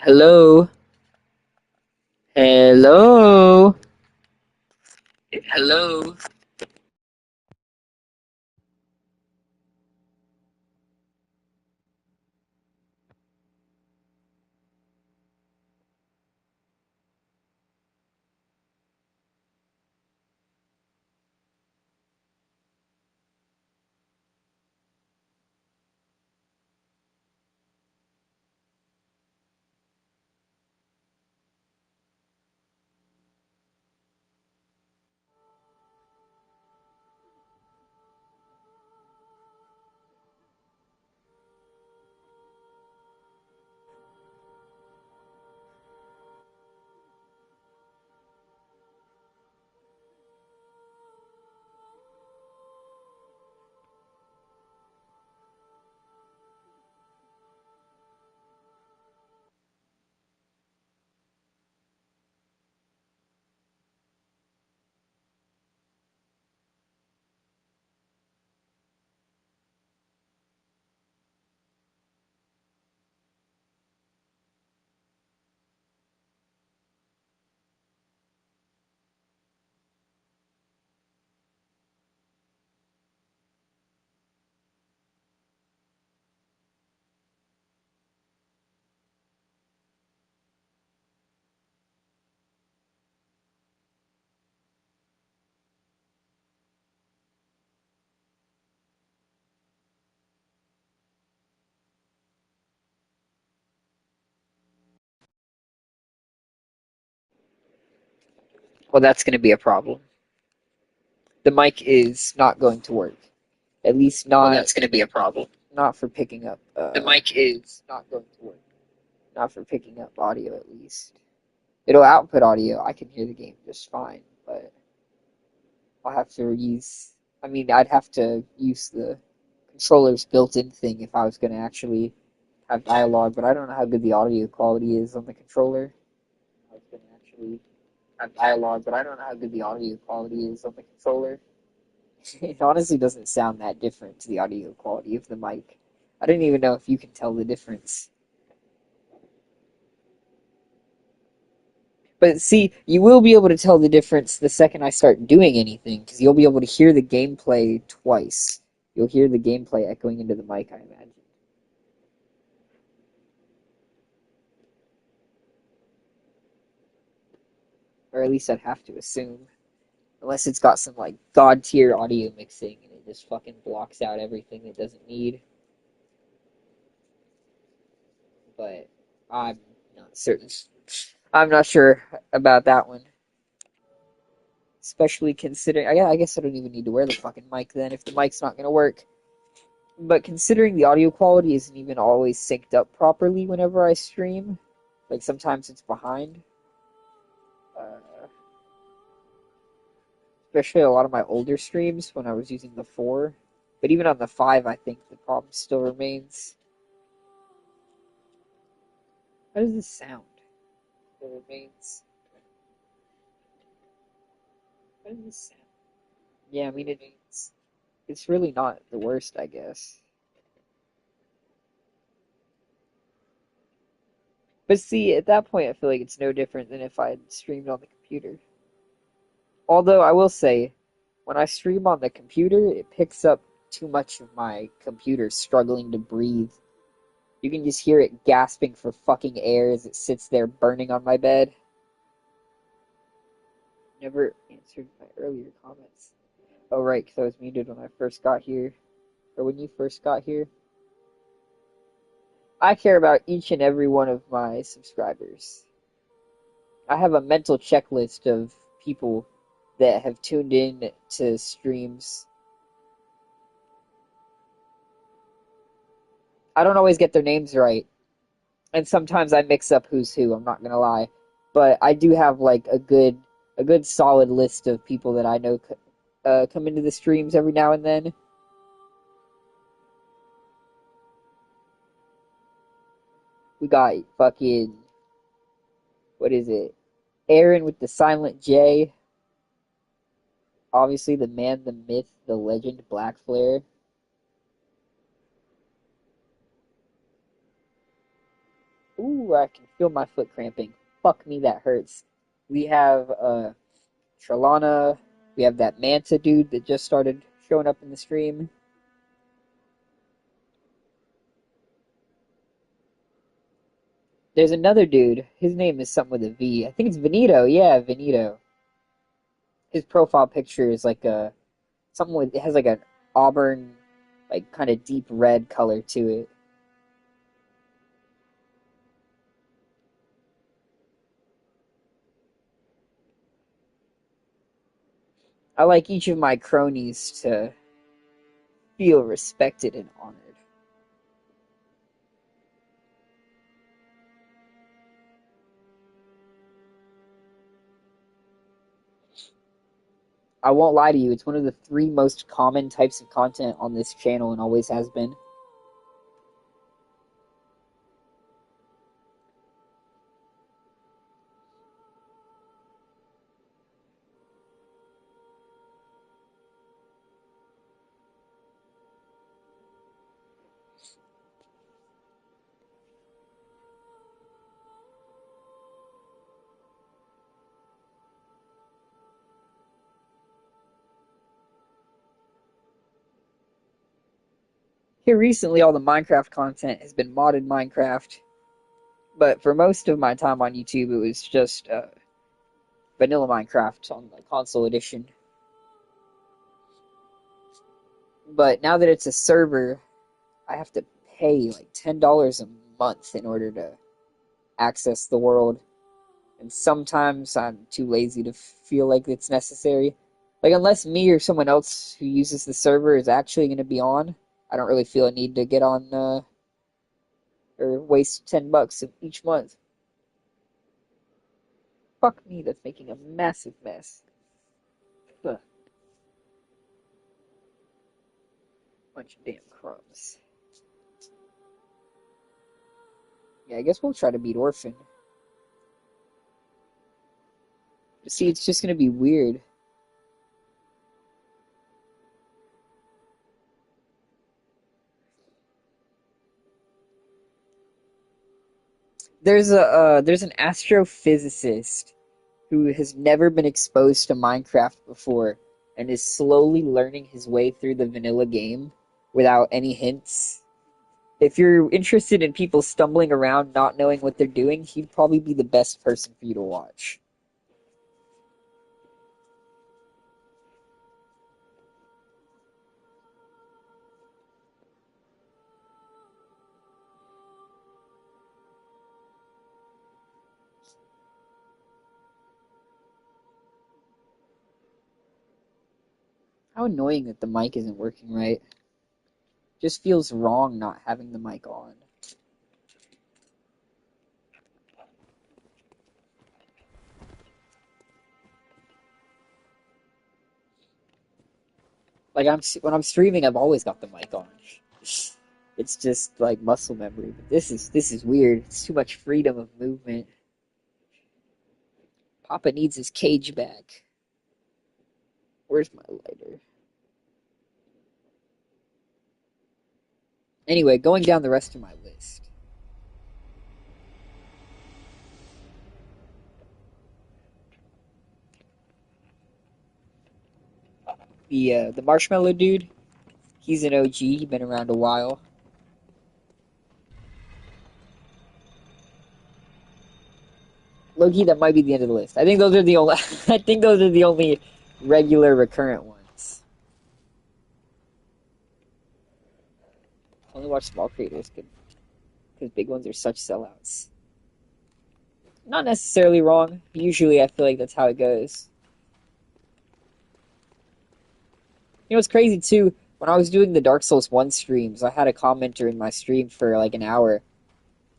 Hello? Hello? Hello? Well, that's going to be a problem. The mic is not going to work. At least not. Well, that's going to be a problem. Not for picking up. The mic is not going to work. Not for picking up audio, at least. It'll output audio. I can hear the game just fine, but I'll have to use. I mean, I'd have to use the controller's built-in thing if I was going to actually have dialogue, but I don't know how good the audio quality is on the controller. I was going to actually have dialogue, but I don't know how good the audio quality is on the controller. It honestly doesn't sound that different to the audio quality of the mic. I don't even know if you can tell the difference. But see, you will be able to tell the difference the second I start doing anything, because you'll be able to hear the gameplay twice. You'll hear the gameplay echoing into the mic, I imagine. Or at least I'd have to assume. Unless it's got some, like, god tier audio mixing and it just fucking blocks out everything it doesn't need. But I'm not certain. I'm not sure about that one. Especially considering, I guess I don't even need to wear the fucking mic then if the mic's not going to work. But considering the audio quality isn't even always synced up properly whenever I stream, like sometimes it's behind. Uh, Especially a lot of my older streams when I was using the 4. But even on the 5, I think the problem still remains. How does this sound? It remains. How does this sound? Yeah, I mean, it's really not the worst, I guess. But see, at that point, I feel like it's no different than if I had streamed on the computer. Although I will say, when I stream on the computer, it picks up too much of my computer struggling to breathe. You can just hear it gasping for fucking air as it sits there burning on my bed. Never answered my earlier comments. Oh, right, because I was muted when I first got here. Or when you first got here. I care about each and every one of my subscribers. I have a mental checklist of people that have tuned in to streams. I don't always get their names right, and sometimes I mix up who's who. I'm not gonna lie, but I do have like a good solid list of people that I know come into the streams every now and then. We got fucking what is it? Aaron with the silent J. Obviously, the man, the myth, the legend, Black Flare. Ooh, I can feel my foot cramping. Fuck me, that hurts. We have Trelana. We have that Manta dude that just started showing up in the stream. There's another dude. His name is something with a V. I think it's Venito. Yeah, Venito. His profile picture is like a something with it has like an auburn, like kind of deep red color to it. I like each of my cronies to feel respected and honored. I won't lie to you, it's one of the 3 most common types of content on this channel and always has been. Here recently, all the Minecraft content has been modded Minecraft, but for most of my time on YouTube, it was just vanilla Minecraft on the console edition. But now that it's a server, I have to pay like $10 a month in order to access the world. And sometimes I'm too lazy to feel like it's necessary. Like, unless me or someone else who uses the server is actually going to be on, I don't really feel a need to get on or waste $10 each month. Fuck me, that's making a massive mess. Ugh. Bunch of damn crumbs. Yeah, I guess we'll try to beat Orphan. See, it's just gonna be weird. There's an astrophysicist who has never been exposed to Minecraft before and is slowly learning his way through the vanilla game without any hints. If you're interested in people stumbling around not knowing what they're doing, he'd probably be the best person for you to watch. How annoying that the mic isn't working right. Just feels wrong not having the mic on. Like when I'm streaming, I've always got the mic on. It's just like muscle memory. But this is weird. It's too much freedom of movement. Papa needs his cage back. Where's my lighter? Anyway, going down the rest of my list. The marshmallow dude. He's an OG. He's been around a while. Loki, that might be the end of the list. I think those are the only. I think those are the only regular recurrent ones. Only watch small creators because big ones are such sellouts. Not necessarily wrong. Usually, I feel like that's how it goes. You know what's crazy too? When I was doing the Dark Souls 1 streams, I had a commenter in my stream for like an hour.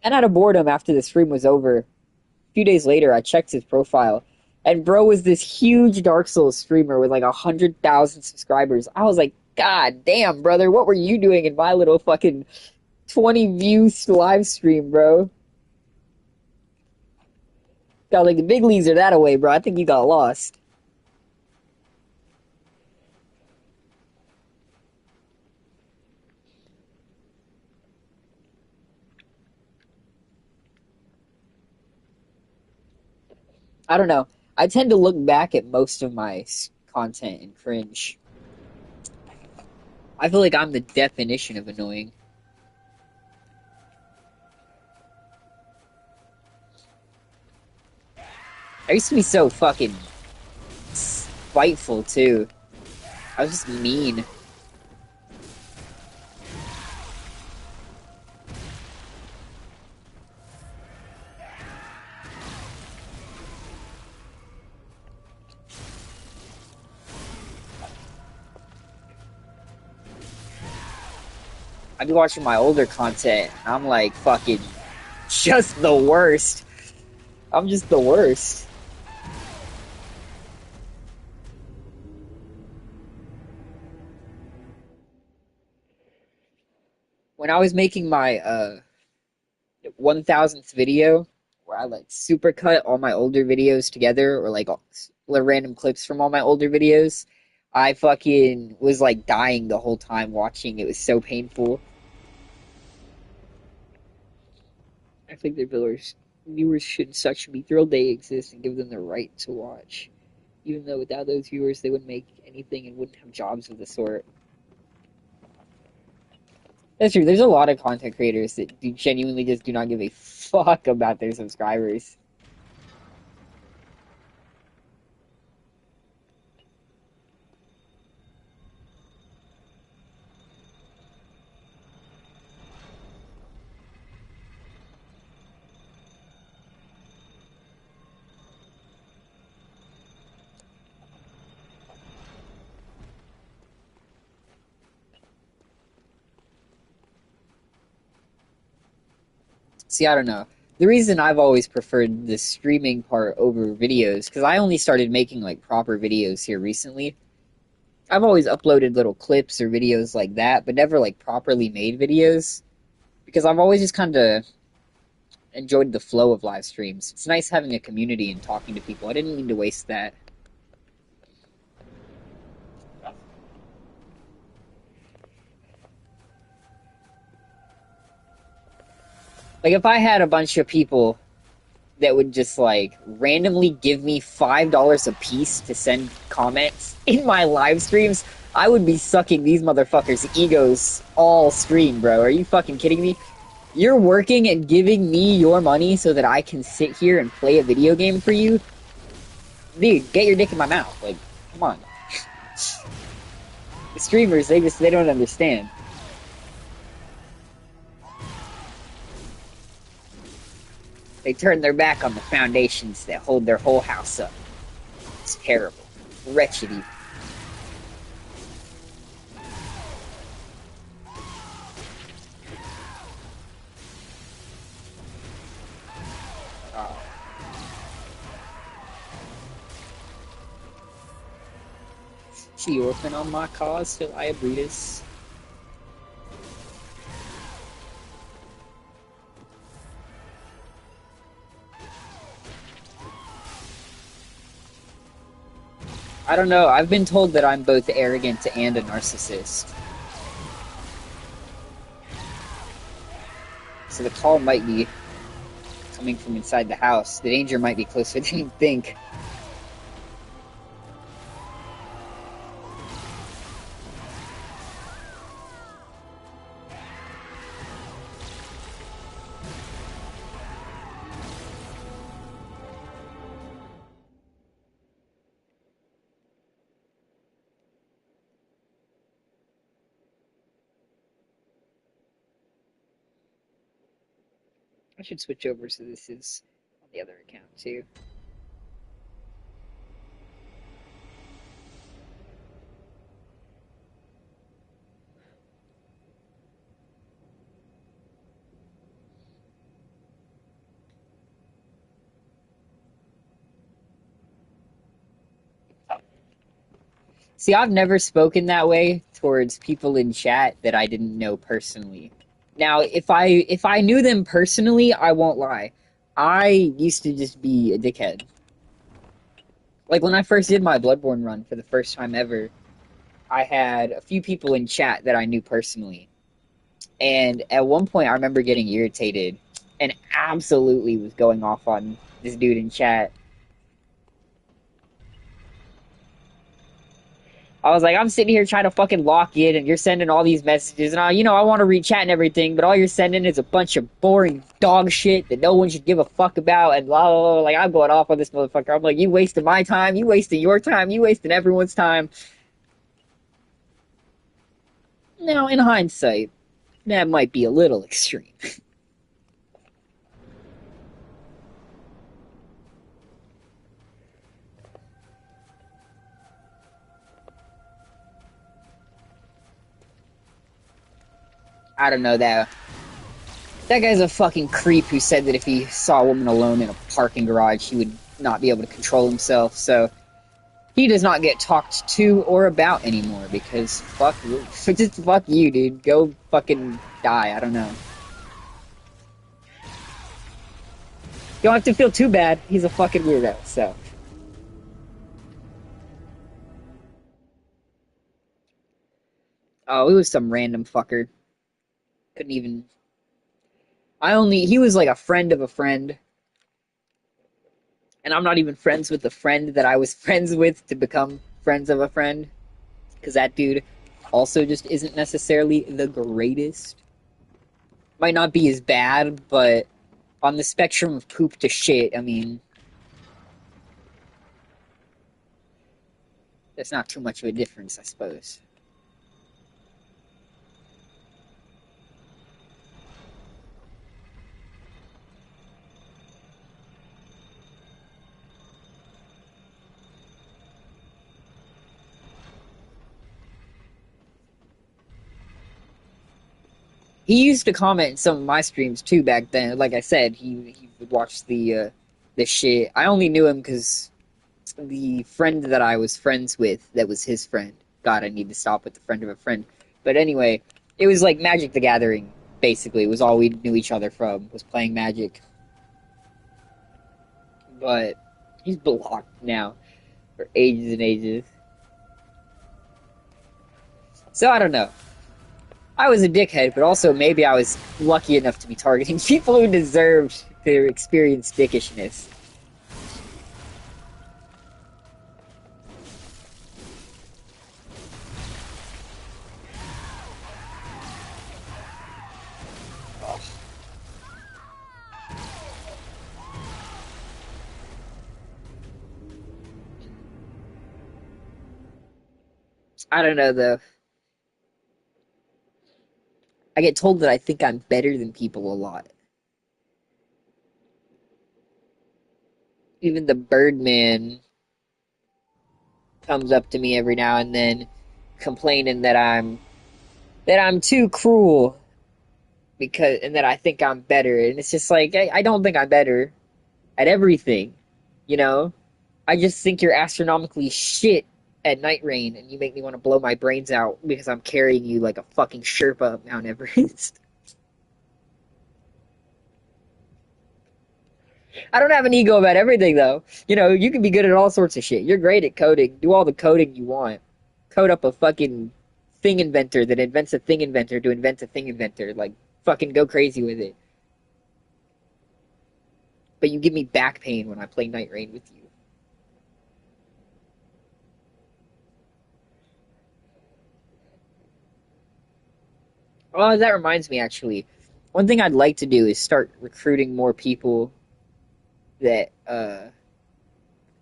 And out of boredom, after the stream was over, a few days later, I checked his profile. And bro was this huge Dark Souls streamer with like 100,000 subscribers. I was like, God damn, brother, what were you doing in my little fucking 20 views live stream, bro? Got like the big leagues are that away, bro. I think you got lost. I don't know. I tend to look back at most of my content and cringe. I feel like I'm the definition of annoying. I used to be so fucking spiteful too. I was just mean. I'd be watching my older content, and I'm like fucking just the worst. I'm just the worst. When I was making my 1000th video, where I like supercut all my older videos together, or like random clips from all my older videos, I fucking was like dying the whole time watching. It was so painful. I think their viewers should such be thrilled they exist and give them the right to watch. Even though without those viewers, they wouldn't make anything and wouldn't have jobs of the sort. That's true. There's a lot of content creators that genuinely just do not give a fuck about their subscribers. See, I don't know. The reason I've always preferred the streaming part over videos, because I only started making like proper videos here recently. I've always uploaded little clips or videos like that, but never like properly made videos. Because I've always just kind of enjoyed the flow of live streams. It's nice having a community and talking to people. I didn't mean to waste that. Like, if I had a bunch of people that would just like randomly give me $5 a piece to send comments in my live streams, I would be sucking these motherfuckers' egos all stream, bro. Are you fucking kidding me? You're working and giving me your money so that I can sit here and play a video game for you? Dude, get your dick in my mouth. Like, come on. The streamers, they don't understand. They turn their back on the foundations that hold their whole house up. It's terrible. Wretched even. Oh. She orphan on my cause till I breeders. I don't know. I've been told that I'm both arrogant and a narcissist. So the call might be coming from inside the house. The danger might be closer than you think. I should switch over so this is on the other account too. See, I've never spoken that way towards people in chat that I didn't know personally. Now, if I knew them personally, I won't lie. I used to just be a dickhead. Like when I first did my Bloodborne run for the first time ever, I had a few people in chat that I knew personally. And at one point I remember getting irritated and absolutely was going off on this dude in chat. I was like, I'm sitting here trying to fucking lock in, and you're sending all these messages, and I want to read chat and everything, but all you're sending is a bunch of boring dog shit that no one should give a fuck about, and blah, blah, blah. Like, I'm going off on this motherfucker. I'm like, you wasted my time, you wasted your time, you wasted everyone's time. Now, in hindsight, that might be a little extreme. I don't know that. That guy's a fucking creep who said that if he saw a woman alone in a parking garage, he would not be able to control himself, so he does not get talked to or about anymore, because fuck you. Just fuck you, dude. Go fucking die, I don't know. You don't have to feel too bad, he's a fucking weirdo, so. Oh, it was some random fucker. Couldn't even... He was like a friend of a friend. And I'm not even friends with the friend that I was friends with to become friends of a friend. Because that dude also just isn't necessarily the greatest. Might not be as bad, but on the spectrum of poop to shit, I mean... There's not too much of a difference, I suppose. He used to comment in some of my streams too back then. Like I said, he would watch the shit. I only knew him because the friend that I was friends with, that was his friend. God, I need to stop with the friend of a friend. But anyway, it was like Magic the Gathering. Basically, it was all we knew each other from, was playing Magic. But he's blocked now for ages and ages. So I don't know. I was a dickhead, but also maybe I was lucky enough to be targeting people who deserved to experience dickishness. I don't know, though. I get told that I think I'm better than people a lot. Even the Birdman comes up to me every now and then, complaining that I'm too cruel and that I think I'm better. And it's just like, I don't think I'm better at everything, you know? I just think you're astronomically shit at Night Rain, and you make me want to blow my brains out because I'm carrying you like a fucking Sherpa up Mount Everest. I don't have an ego about everything, though. You know, you can be good at all sorts of shit. You're great at coding. Do all the coding you want. Code up a fucking thing inventor that invents a thing inventor to invent a thing inventor. Like, fucking go crazy with it. But you give me back pain when I play Night Rain with you. Oh, that reminds me, actually. One thing I'd like to do is start recruiting more people that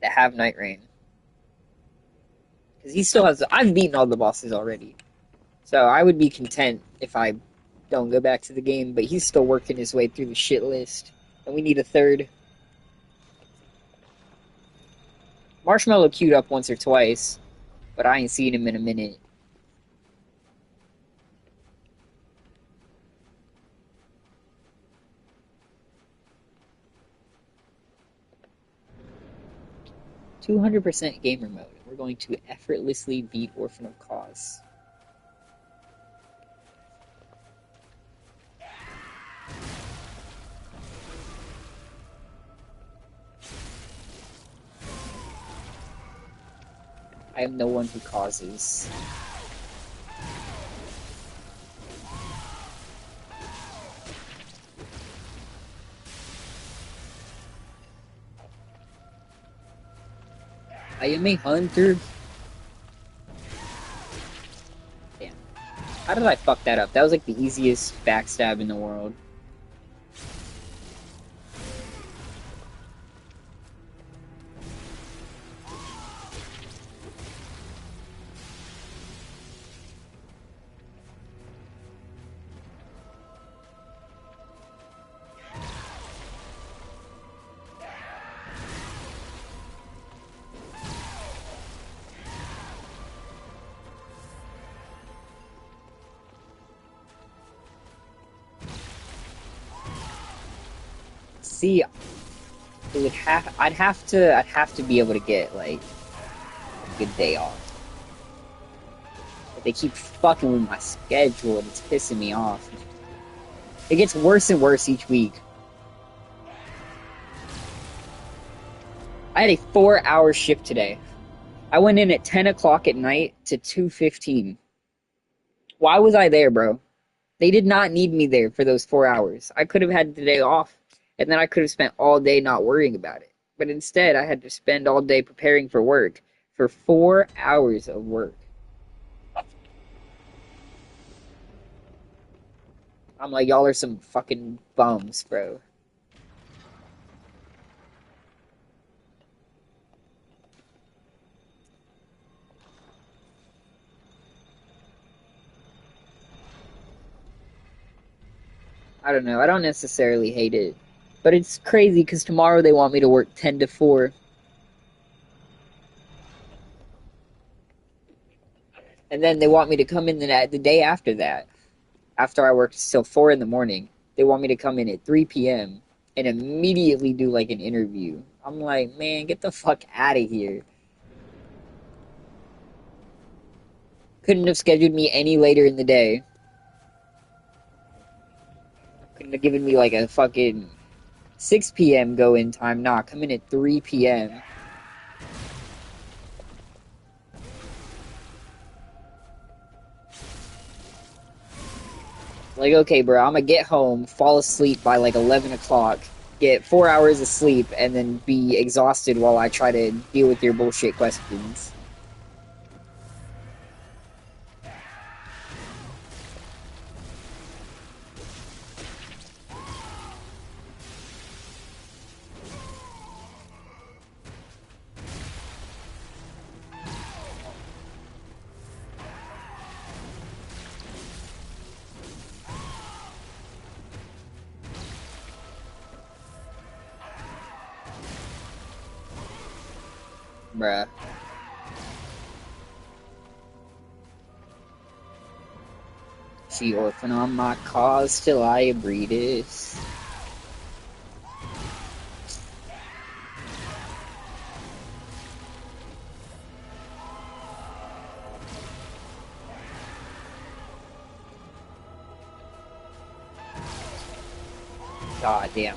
have Night Rain. Because he still has... I've beaten all the bosses already. So I would be content if I don't go back to the game, but he's still working his way through the shit list. And we need a third. Marshmallow queued up once or twice, but I ain't seen him in a minute. "200% gamer mode. We're going to effortlessly beat Orphan of Cause." I am no one who causes. I am a hunter. How did I fuck that up? That was like the easiest backstab in the world. See, I'd have to be able to get like a good day off. But they keep fucking with my schedule and it's pissing me off. It gets worse and worse each week. I had a 4-hour shift today. I went in at 10 o'clock at night to 2:15. Why was I there, bro? They did not need me there for those 4 hours. I could have had the day off, and then I could have spent all day not worrying about it. But instead, I had to spend all day preparing for work for 4 hours of work. I'm like, y'all are some fucking bums, bro. I don't know. I don't necessarily hate it. But it's crazy because tomorrow they want me to work 10 to 4. And then they want me to come in the day after that. After I worked till 4 in the morning, they want me to come in at 3 p.m. and immediately do like an interview. I'm like, man, get the fuck out of here. Couldn't have scheduled me any later in the day. Couldn't have given me like a fucking 6 p.m. go in time. Nah, come in at 3 p.m. Like, okay, bro, I'm gonna get home, fall asleep by like 11 o'clock, get 4 hours of sleep, and then be exhausted while I try to deal with your bullshit questions. Bruh. She orphan on my cause till I breed it. God damn.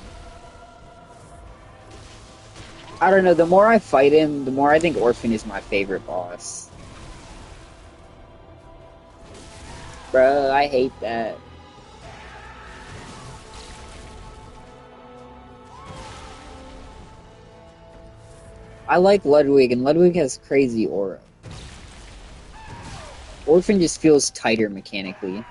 I don't know, the more I fight him, the more I think Orphan is my favorite boss. Bruh, I hate that. I like Ludwig, and Ludwig has crazy aura. Orphan just feels tighter mechanically.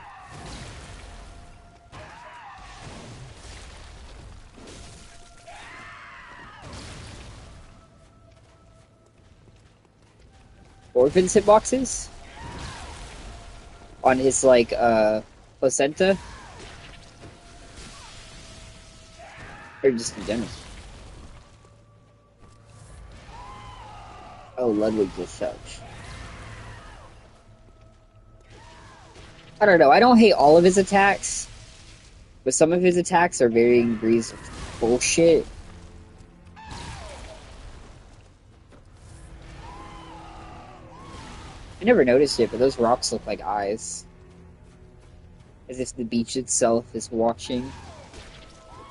Orphan's hitboxes? On his, like, placenta? Or just in general? Oh, Ludwig just sucks. I don't know, I don't hate all of his attacks, but some of his attacks are varying degrees of bullshit. I never noticed it, but those rocks look like eyes. As if the beach itself is watching,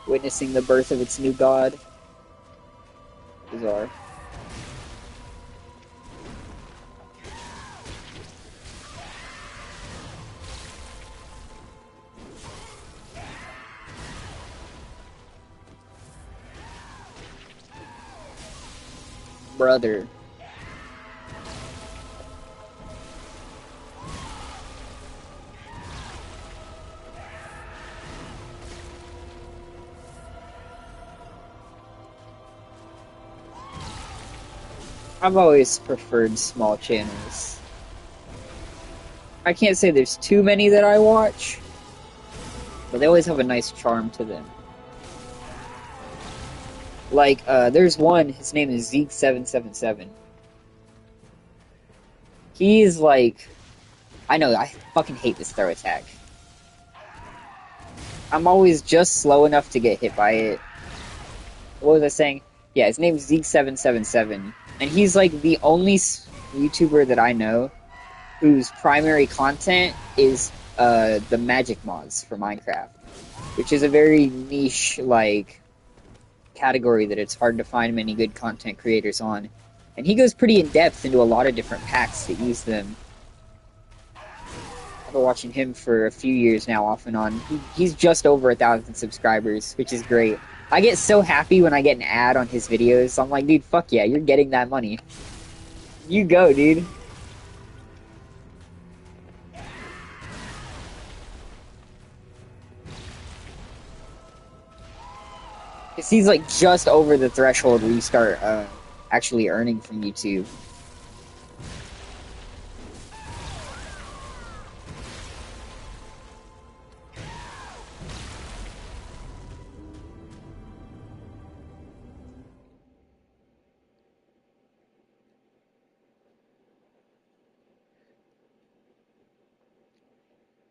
witnessing the birth of its new god. Bizarre. Brother. I've always preferred small channels. I can't say there's too many that I watch, but they always have a nice charm to them. Like, there's one, his name is Zeke777. He's like... I know, I fucking hate this throw attack. I'm always just slow enough to get hit by it. What was I saying? Yeah, his name's Zeke777. And he's like the only YouTuber that I know whose primary content is the magic mods for Minecraft. Which is a very niche, like, category that it's hard to find many good content creators on. And he goes pretty in-depth into a lot of different packs that use them. I've been watching him for a few years now, off and on. He's just over 1,000 subscribers, which is great. I get so happy when I get an ad on his videos. I'm like, dude, fuck yeah, you're getting that money. You go, dude. Because he's like just over the threshold where you start actually earning from YouTube.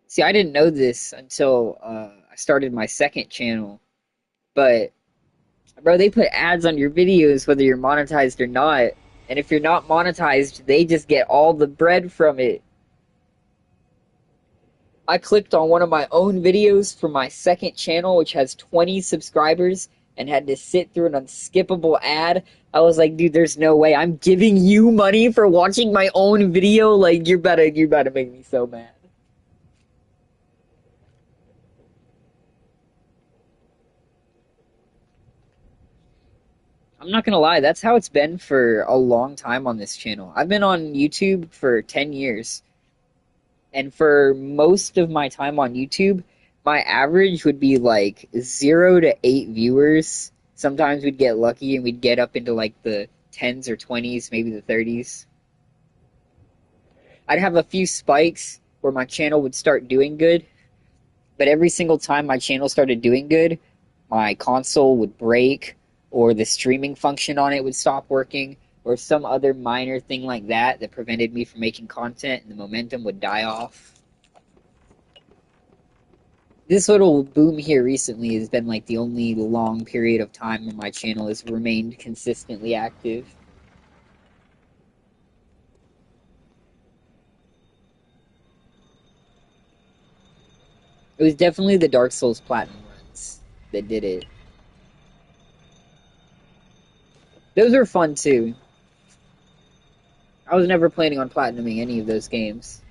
See, I didn't know this until I started my second channel, but bro, they put ads on your videos whether you're monetized or not, and if you're not monetized, they just get all the bread from it. I clicked on one of my own videos for my second channel, which has 20 subscribers, and had to sit through an unskippable ad. I was like, dude, there's no way. I'm giving you money for watching my own video? Like, you're about to make me so mad. I'm not gonna lie, that's how it's been for a long time on this channel. I've been on YouTube for 10 years. And for most of my time on YouTube, my average would be like 0 to 8 viewers. Sometimes we'd get lucky and we'd get up into like the 10s or 20s, maybe the 30s. I'd have a few spikes where my channel would start doing good. But every single time my channel started doing good, my console would break, or the streaming function on it would stop working, or some other minor thing like that that prevented me from making content, and the momentum would die off. This little boom here recently has been like the only long period of time where my channel has remained consistently active. It was definitely the Dark Souls Platinum runs that did it. Those are fun too. I was never planning on platinuming any of those games.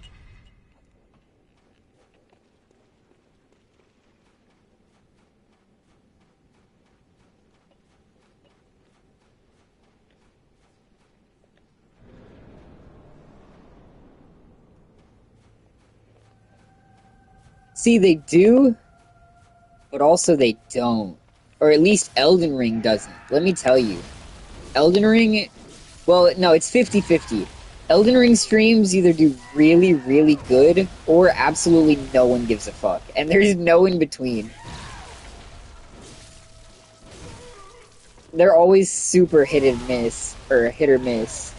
See, they do, but also they don't. Or at least Elden Ring doesn't. Let me tell you. Elden Ring... Well, no, it's 50-50. Elden Ring streams either do really, really good, or absolutely no one gives a fuck. And there's no in between. They're always super hit and miss, or hit or miss.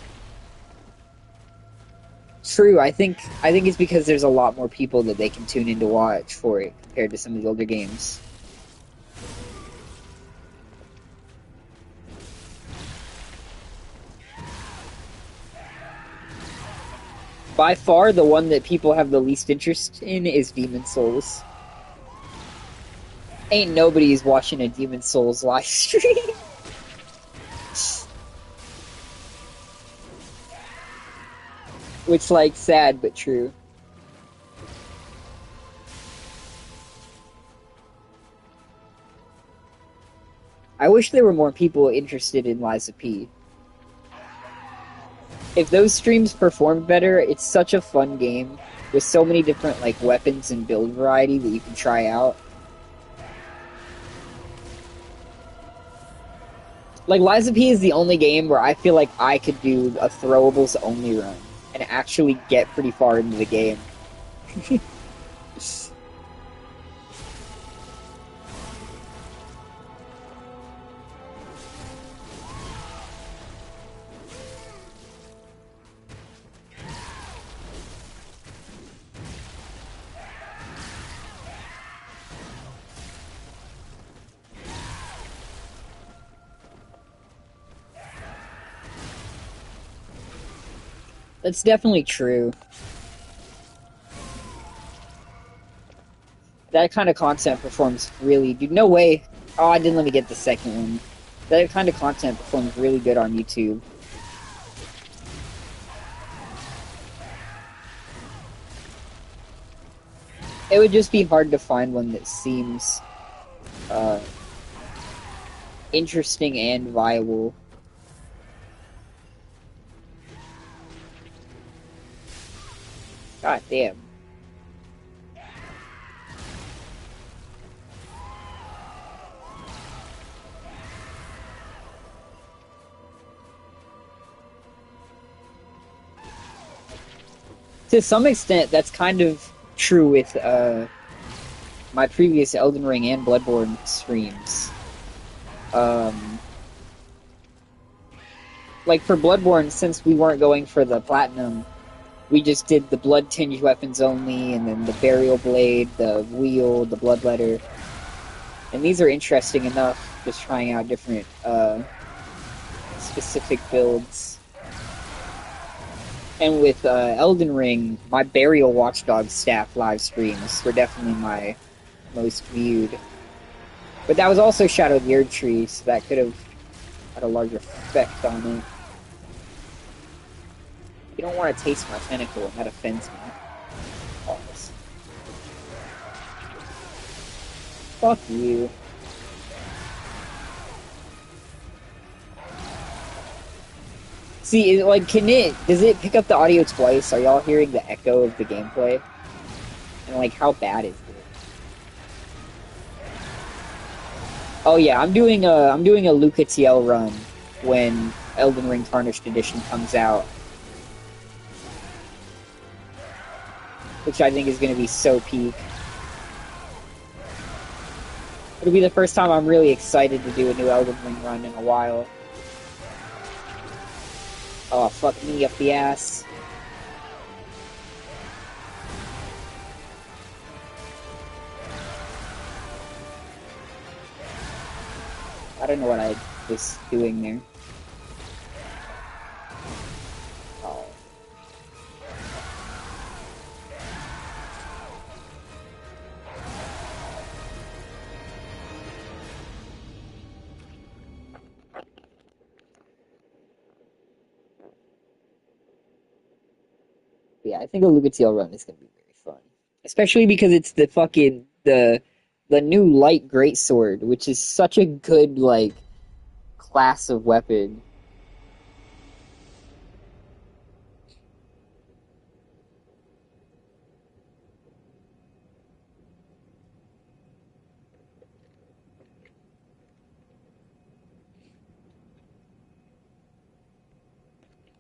True, I think it's because there's a lot more people that they can tune in to watch for it, compared to some of the older games. By far, the one that people have the least interest in is Demon Souls. Ain't nobody's watching a Demon Souls live stream. Which, like, sad but true. I wish there were more people interested in Liza P. If those streams performed better, it's such a fun game with so many different like weapons and build variety that you can try out. Like, Lies of P is the only game where I feel like I could do a throwables only run and actually get pretty far into the game. That's definitely true. That kind of content performs really... Dude, no way. Oh, I didn't let me get the second one. That kind of content performs really good on YouTube. It would just be hard to find one that seems interesting and viable. God damn. To some extent, that's kind of true with my previous Elden Ring and Bloodborne streams. Like for Bloodborne, since we weren't going for the platinum, we just did the blood-tinged weapons only, and then the burial blade, the wheel, the bloodletter. And these are interesting enough, just trying out different specific builds. And with Elden Ring, my Burial Watchdog staff live streams were definitely my most viewed. But that was also Shadow of the Erd Tree, so that could have had a larger effect on it. You don't want to taste my tentacle, and that offends me. Pause. Fuck you. See, like, does it pick up the audio twice? Are y'all hearing the echo of the gameplay? And, like, how bad is it? Oh yeah, I'm doing a Lucatiel run when Elden Ring Tarnished Edition comes out. Which I think is going to be so peak. It'll be the first time I'm really excited to do a new Elden Ring run in a while. Oh, fuck me up the ass. I don't know what I was doing there. Oh. Yeah, I think a Lucatiel run is going to be very fun. Especially because it's the fucking, the new light greatsword, which is such a good, like, class of weapon.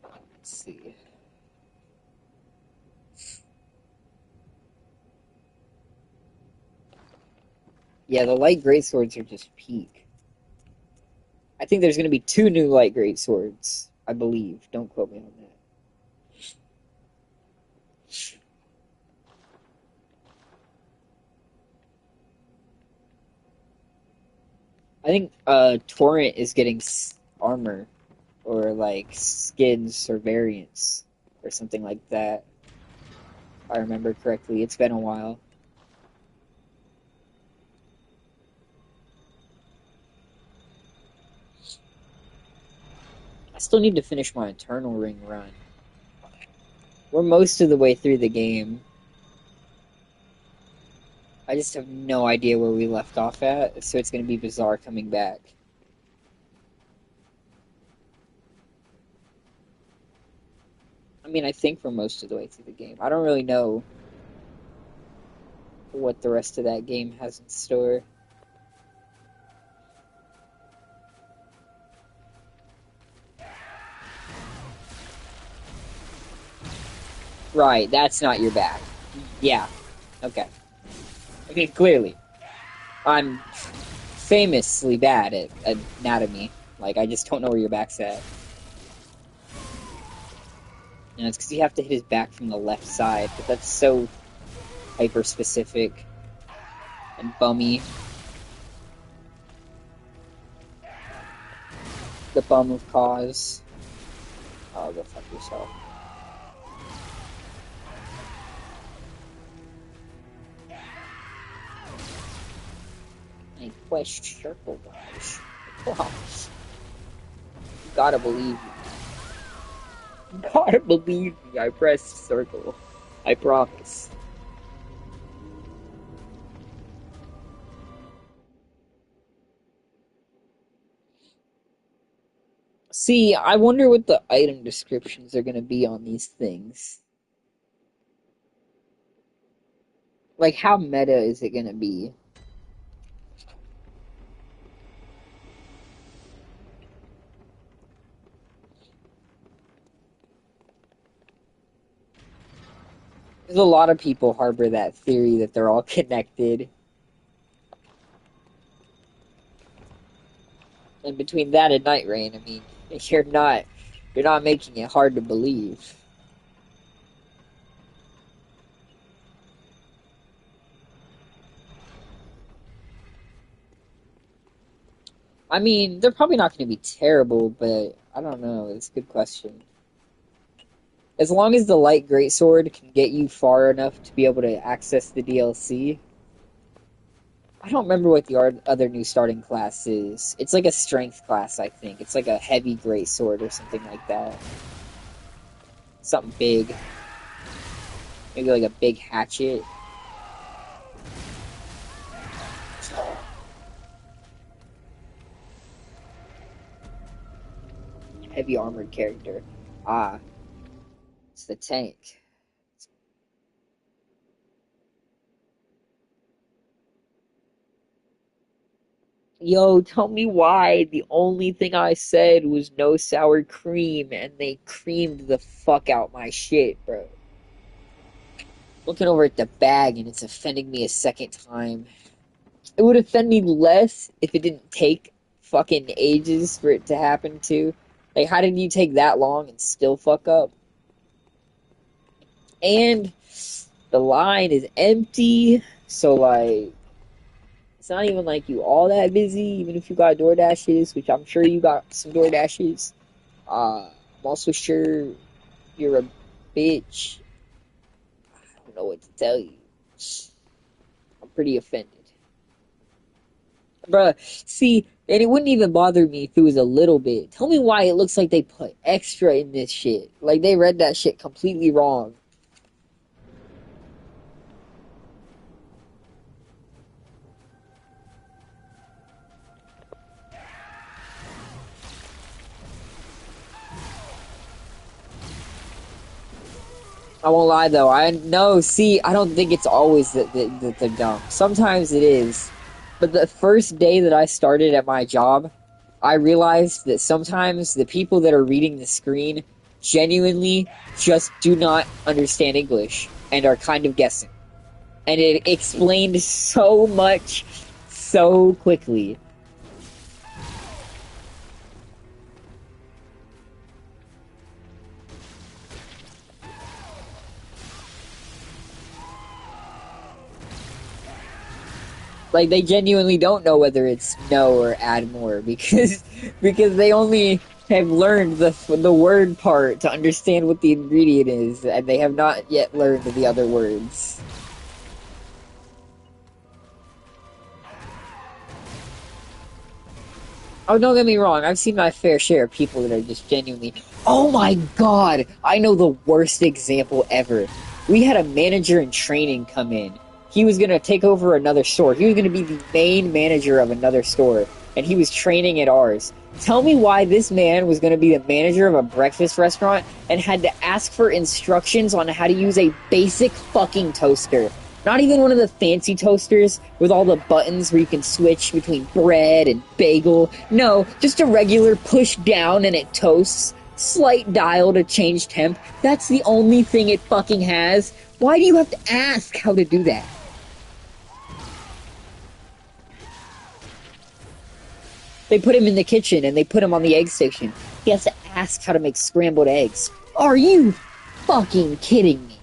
Let's see. Yeah, the light greatswords are just peak. I think there's going to be 2 new light greatswords, I believe. Don't quote me on that. I think Torrent is getting armor, or like skins or variants, or something like that. If I remember correctly. It's been a while. I still need to finish my Eternal Ring run. We're most of the way through the game. I just have no idea where we left off at, so it's going to be bizarre coming back. I mean, I think we're most of the way through the game. I don't really know what the rest of that game has in store. Right, that's not your back. Yeah. Okay. I mean, clearly. I'm famously bad at anatomy. Like, I just don't know where your back's at. And it's because you have to hit his back from the left side, but that's so hyper-specific and bummy. The bum of cause. Oh, go fuck yourself. I quest circle dodge. Wow. You gotta believe me. You gotta believe me. I pressed circle. I promise. See, I wonder what the item descriptions are gonna be on these things. Like, how meta is it gonna be? There's a lot of people harbor that theory that they're all connected. And between that and Night Rain, I mean, you're not making it hard to believe. I mean, they're probably not going to be terrible, but I don't know. It's a good question. As long as the light greatsword can get you far enough to be able to access the DLC. I don't remember what the other new starting class is. It's like a strength class, I think. It's like a heavy greatsword or something like that. Something big. Maybe like a big hatchet. Heavy armored character. Ah, it's the tank. Yo, tell me why the only thing I said was no sour cream and they creamed the fuck out my shit, bro. Looking over at the bag and it's offending me a second time. It would offend me less if it didn't take fucking ages for it to happen too. Like, how did you take that long and still fuck up? And the line is empty, so like, it's not even like you all that busy, even if you got DoorDashes, which I'm sure you got some DoorDashes. I'm also sure you're a bitch. I don't know what to tell you. I'm pretty offended. Bruh, see, and it wouldn't even bother me if it was a little bit. Tell me why it looks like they put extra in this shit. Like, they read that shit completely wrong. I won't lie though. I know. See, I don't think it's always that they're dumb. Sometimes it is. But the first day that I started at my job, I realized that sometimes the people that are reading the screen genuinely just do not understand English and are kind of guessing. And it explained so much so quickly. Like, they genuinely don't know whether it's no or add more because they only have learned the word part to understand what the ingredient is, and they have not yet learned the other words. Oh, don't get me wrong, I've seen my fair share of people that are just genuinely, oh my god, I know the worst example ever. We had a manager in training come in. He was gonna take over another store. He was gonna be the main manager of another store, and he was training at ours. Tell me why this man was gonna be the manager of a breakfast restaurant and had to ask for instructions on how to use a basic fucking toaster. Not even one of the fancy toasters with all the buttons where you can switch between bread and bagel. No, just a regular push down and it toasts. slight dial to change temp. That's the only thing it fucking has. Why do you have to ask how to do that? They put him in the kitchen and they put him on the egg station. He has to ask how to make scrambled eggs. Are you fucking kidding me?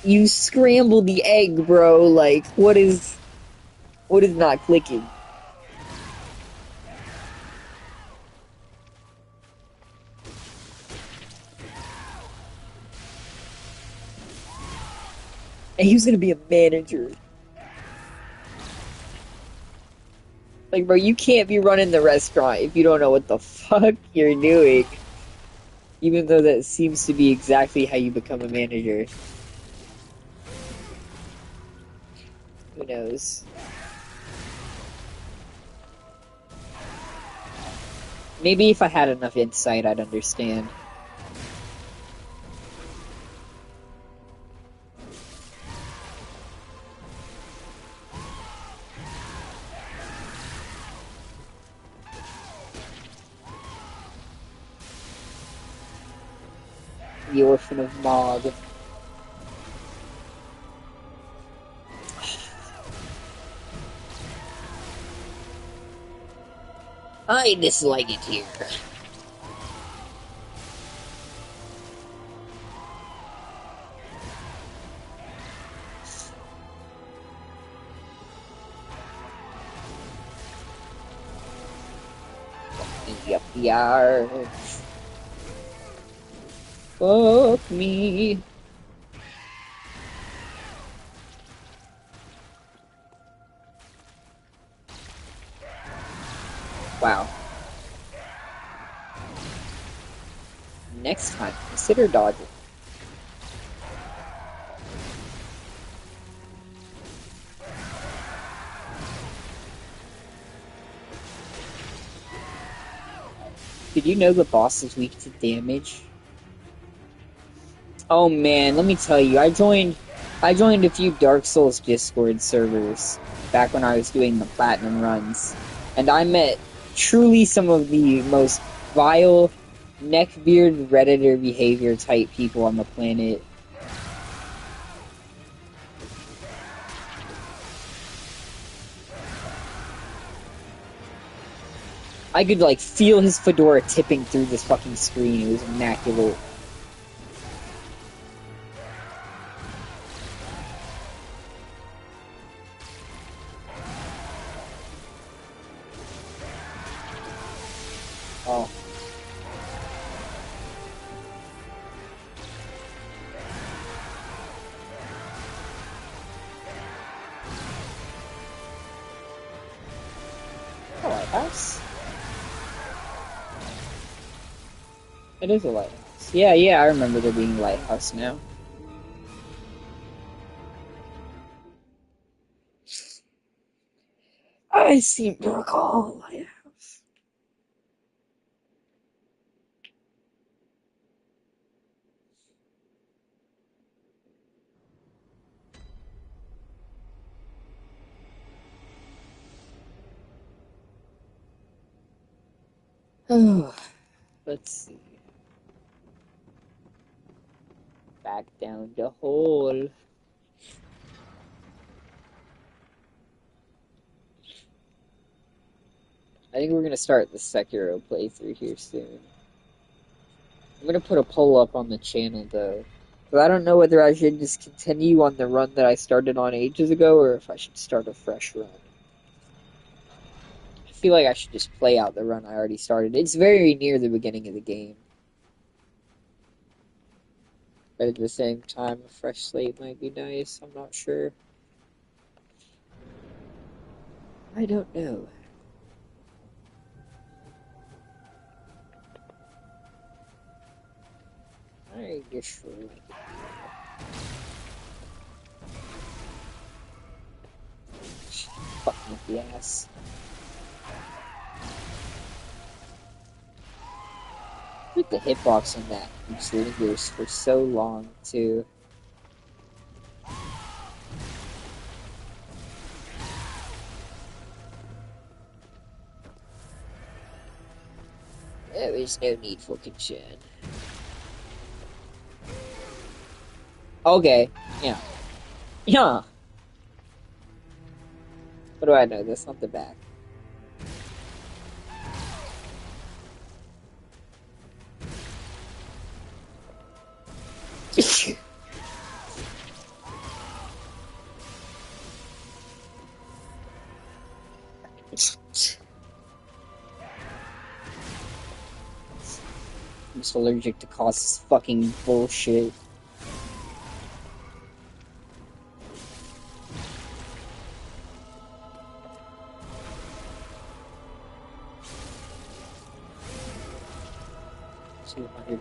You scrambled the egg, bro. Like, what is not clicking? And he was gonna be a manager. Like, bro, you can't be running the restaurant if you don't know what the fuck you're doing. Even though that seems to be exactly how you become a manager. Who knows? Maybe if I had enough insight, I'd understand. The Orphan of Mog. I dislike it here. Yup, yards. Fuck me. Wow. Next time, consider dodging. Did you know the boss is weak to damage? Oh man, let me tell you, I joined a few Dark Souls Discord servers back when I was doing the platinum runs, and I met truly some of the most vile, neckbeard Redditor behavior type people on the planet. I could like feel his fedora tipping through this fucking screen. It was immaculate. Oh. A lighthouse? It is a lighthouse. Yeah, I remember there being a lighthouse now. I seem to recall a lighthouse. Oh, let's see. Back down the hole. I think we're gonna start the Sekiro playthrough here soon. I'm gonna put a poll up on the channel though. But I don't know whether I should just continue on the run that I started on ages ago or if I should start a fresh run. I feel like I should just play out the run I already started. It's very near the beginning of the game. But at the same time, a fresh slate might be nice. I'm not sure. I don't know. I guess we're like fucking with the ass. I think the hitbox on that just lingers for so long too. There is no need for concern. Okay, yeah. Yeah. What do I know? That's not the back. I'm just allergic to Cos's fucking bullshit.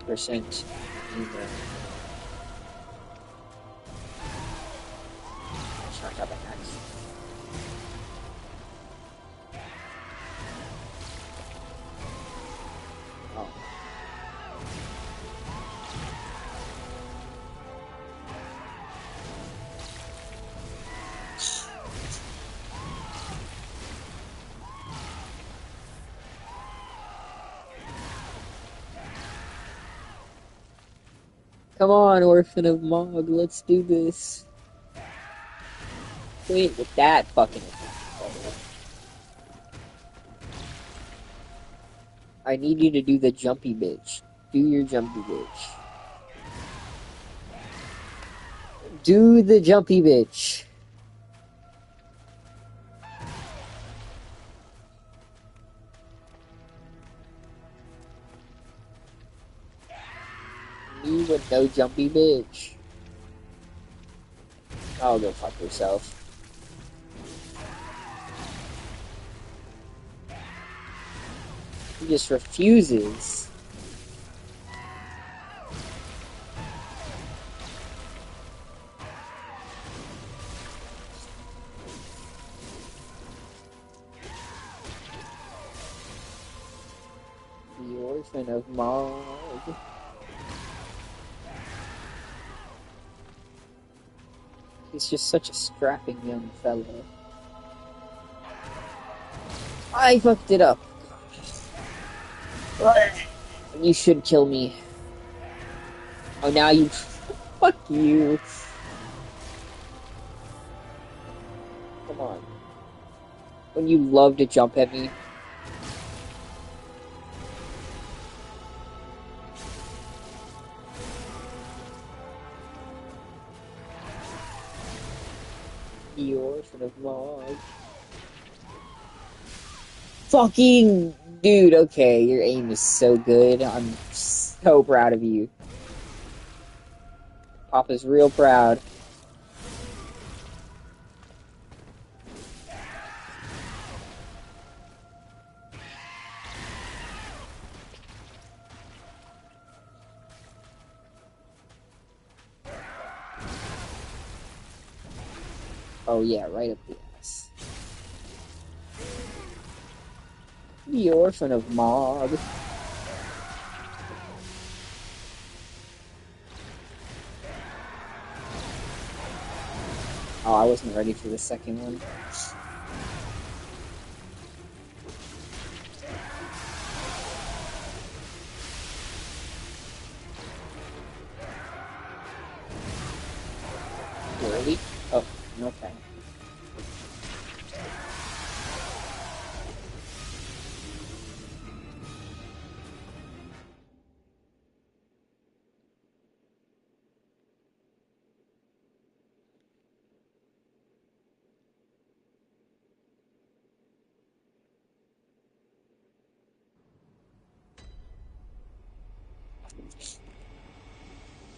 %. Let's try that next. Oh. Come on, Orphan of Mog, let's do this. Wait, with that fucking attack. I need you to do the jumpy bitch. Do your jumpy bitch. Do the jumpy bitch. Me with no jumpy bitch. Oh, go fuck yourself. He just refuses. The Orphan of Mog. He's just such a strapping young fellow. I fucked it up. You should kill me. Oh, now you... Fuck you. Come on. When you love to jump at me. The Orphan of Mog. Fucking... Dude, okay, your aim is so good. I'm so proud of you. Papa's real proud. Oh yeah, right up the ass. The Orphan of Mog. Oh, I wasn't ready for the second one. Really? Oh, okay.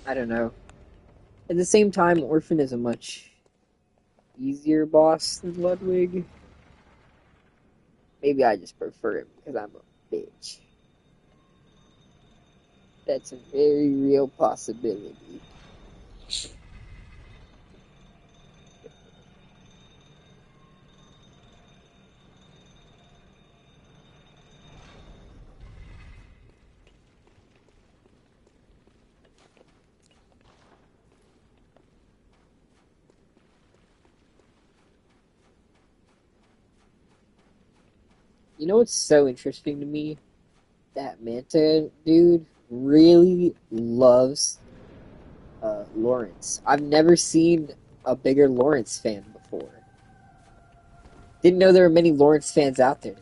I don't know. At the same time, Orphan is a much easier boss than Ludwig. Maybe I just prefer it because I'm a bitch. That's a very real possibility. You know what's so interesting to me? That Manta dude really loves Lawrence. I've never seen a bigger Lawrence fan before. Didn't know there were many Lawrence fans out there.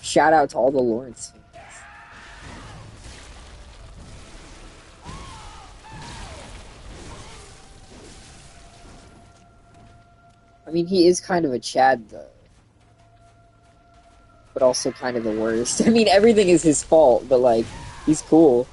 Shout out to all the Lawrence fans. I mean, he is kind of a Chad, though. But also kind of the worst. I mean, everything is his fault, but, like, he's cool.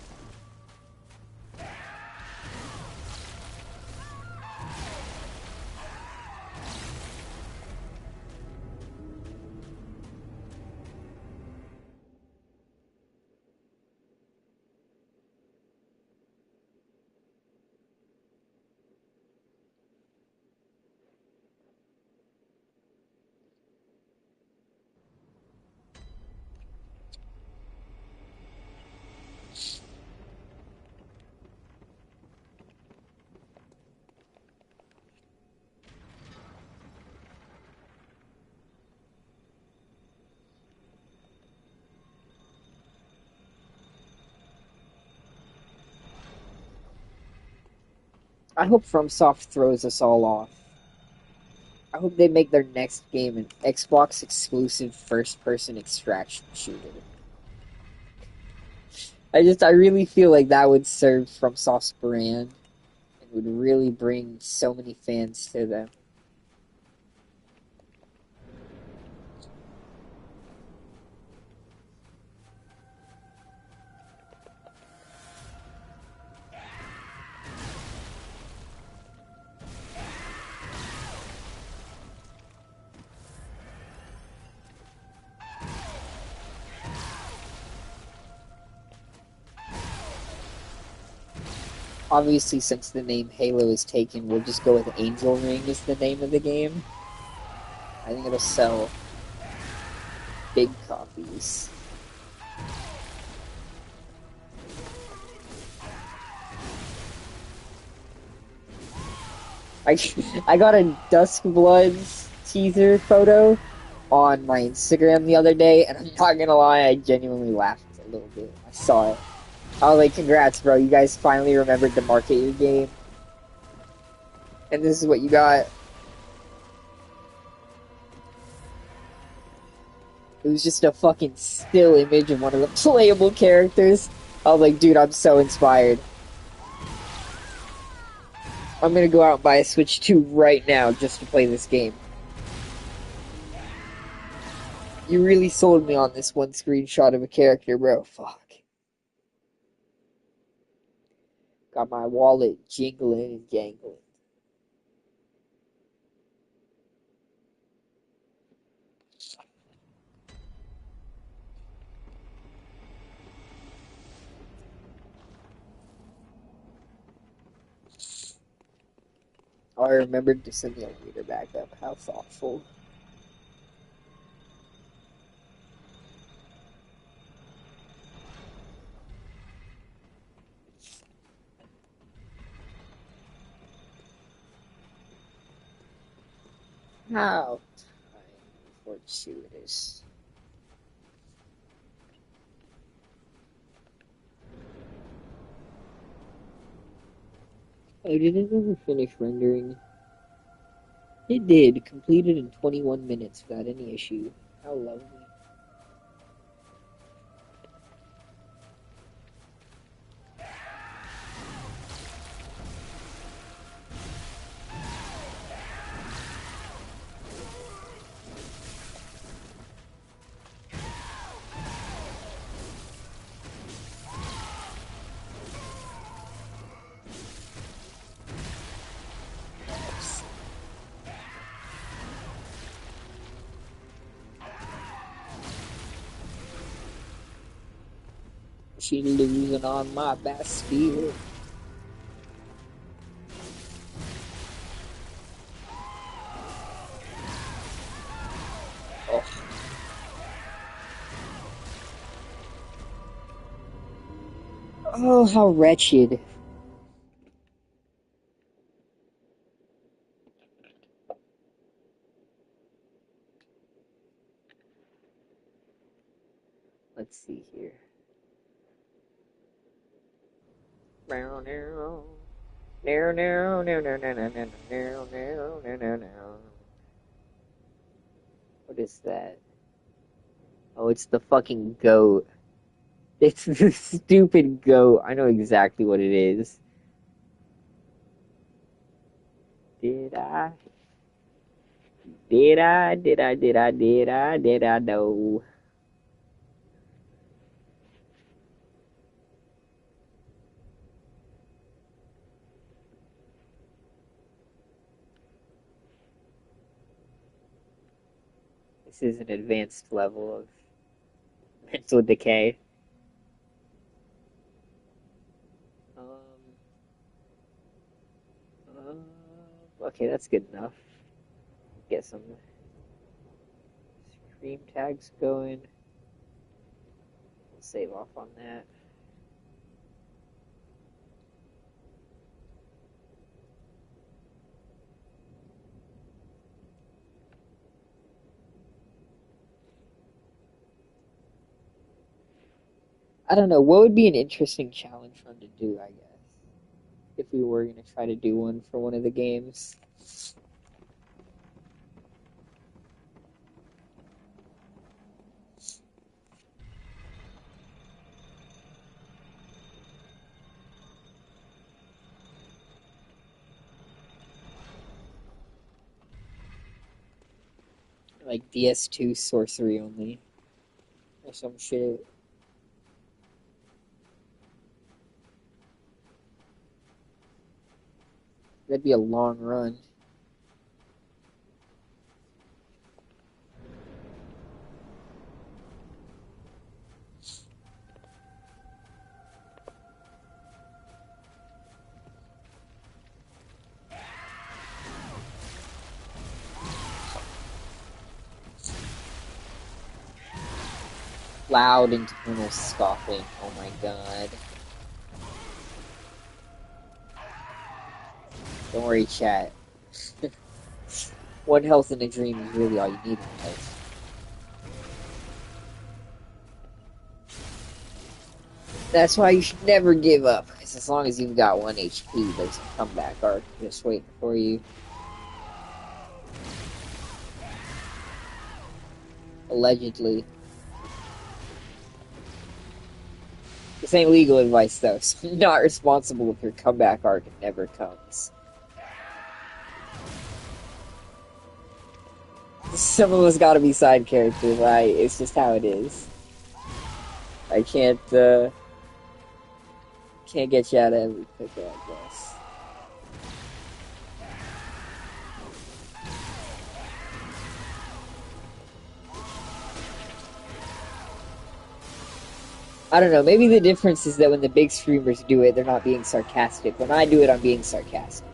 I hope FromSoft throws us all off. I hope they make their next game an Xbox exclusive first person extraction shooter. I really feel like that would serve FromSoft's brand and would really bring so many fans to them. Obviously, since the name Halo is taken, we'll just go with Angel Ring as the name of the game. I think it'll sell big copies. I, I got a Duskbloods teaser photo on my Instagram the other day, and I'm not gonna lie, I genuinely laughed a little bit. I saw it. I was like, congrats, bro. You guys finally remembered to market your game. And this is what you got. It was just a fucking still image of one of the playable characters. I was like, dude, I'm so inspired. I'm gonna go out and buy a Switch 2 right now just to play this game. You really sold me on this one screenshot of a character, bro. Fuck. Got my wallet jingling and jangling. Oh, I remembered to send the elevator back up. How thoughtful. How fortuitous. Oh, did it ever finish rendering? It did. Completed in 21 minutes without any issue. How lovely. She losing on my Bastille. Oh. Oh, how wretched. Let's see here. What is that? Oh, it's the fucking goat. It's the stupid goat. I know exactly what it is. Did I? Did I? Did I? Did I? Did I? Did I know? This is an advanced level of mental decay. Okay, that's good enough. Get some scream tags going. We'll save off on that. I don't know. What would be an interesting challenge run to do, I guess, if we were going to try to do one for one of the games? Like DS2 sorcery only. Or some shit. That'd be a long run. Loud internal scoffing. Oh my god. Don't worry, chat. One health in a dream is really all you need in life. That's why you should never give up. Because as long as you've got 1 HP, there's a comeback arc just waiting for you. Allegedly. This ain't legal advice, though, so I'm not responsible if your comeback arc never comes. Some of us gotta be side characters, right? It's just how it is. I can't get you out of every pickle, I guess. I don't know, maybe the difference is that when the big streamers do it, they're not being sarcastic. When I do it, I'm being sarcastic.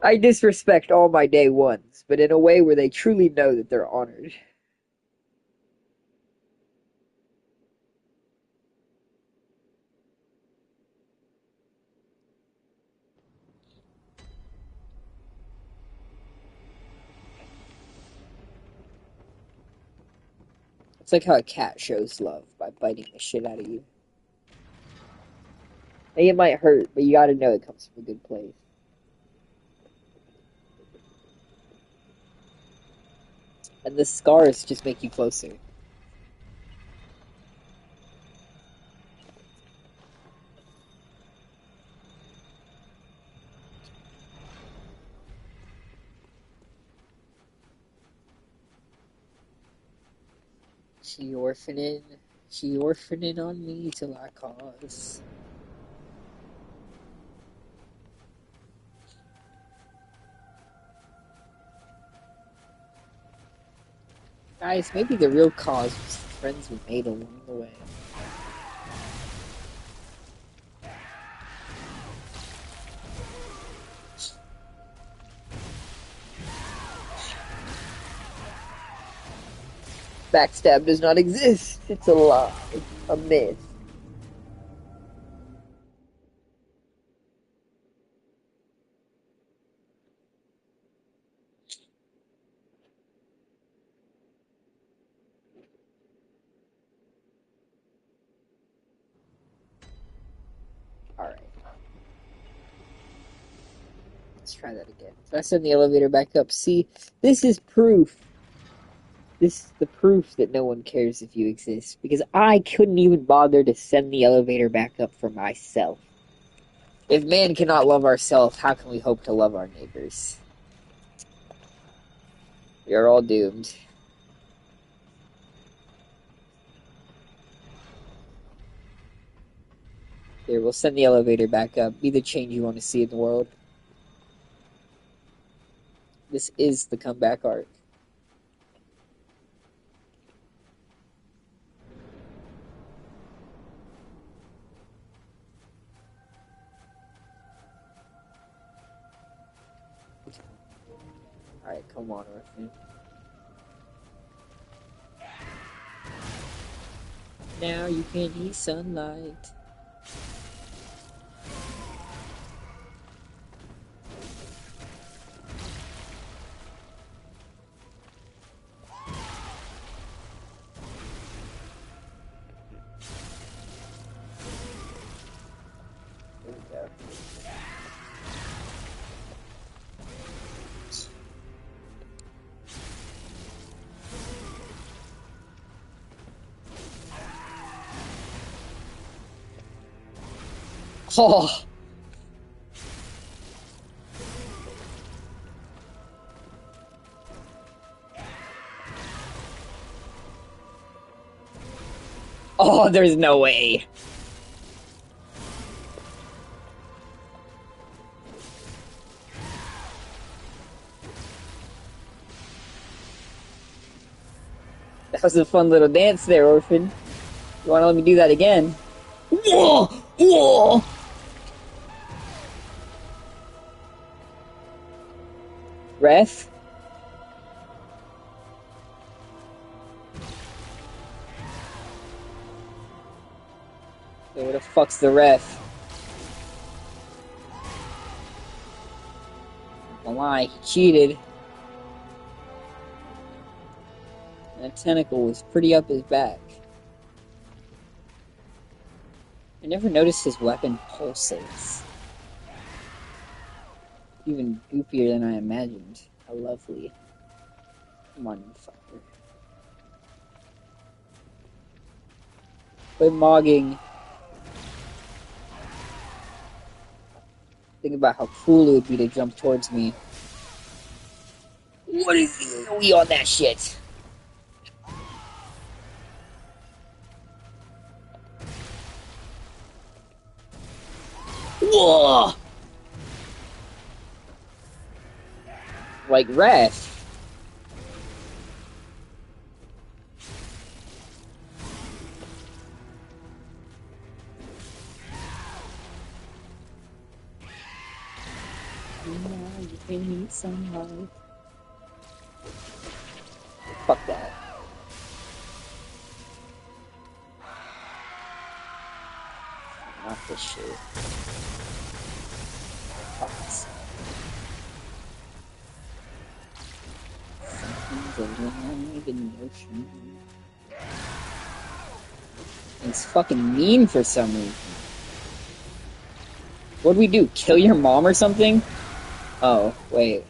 I disrespect all my day ones, but in a way where they truly know that they're honored. It's like how a cat shows love, by biting the shit out of you. Like, it might hurt, but you gotta know it comes from a good place. And the scars just make you closer. She orphaning on me till I cause. Guys, maybe the real cause was the friends we made along the way. Backstab does not exist. It's a lie. A myth. Let's try that again. So I send the elevator back up. See, this is proof. This is the proof that no one cares if you exist. Because I couldn't even bother to send the elevator back up for myself. If man cannot love ourselves, how can we hope to love our neighbors? We are all doomed. Here, we'll send the elevator back up. Be the change you want to see in the world. This is the comeback arc. Alright, come on, Orphan. Now you can eat sunlight. There we go. Oh! Oh, there's no way. That was a fun little dance there, Orphan. You wanna let me do that again? Whoa! Whoa! Ref? Hey, where the fuck's the ref? Don't lie, he cheated. That tentacle was pretty up his back. I never noticed his weapon pulsates. Even goopier than I imagined. How lovely. Come on, you fucker. Quit mogging. Think about how cool it would be to jump towards me. What is the we on that shit? Whoa! Like ref. Now you can eat sunlight. Fuck that. Not this shit. Fuck this. Something's alive in the ocean. It's fucking mean for some reason. What'd we do? Kill your mom or something? Oh, wait.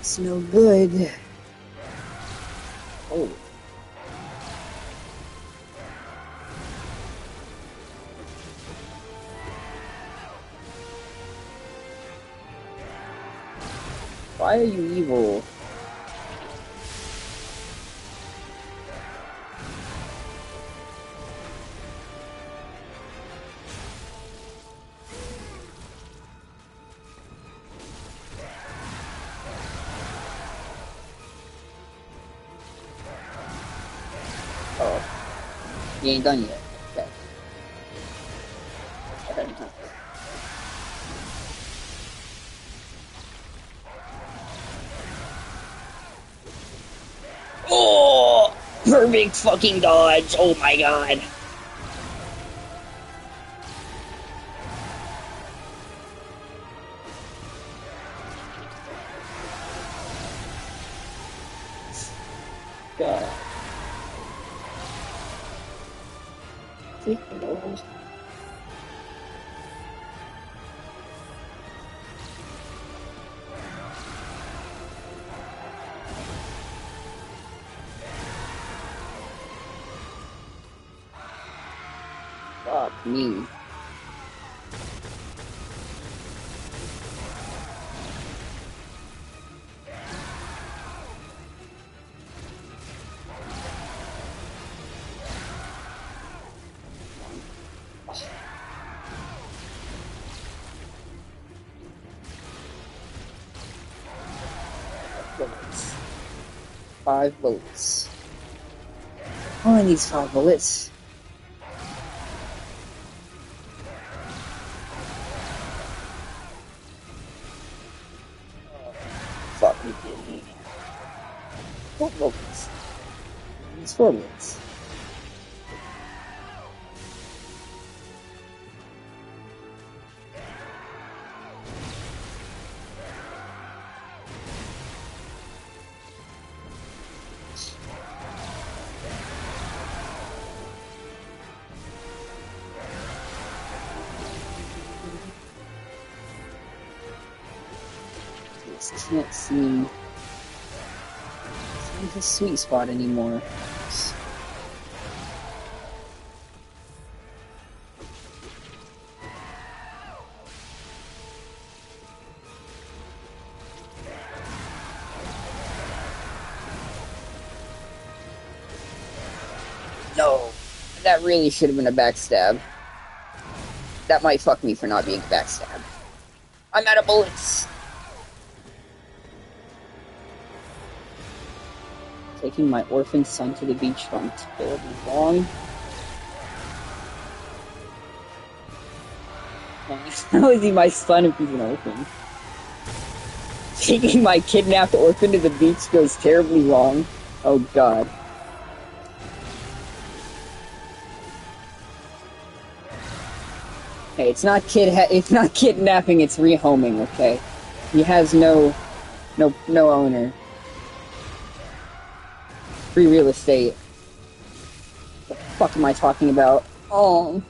It's no good. Oh. Why are you evil? You ain't done yet. Okay. perfect fucking dodge. Oh my god. God. Fuck me. Bullets. 5 bullets. Only needs 5 bullets. Fuck me. 4 bullets. It's 4 bullets. Can't seem the sweet spot anymore. No, that really should have been a backstab. That might fuck me for not being a backstab. I'm out of bullets. Taking my orphan son to the beach from terribly wrong. How is he my son if he's an orphan? Taking my kidnapped orphan to the beach goes terribly wrong. Oh god. Hey, it's not kidnapping, it's rehoming, okay? He has no owner. Free real estate. What the fuck am I talking about? Oh.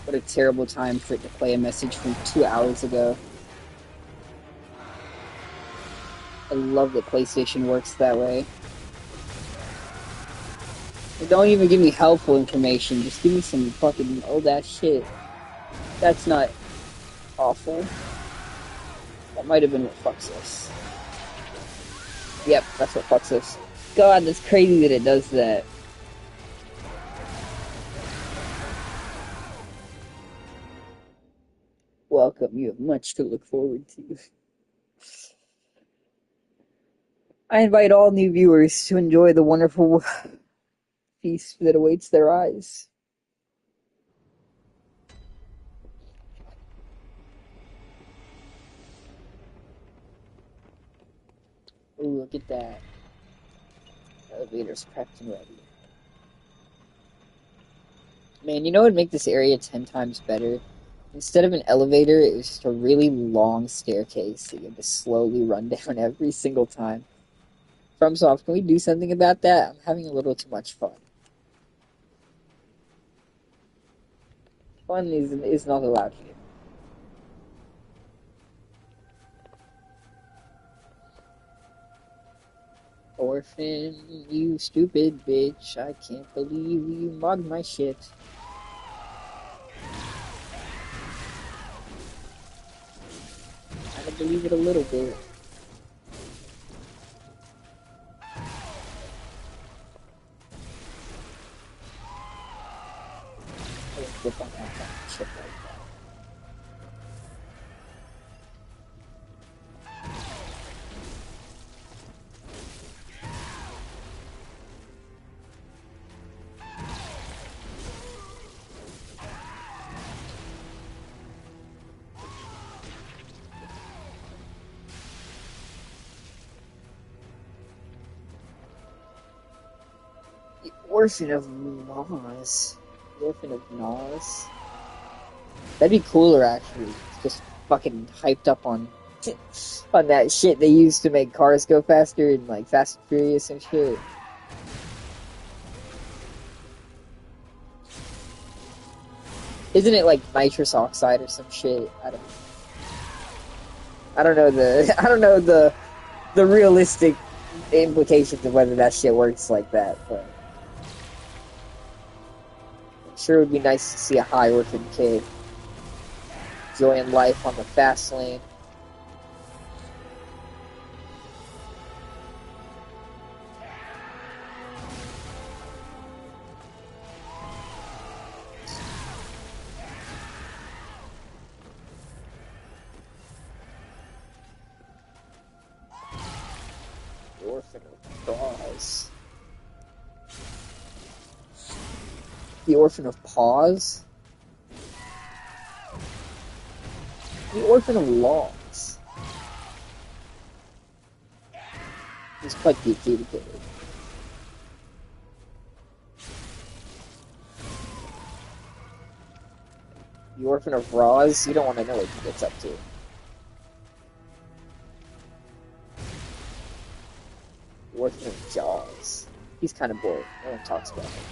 What a terrible time for it to play a message from 2 hours ago. I love that PlayStation works that way. Don't even give me helpful information, just give me some fucking old-ass shit. That's not awful. That might have been what fucks us. Yep, that's what fucks us. God, that's crazy that it does that. Welcome, you have much to look forward to. I invite all new viewers to enjoy the wonderful feast that awaits their eyes. Ooh, look at that. Elevator's prepped and ready. Man, you know what would make this area 10 times better? Instead of an elevator, it was just a really long staircase that you had to slowly run down every single time. FromSoft, can we do something about that? I'm having a little too much fun. Fun is not allowed here. Orphan, you stupid bitch. I can't believe you mugged my shit. I believe it a little bit. Flip on that shit like that. The Orphan of Mars. The Orphan of Mars. That'd be cooler, actually. Just fucking hyped up on on that shit they used to make cars go faster and like Fast and Furious and shit. Isn't it like nitrous oxide or some shit? I don't know the realistic implications of whether that shit works like that, but I'm sure it would be nice to see a high orphan kid enjoying life on the fast lane. The Orphan of Paws. The Orphan of Paws? The Orphan of Laws. He's quite the adjudicator. The Orphan of Roz? You don't want to know what he gets up to. The Orphan of Jaws. He's kind of bored. No one talks about him.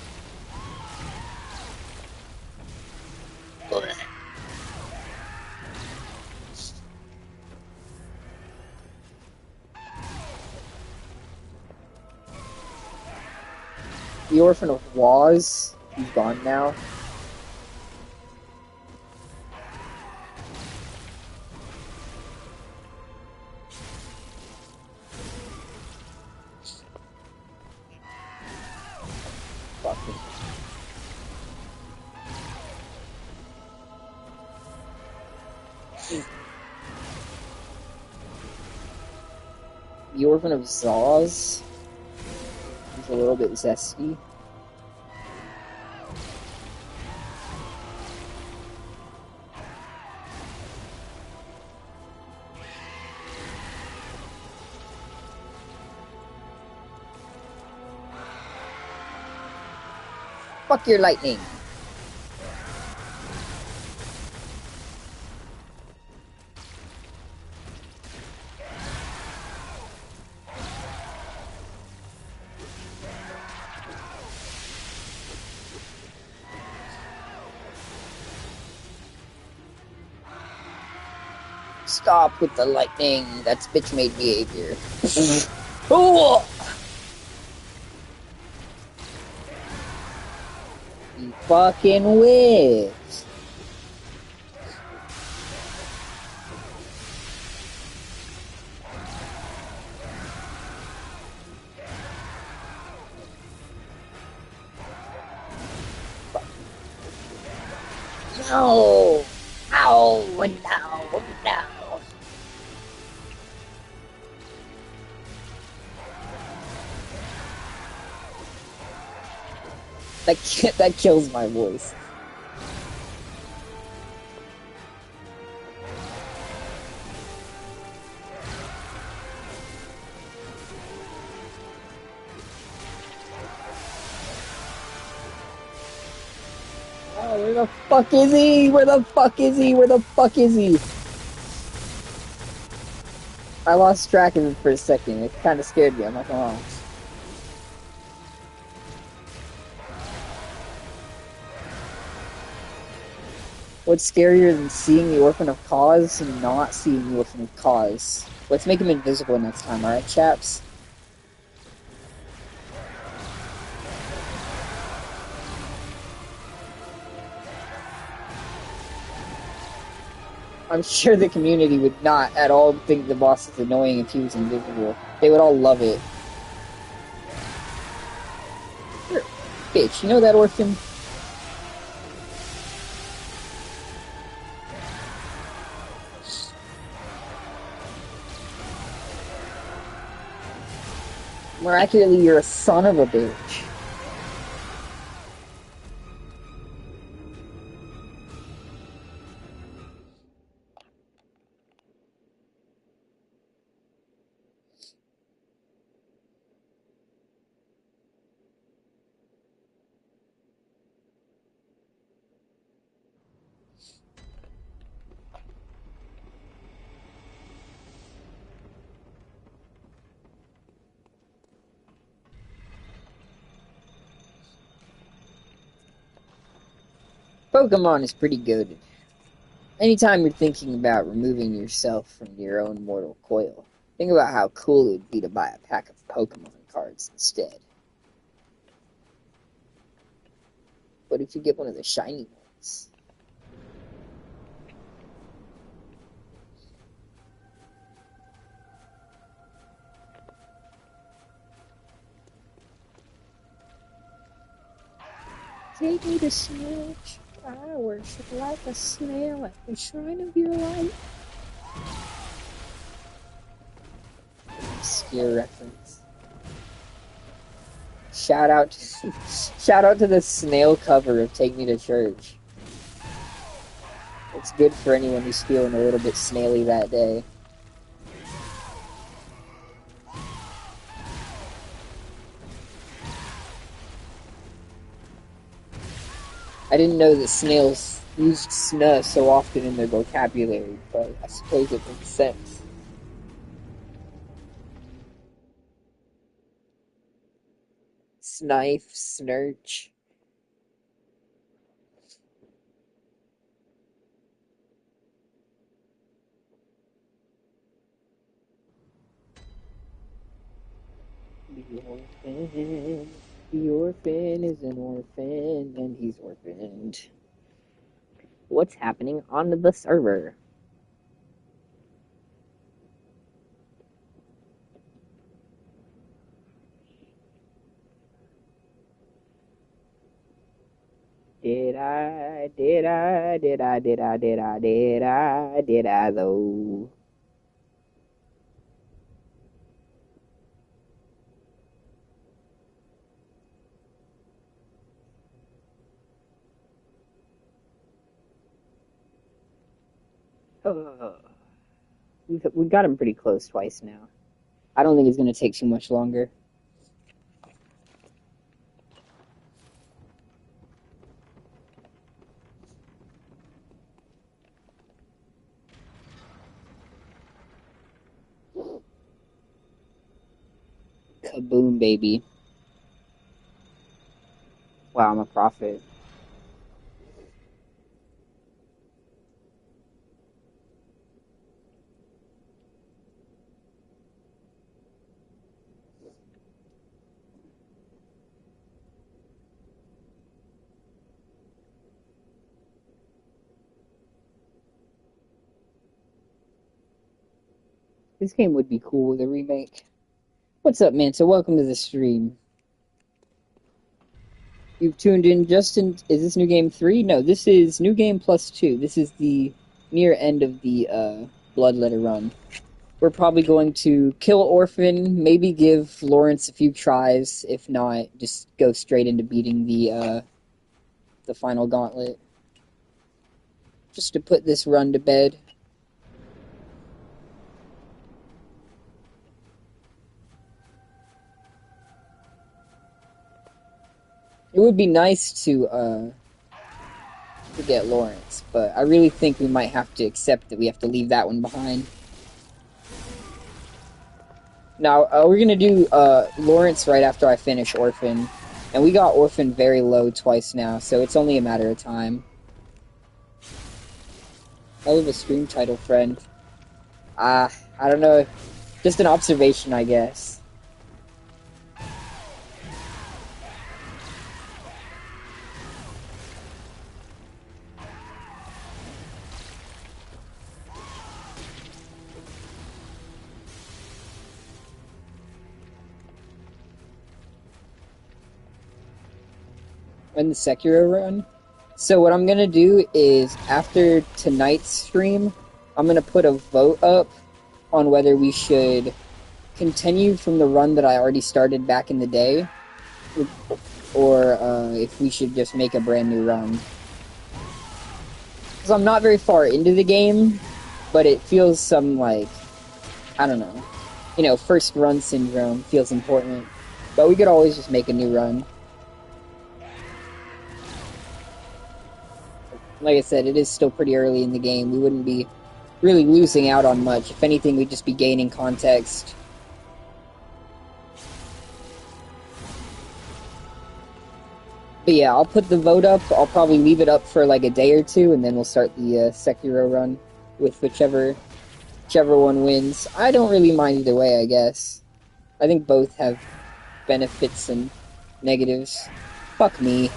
The Orphan of Waz, he's gone now. Fucking. The Orphan of Zaz. He's a little bit zesty. Fuck your lightning. Stop with the lightning. That's bitch-made behavior. Oh! You fucking witch. No! Ow! No! No! That kills my voice. Oh, where the fuck is he? Where the fuck is he? Where the fuck is he? I lost track of him for a second. It kind of scared me. I'm not gonna lie. What's scarier than seeing the Orphan of Cause and not seeing the Orphan of Cause? Let's make him invisible next time, alright, chaps? I'm sure the community would not at all think the boss is annoying if he was invisible. They would all love it. Here, bitch, you know that orphan? More accurately, you're a son of a bitch. Pokemon is pretty good. Anytime you're thinking about removing yourself from your own mortal coil, think about how cool it would be to buy a pack of Pokemon cards instead. What if you get one of the shiny ones? Take me to Snitch. I worship like a snail at the shrine of your light. Obscure reference. Shout out to the snail cover of Take Me to Church. It's good for anyone who's feeling a little bit snaily that day. I didn't know that snails used snuh so often in their vocabulary, but I suppose it makes sense. Snife, snurch. The orphan is an orphan, and he's orphaned. What's happening on the server? Did I though? We got him pretty close twice now. I don't think it's going to take too much longer. Kaboom, baby. Wow, I'm a prophet. This game would be cool with a remake. What's up, man? So welcome to the stream. You've tuned in just in... Is this New Game 3? No, this is New Game plus 2. This is the near end of the Bloodletter run. We're probably going to kill Orphan, maybe give Lawrence a few tries. If not, just go straight into beating the final gauntlet. Just to put this run to bed. It would be nice to get Lawrence, but I really think we might have to accept that we have to leave that one behind. Now, we're going to do Lawrence right after I finish Orphan. And we got Orphan very low twice now, so it's only a matter of time. I love a stream title, friend. I don't know. Just an observation, I guess. In the Sekiro run. So what I'm going to do is, after tonight's stream, I'm going to put a vote up on whether we should continue from the run that I already started back in the day, or if we should just make a brand new run. Because I'm not very far into the game, but it feels some, like, I don't know. You know, first run syndrome feels important. But we could always just make a new run. Like I said, it is still pretty early in the game. We wouldn't be really losing out on much. If anything, we'd just be gaining context. But yeah, I'll put the vote up. I'll probably leave it up for like a day or two, and then we'll start the Sekiro run with whichever one wins. I don't really mind either way, I guess. I think both have benefits and negatives. Fuck me.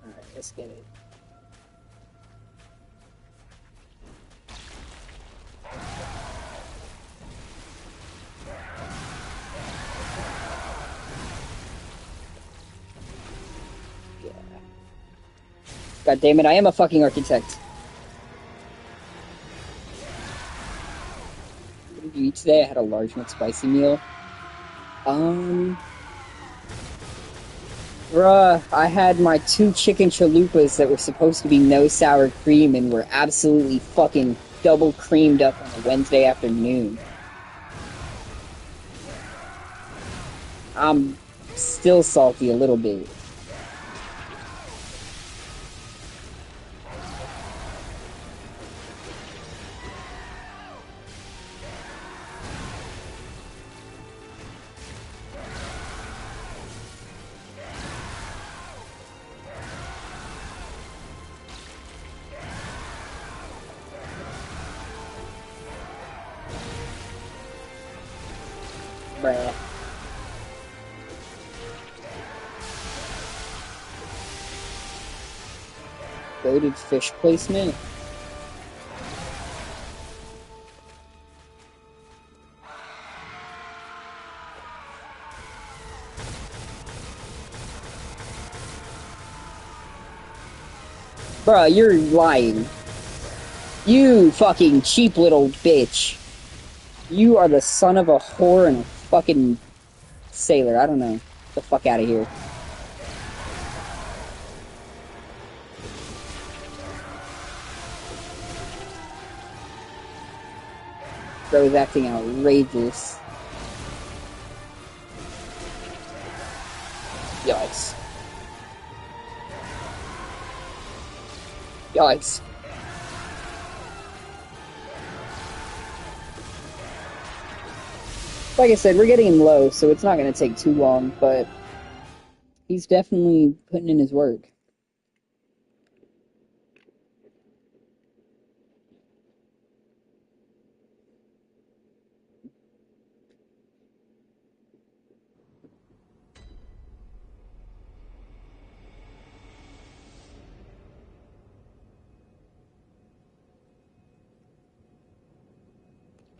Alright, let's get it. God damn it, I am a fucking architect. What did you eat today? I had a large McSpicy meal. Bruh, I had my 2 chicken chalupas that were supposed to be no sour cream and were absolutely fucking double creamed up on a Wednesday afternoon. I'm still salty a little bit. Bruh. Goated fish placement? Bruh, you're lying. You fucking cheap little bitch. You are the son of a whore and a fucking sailor. I don't know. Get the fuck out of here. Bro is acting outrageous. Yikes. Yikes. Like I said, we're getting him low, so it's not going to take too long, but he's definitely putting in his work.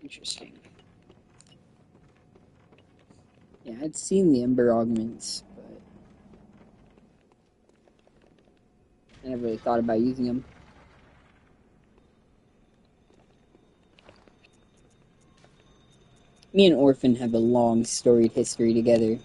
Interesting. Yeah, I'd seen the Ember augments, but I never really thought about using them. Me and Orphan have a long, storied history together.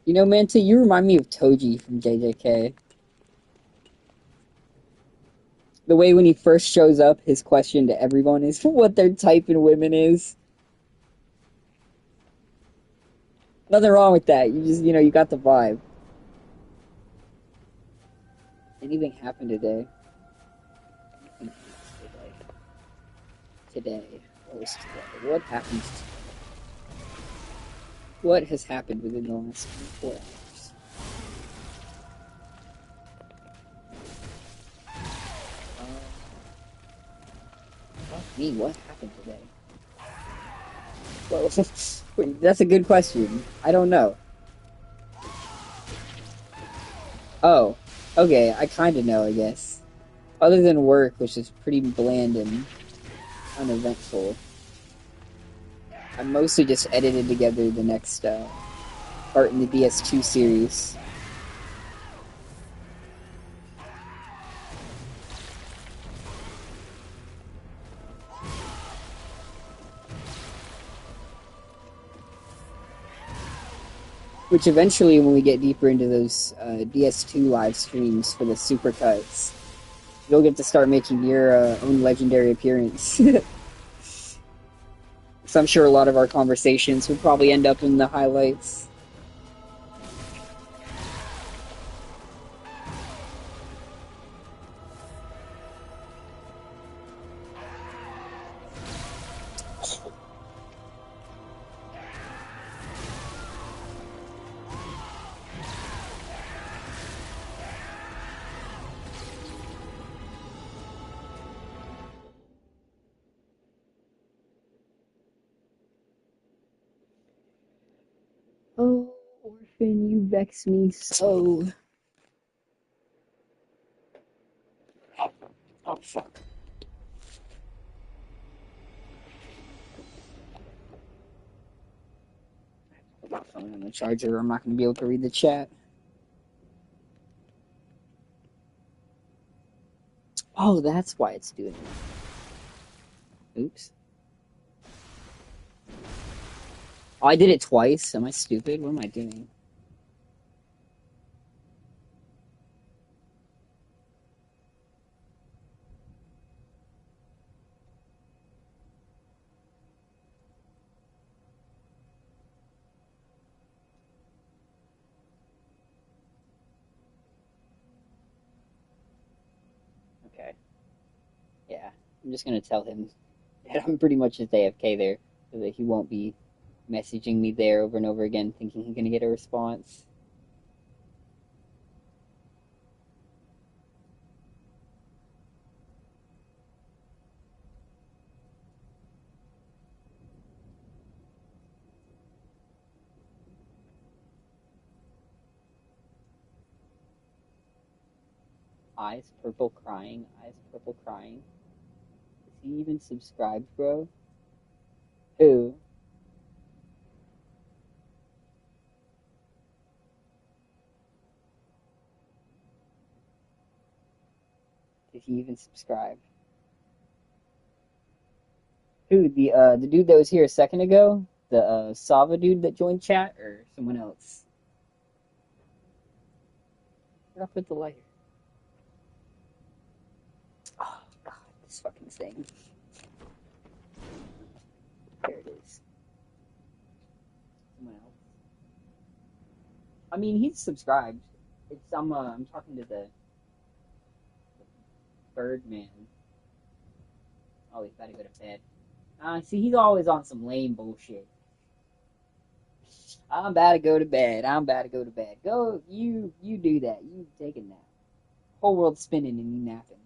You know, Manta, you remind me of Toji from JJK. The way when he first shows up, his question to everyone is what their type in women is. Nothing wrong with that. You just, you got the vibe. Anything happened today? Today. What was today? What happened today? What has happened within the last 24 hours? Fuck me, what happened today? Well, wait, that's a good question. I don't know. Oh, okay, I kind of know, I guess. Other than work, which is pretty bland and uneventful, I mostly just edited together the next part in the BS2 series. Which eventually, when we get deeper into those DS2 live streams for the supercuts, you'll get to start making your own legendary appearance. So I'm sure a lot of our conversations would probably end up in the highlights. Oh, orphan, you vex me so. Oh, fuck. Put my phone on the charger, or I'm not going to be able to read the chat. Oh, that's why it's doing it. Oops. Oh, I did it twice. Am I stupid? What am I doing? Okay. Yeah. I'm just going to tell him that I'm pretty much just AFK there, so that he won't be messaging me there over and over again, thinking he's going to get a response. Eyes purple crying. Eyes purple crying. Is he even subscribed, bro? Who? Did he even subscribe? Who? The dude that was here a second ago? The Sava dude that joined chat, or someone else? Where'd I put the lighter? Oh god, this fucking thing. There it is. Someone else. I mean, he's subscribed. I'm talking to the Birdman. Oh, he's about to go to bed. See, he's always on some lame bullshit. I'm about to go to bed. I'm about to go to bed. Go, you do that. You take a nap. Whole world's spinning and you napping.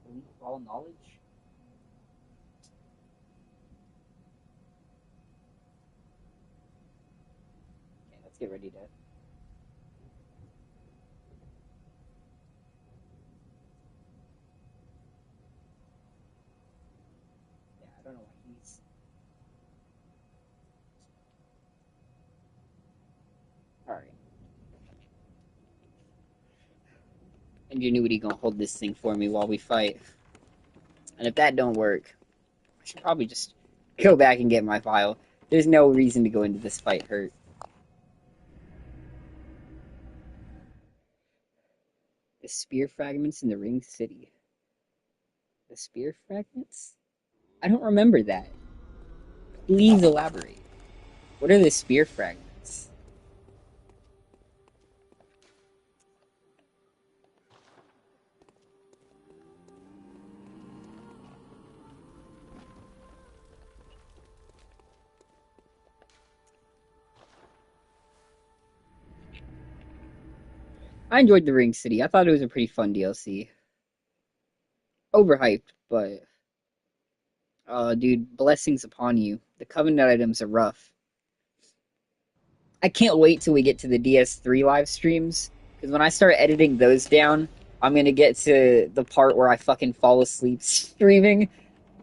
Belief all knowledge. Okay, let's get ready to. Yeah, I don't know why he's. Alright. Ingenuity gonna hold this thing for me while we fight. And if that don't work, I should probably just go back and get my file. There's no reason to go into this fight hurt. The spear fragments in the ring city. The spear fragments? I don't remember that. Please elaborate. What are the spear fragments? I enjoyed the ring city. I thought it was a pretty fun DLC. Overhyped, but dude, blessings upon you. The Covenant items are rough. I can't wait till we get to the DS3 live streams, because when I start editing those down, I'm gonna get to the part where I fucking fall asleep streaming,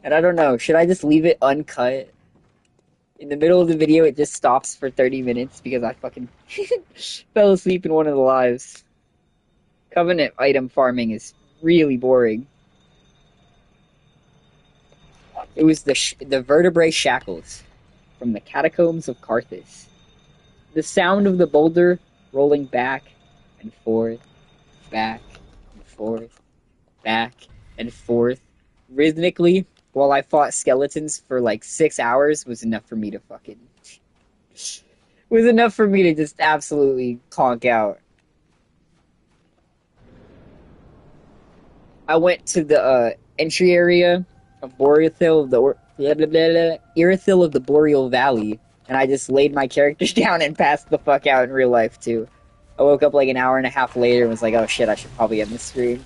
and I don't know, should I just leave it uncut? In the middle of the video, it just stops for 30 minutes because I fucking fell asleep in one of the lives. Covenant item farming is really boring. It was the vertebrae shackles. from the catacombs of Carthus. The sound of the boulder rolling back and forth, back and forth, back and forth, rhythmically, while I fought skeletons for like 6 hours was enough for me to fucking was enough for me to just absolutely conk out. I went to the entry area of Boreathil of the Irithyll of the Boreal Valley, and I just laid my character down and passed the fuck out in real life too. I woke up like an hour and a half later and was like, oh shit, I should probably end the stream.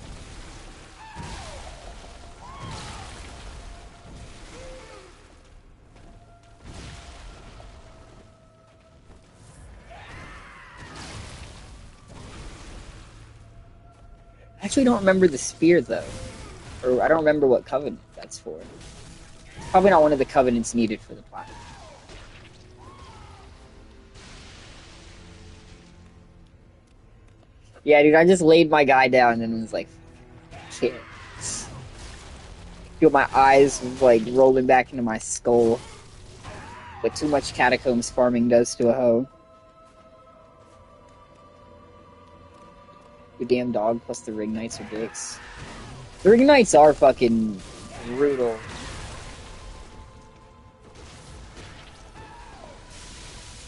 I actually don't remember the spear though. Or I don't remember what covenant that's for. Probably not one of the covenants needed for the platinum. Yeah, dude, I just laid my guy down and was like, shit. Feel my eyes like rolling back into my skull. What too much catacombs farming does to a hoe. The damn dog plus the ring knights are dicks. The ring knights are fucking brutal.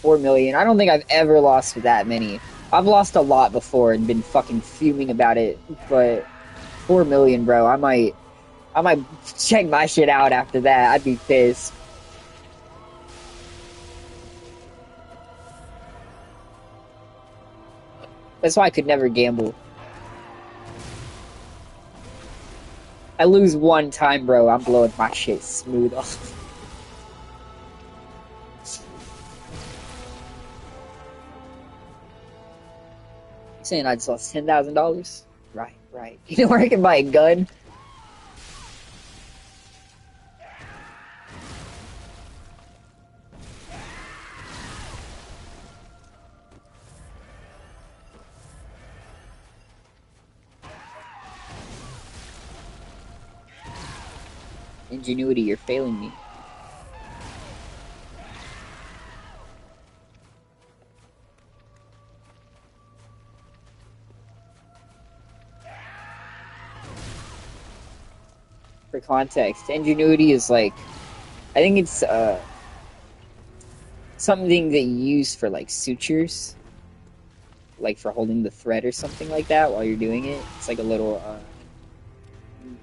$4 million. I don't think I've ever lost with that many. I've lost a lot before and been fucking fuming about it, but 4 million, bro. I might check my shit out after that. I'd be pissed. That's why I could never gamble. I lose one time, bro. I'm blowing my shit smooth off. You saying I just lost $10,000? Right, right. You know where I can buy a gun? Ingenuity, you're failing me. For context, ingenuity is like, I think it's something that you use for like sutures, like for holding the thread or something like that while you're doing it. It's like a little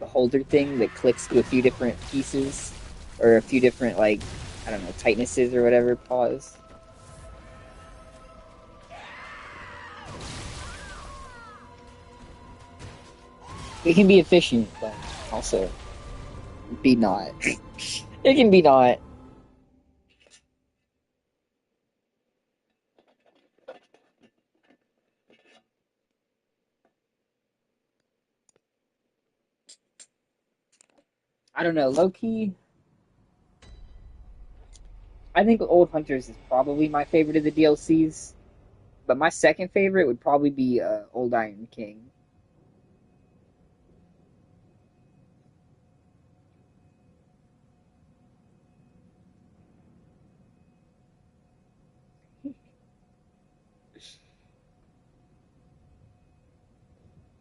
holder thing that clicks to a few different pieces or a few different like, I don't know, tightnesses or whatever. Pause. It can be efficient, but also be not. It can be not. I don't know, low key. I think Old Hunters is probably my favorite of the DLCs, but my second favorite would probably be Old Iron King.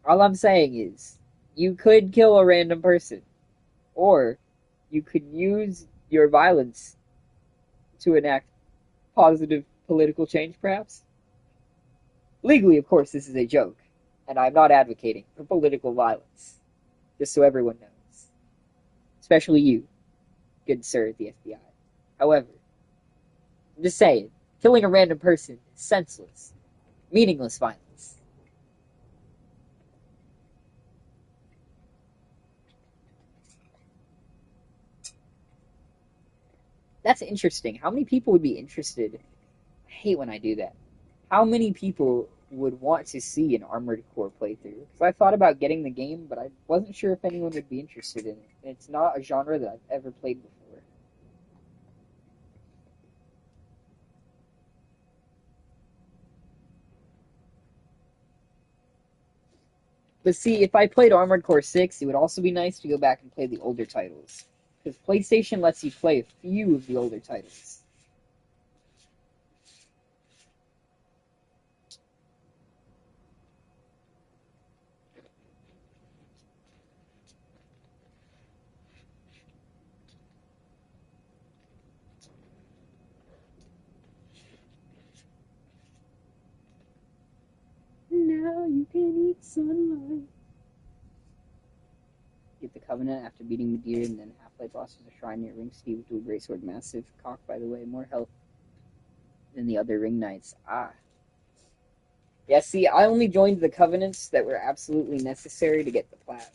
All I'm saying is, you could kill a random person, or you could use your violence to enact positive political change, perhaps. Legally, of course, this is a joke, and I'm not advocating for political violence, just so everyone knows. Especially you, good sir at the FBI. However, I'm just saying, killing a random person is senseless, meaningless violence. That's interesting. How many people would be interested? I hate when I do that. How many people would want to see an Armored Core playthrough? Because I thought about getting the game, but I wasn't sure if anyone would be interested in it. And it's not a genre that I've ever played before. But see, if I played Armored Core 6, it would also be nice to go back and play the older titles. Because PlayStation lets you play a few of the older titles. sunlight. Get the Covenant after beating Medir, and then Half-Life boss is a shrine near Ring Steve to a Greatsword. Massive cock, by the way. More health than the other Ring Knights. Ah. Yeah, see, I only joined the Covenants that were absolutely necessary to get the plat.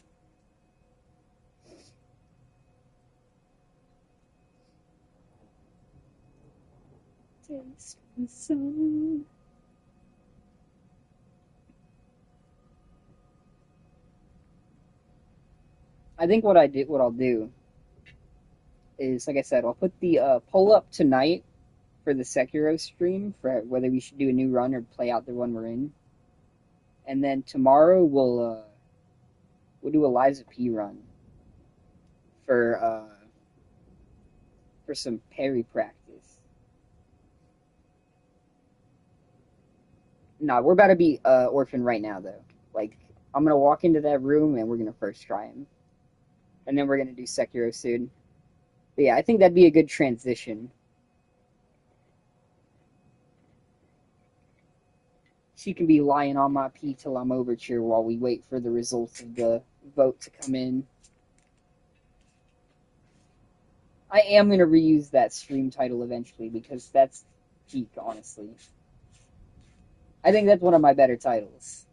Taste the sun. I think what I'll do is, like I said, I'll put the poll up tonight for the Sekiro stream for whether we should do a new run or play out the one we're in, and then tomorrow we'll do a Liza P run for some parry practice. Nah, we're about to be Orphan right now though. Like I'm gonna walk into that room and we're gonna first try him, and then we're gonna do Sekiro soon. But yeah, I think that'd be a good transition. She can be lying on my pee till I'm overture while we wait for the results of the vote to come in. I am going to reuse that stream title eventually because that's peak, honestly. I think that's one of my better titles.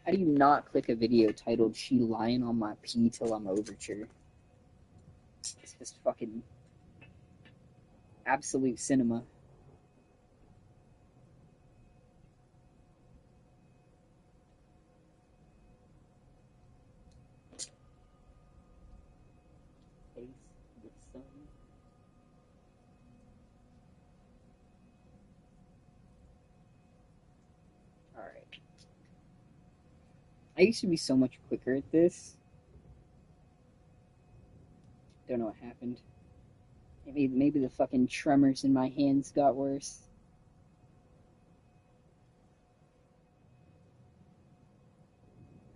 How do you not click a video titled "She lying on my pee till I'm overture"? It's just fucking absolute cinema. Face the sun. Alright. I used to be so much quicker at this. Don't know what happened. Maybe the fucking tremors in my hands got worse.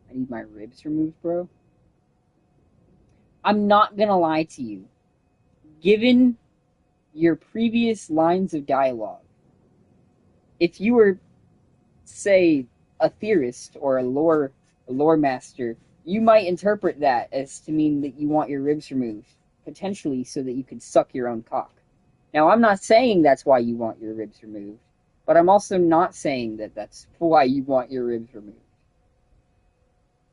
I need my ribs removed, bro. I'm not gonna lie to you. Given your previous lines of dialogue, if you were, say, a theorist or a lore master, you might interpret that as to mean that you want your ribs removed, potentially so that you could suck your own cock. Now, I'm not saying that's why you want your ribs removed, but I'm also not saying that that's why you want your ribs removed.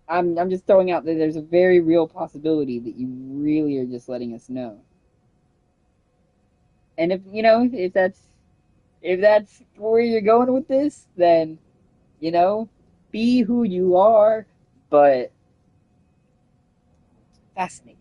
I'm just throwing out that there's a very real possibility that you really are just letting us know. And if that's where you're going with this, then be who you are. But fascinating.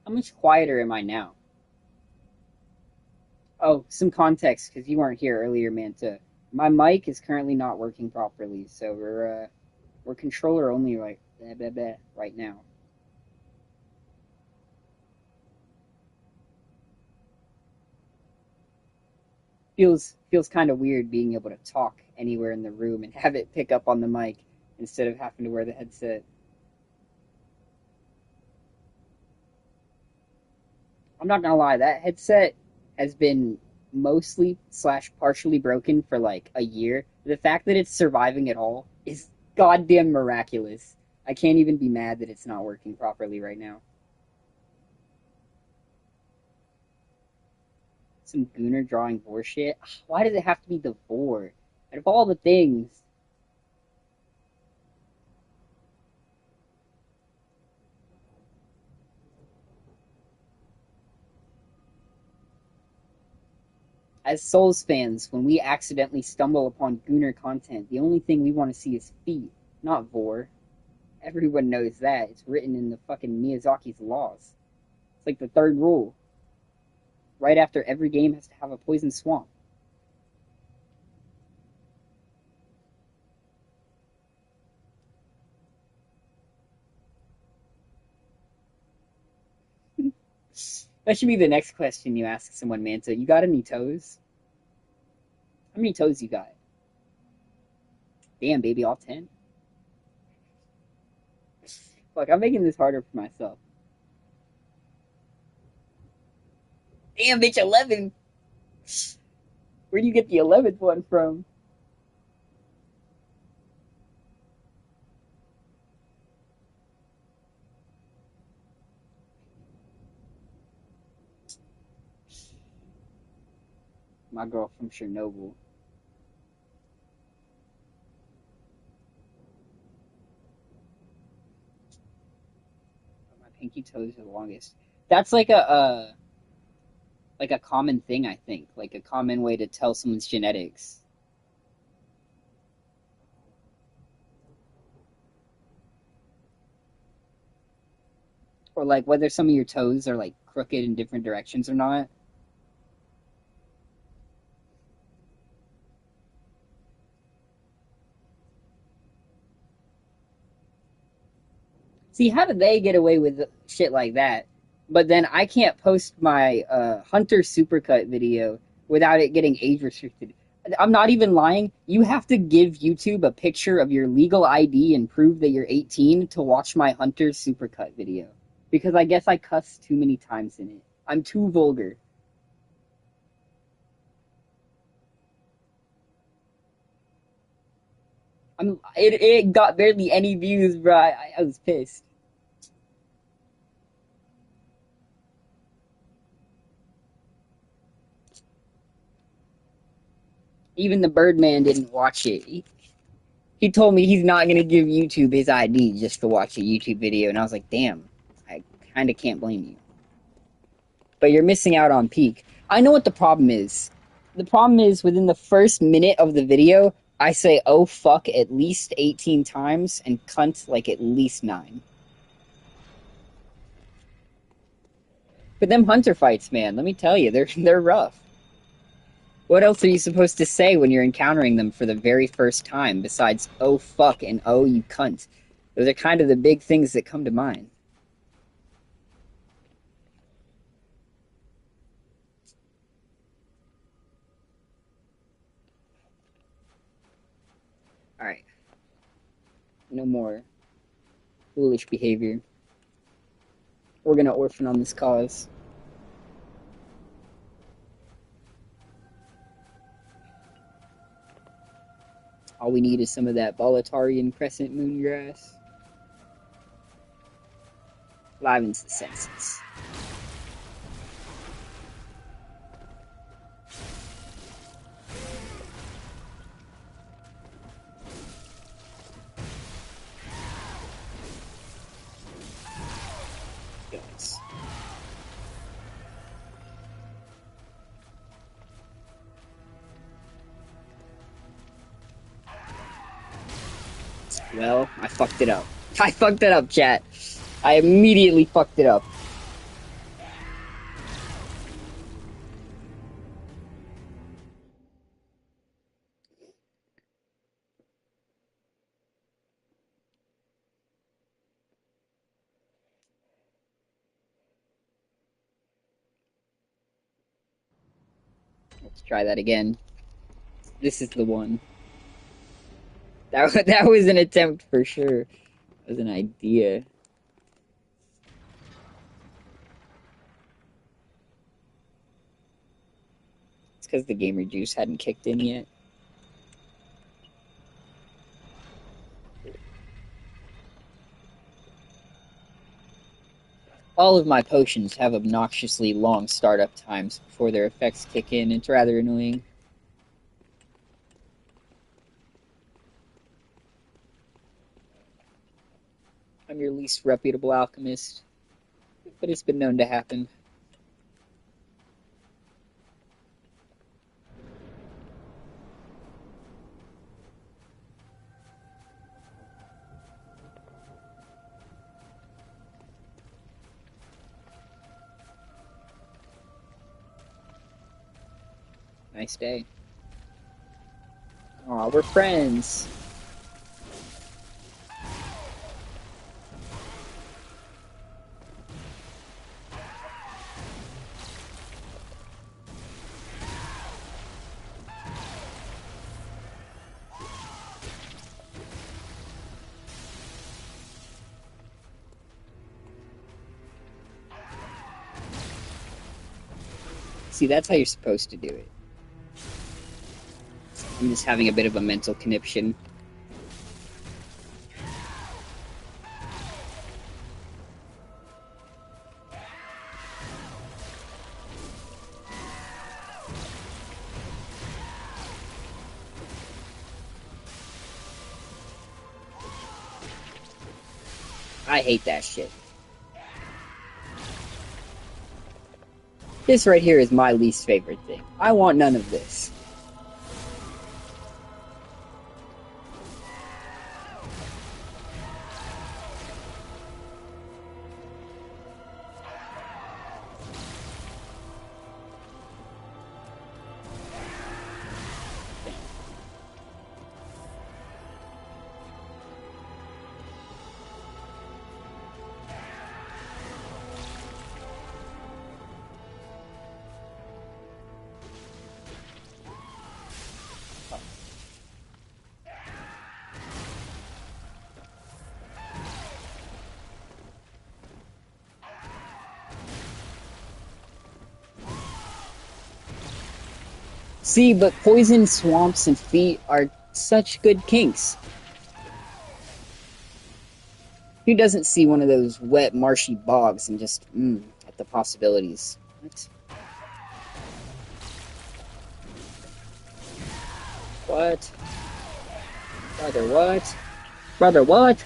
How much quieter am I now? Oh, some context because you weren't here earlier, Manta. My mic is currently not working properly, so we're controller only right now. Feels kind of weird being able to talk anywhere in the room and have it pick up on the mic instead of having to wear the headset. I'm not gonna lie, that headset has been mostly slash partially broken for like a year. The fact that it's surviving at all is goddamn miraculous. I can't even be mad that it's not working properly right now. Some gooner drawing vor shit. Why does it have to be the vor? Out of all the things. As Souls fans, when we accidentally stumble upon gooner content, the only thing we want to see is feet, not vor. Everyone knows that. It's written in the fucking Miyazaki's laws. It's like the third rule. Right after every game has to have a poison swamp. That should be the next question you ask someone, Manta. You got any toes? How many toes you got? Damn, baby, all 10? Fuck, I'm making this harder for myself. Damn, bitch, 11! Where do you get the 11th one from? My girl from Chernobyl. My pinky toes are the longest. That's like a common thing, I think. Like a common way to tell someone's genetics. Or like whether some of your toes are like crooked in different directions or not. See, how do they get away with shit like that? But then I can't post my Hunter Supercut video without it getting age restricted. I'm not even lying. You have to give YouTube a picture of your legal ID and prove that you're 18 to watch my Hunter Supercut video. Because I guess I cuss too many times in it. I'm too vulgar. It got barely any views, bro. I was pissed. Even the Birdman didn't watch it. He told me he's not gonna give YouTube his ID just to watch a YouTube video, and I was like, damn, I kind of can't blame you. But you're missing out on peak. I know what the problem is. The problem is within the first minute of the video, I say "oh fuck" at least 18 times and "cunt" like at least 9. But them hunter fights, man, let me tell you, they're rough. What else are you supposed to say when you're encountering them for the very first time besides "oh fuck" and "oh you cunt"? Those are kind of the big things that come to mind. Alright, no more foolish behavior. We're gonna orphan on this cause. All we need is some of that Boletarian crescent moon grass. Livens the senses. Guys. Well, I fucked it up. I fucked it up, chat. I immediately fucked it up. Let's try that again. This is the one. That was an attempt for sure. That was an idea. It's because the gamer juice hadn't kicked in yet. All of my potions have obnoxiously long startup times before their effects kick in. It's rather annoying. I'm your least reputable alchemist, but it's been known to happen. Nice day. Aw, we're friends. See, that's how you're supposed to do it. I'm just having a bit of a mental conniption. I hate that shit. This right here is my least favorite thing. I want none of this. See, but poison, swamps, and feet are such good kinks. Who doesn't see one of those wet, marshy bogs and just, at the possibilities? What? What? Brother, what? Brother, what?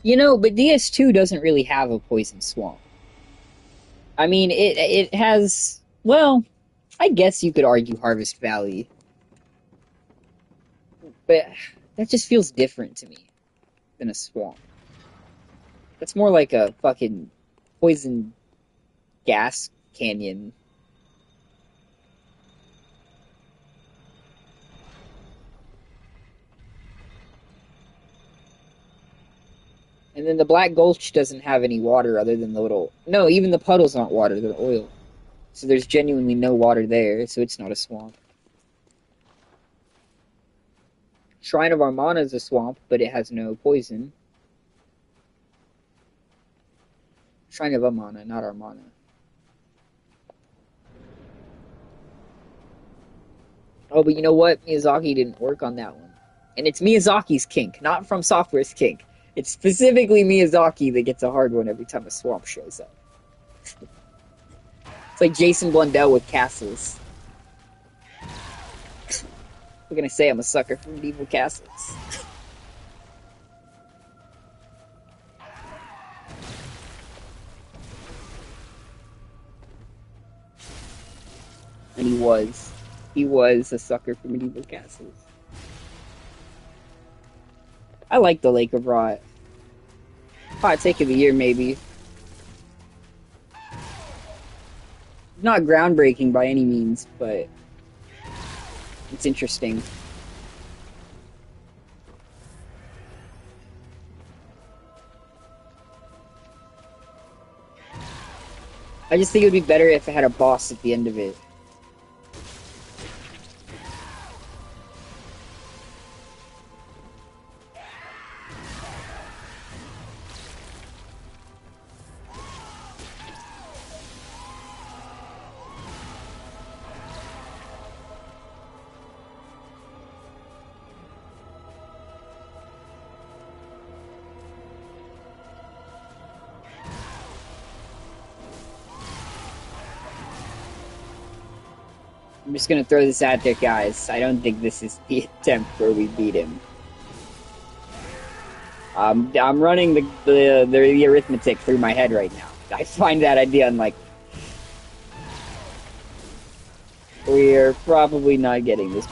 You know, but DS2 doesn't really have a poison swamp. I mean, it has, well, I guess you could argue Harvest Valley, but that just feels different to me than a swamp. That's more like a fucking poison gas canyon. And then the Black Gulch doesn't have any water other than the little. No, even the puddles aren't water, they're oil. So there's genuinely no water there, so it's not a swamp. Shrine of Armana is a swamp, but it has no poison. Shrine of Amana, not Armana. Oh, but you know what? Miyazaki didn't work on that one. And it's Miyazaki's kink, not From Software's kink. It's specifically Miyazaki that gets a hard one every time a swamp shows up. It's like Jason Blundell with castles. We're gonna say I'm a sucker for medieval castles. And he was. He was a sucker for medieval castles. I like the Lake of Rot. Hot take of the year, maybe. Not groundbreaking by any means, but it's interesting. I just think it would be better if it had a boss at the end of it. I'm just gonna throw this out there, guys. I don't think this is the attempt where we beat him. I'm running the arithmetic through my head right now. I find that idea unlikely. We're probably not getting this.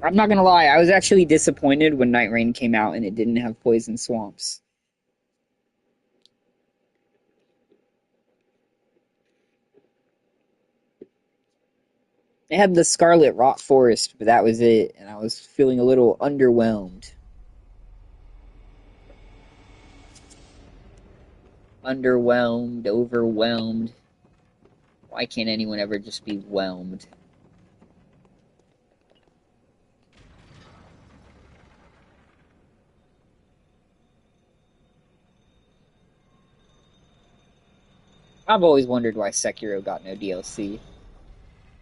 I'm not gonna lie, I was actually disappointed when Night Rain came out and it didn't have Poison Swamps. It had the Scarlet Rot Forest, but that was it, and I was feeling a little underwhelmed. Underwhelmed, overwhelmed. Why can't anyone ever just be whelmed? I've always wondered why Sekiro got no DLC.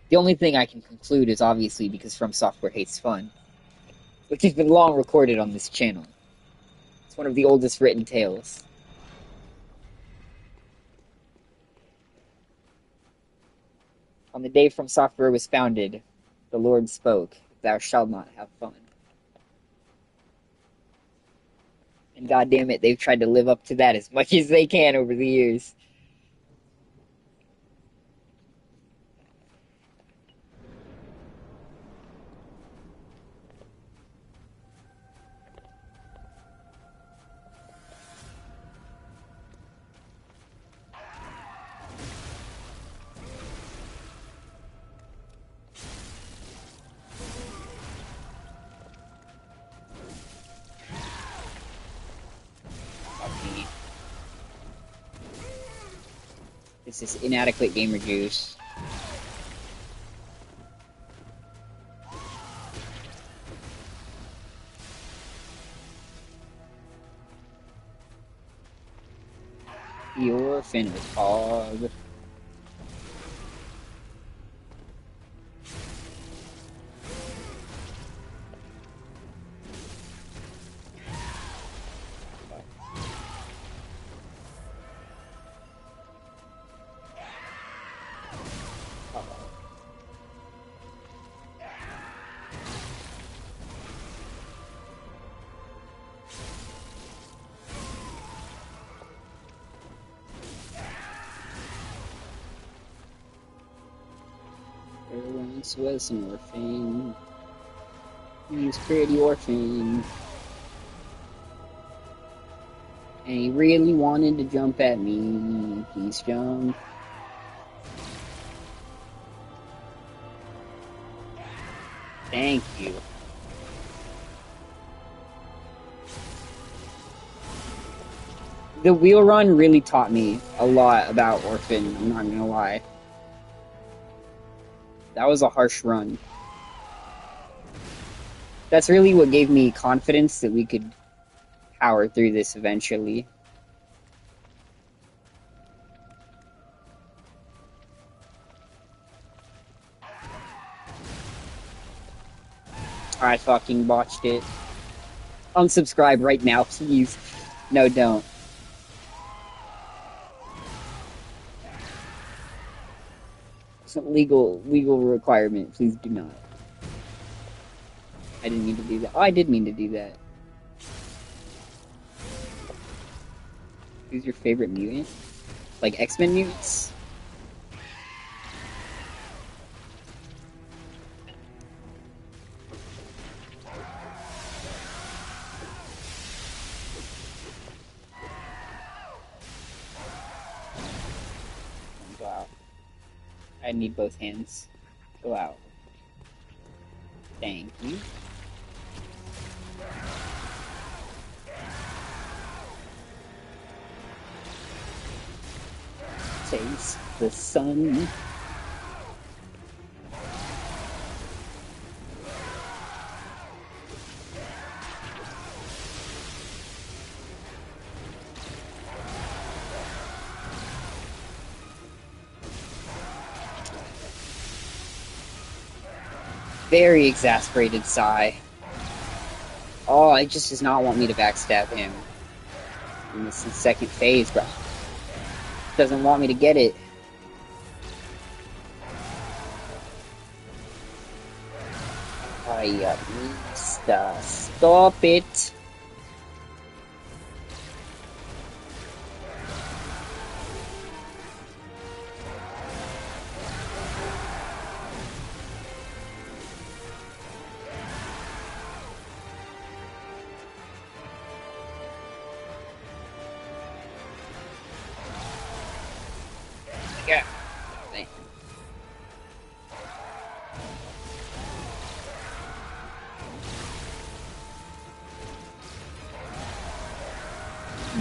The only thing I can conclude is obviously because From Software hates fun, which has been long recorded on this channel. It's one of the oldest written tales. On the day From Software was founded, the Lord spoke, "Thou shalt not have fun." And goddamn it, they've tried to live up to that as much as they can over the years. This is inadequate gamer juice. The orphan is hog. There once was an orphan. He was pretty orphan. And he really wanted to jump at me. Please jump. Thank you. The wheel run really taught me a lot about Orphan, I'm not gonna lie. That was a harsh run. That's really what gave me confidence that we could power through this eventually. I fucking botched it. Unsubscribe right now, please. No, don't. It's a legal requirement. Please do not. I didn't mean to do that. Oh, I did mean to do that. Who's your favorite mutant? Like X-Men mutants? Go out. I need both hands. Go out. Thank you. Taste the sun. Very exasperated sigh. Oh, it just does not want me to backstab him. And this is the second phase, bro. Doesn't want me to get it. I stop it. Yeah. Dang.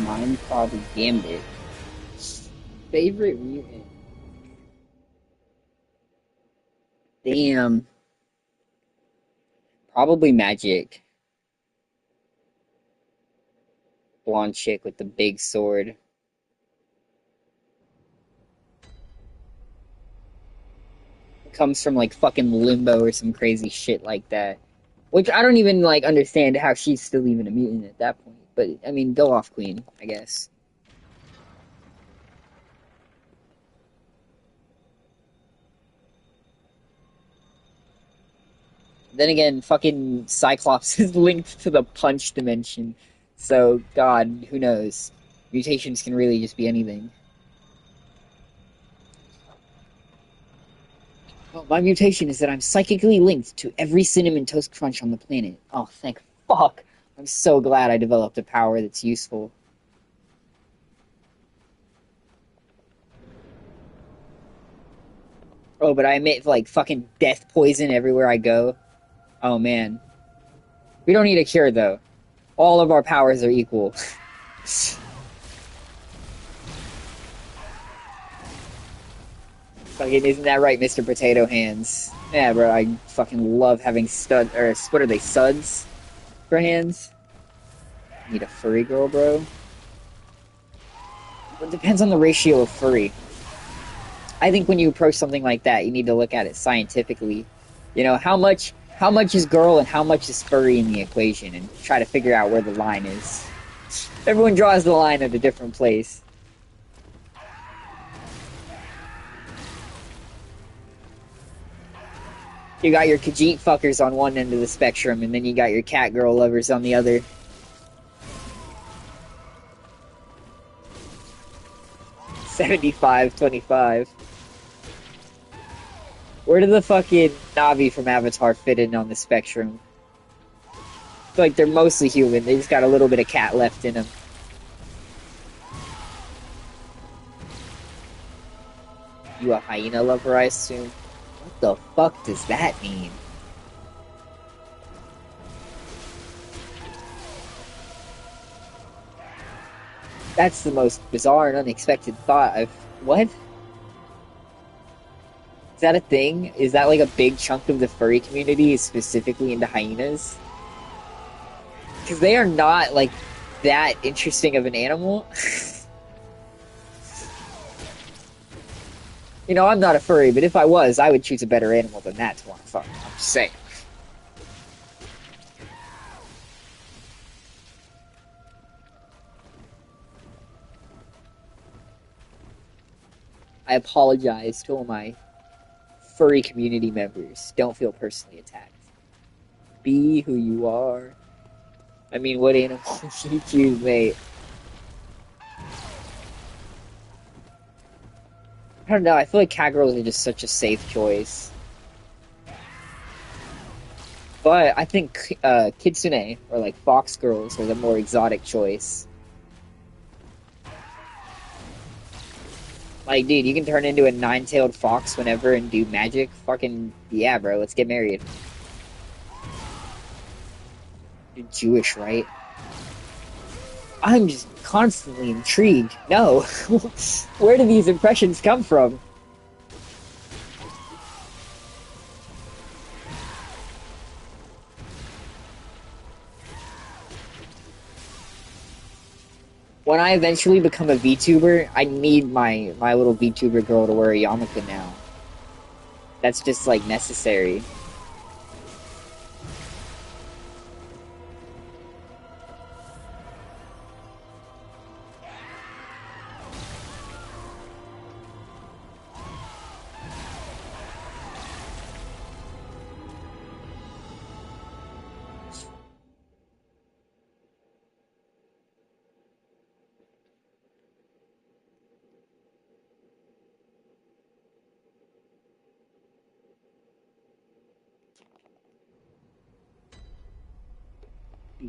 Mind Father Gambit. Favorite mutant? Damn. Probably Magic. Blonde chick with the big sword. Comes from like fucking limbo or some crazy shit like that. Which I don't even like understand how she's still even a mutant at that point. But I mean, go off, Queen, I guess. Then again, fucking Cyclops is linked to the punch dimension. So, God, who knows? Mutations can really just be anything. Well, my mutation is that I'm psychically linked to every Cinnamon Toast Crunch on the planet. Oh, thank fuck. I'm so glad I developed a power that's useful. Oh, but I emit, like, fucking death poison everywhere I go. Oh, man. We don't need a cure, though. All of our powers are equal. Fucking, isn't that right, Mr. Potato Hands? Yeah, bro, I fucking love having what are they, suds for hands? Need a furry girl, bro? It depends on the ratio of furry. I think when you approach something like that, you need to look at it scientifically. You know, how much is girl and how much is furry in the equation, and try to figure out where the line is. Everyone draws the line at a different place. You got your Khajiit fuckers on one end of the spectrum, and then you got your cat girl lovers on the other. 75-25. Where did the fucking Navi from Avatar fit in on the spectrum? I feel like they're mostly human. They just got a little bit of cat left in them. You a hyena lover, I assume? What the fuck does that mean? That's the most bizarre and unexpected thought I've... What? Is that a thing? Is that like a big chunk of the furry community is specifically into hyenas? Because they are not, like, that interesting of an animal. You know, I'm not a furry, but if I was, I would choose a better animal than that to want to fuck. I'm just saying. I apologize to all my furry community members. Don't feel personally attacked. Be who you are. I mean, what animal should you choose, mate? I don't know. I feel like cat girls are just such a safe choice. But I think kitsune or like fox girls are the more exotic choice. Like, dude, you can turn into a nine-tailed fox whenever and do magic. Fucking yeah, bro. Let's get married. You're Jewish, right? I'm just constantly intrigued. No, where do these impressions come from? When I eventually become a VTuber, I need my little VTuber girl to wear a yarmulke now. That's just like necessary.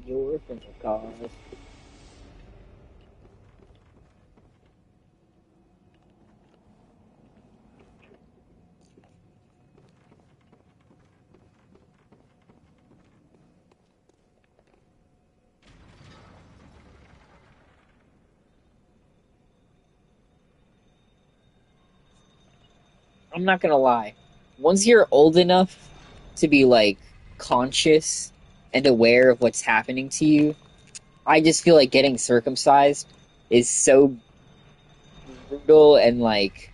You're from the cause. I'm not gonna lie. Once you're old enough to be like conscious and aware of what's happening to you, I just feel like getting circumcised is so brutal and like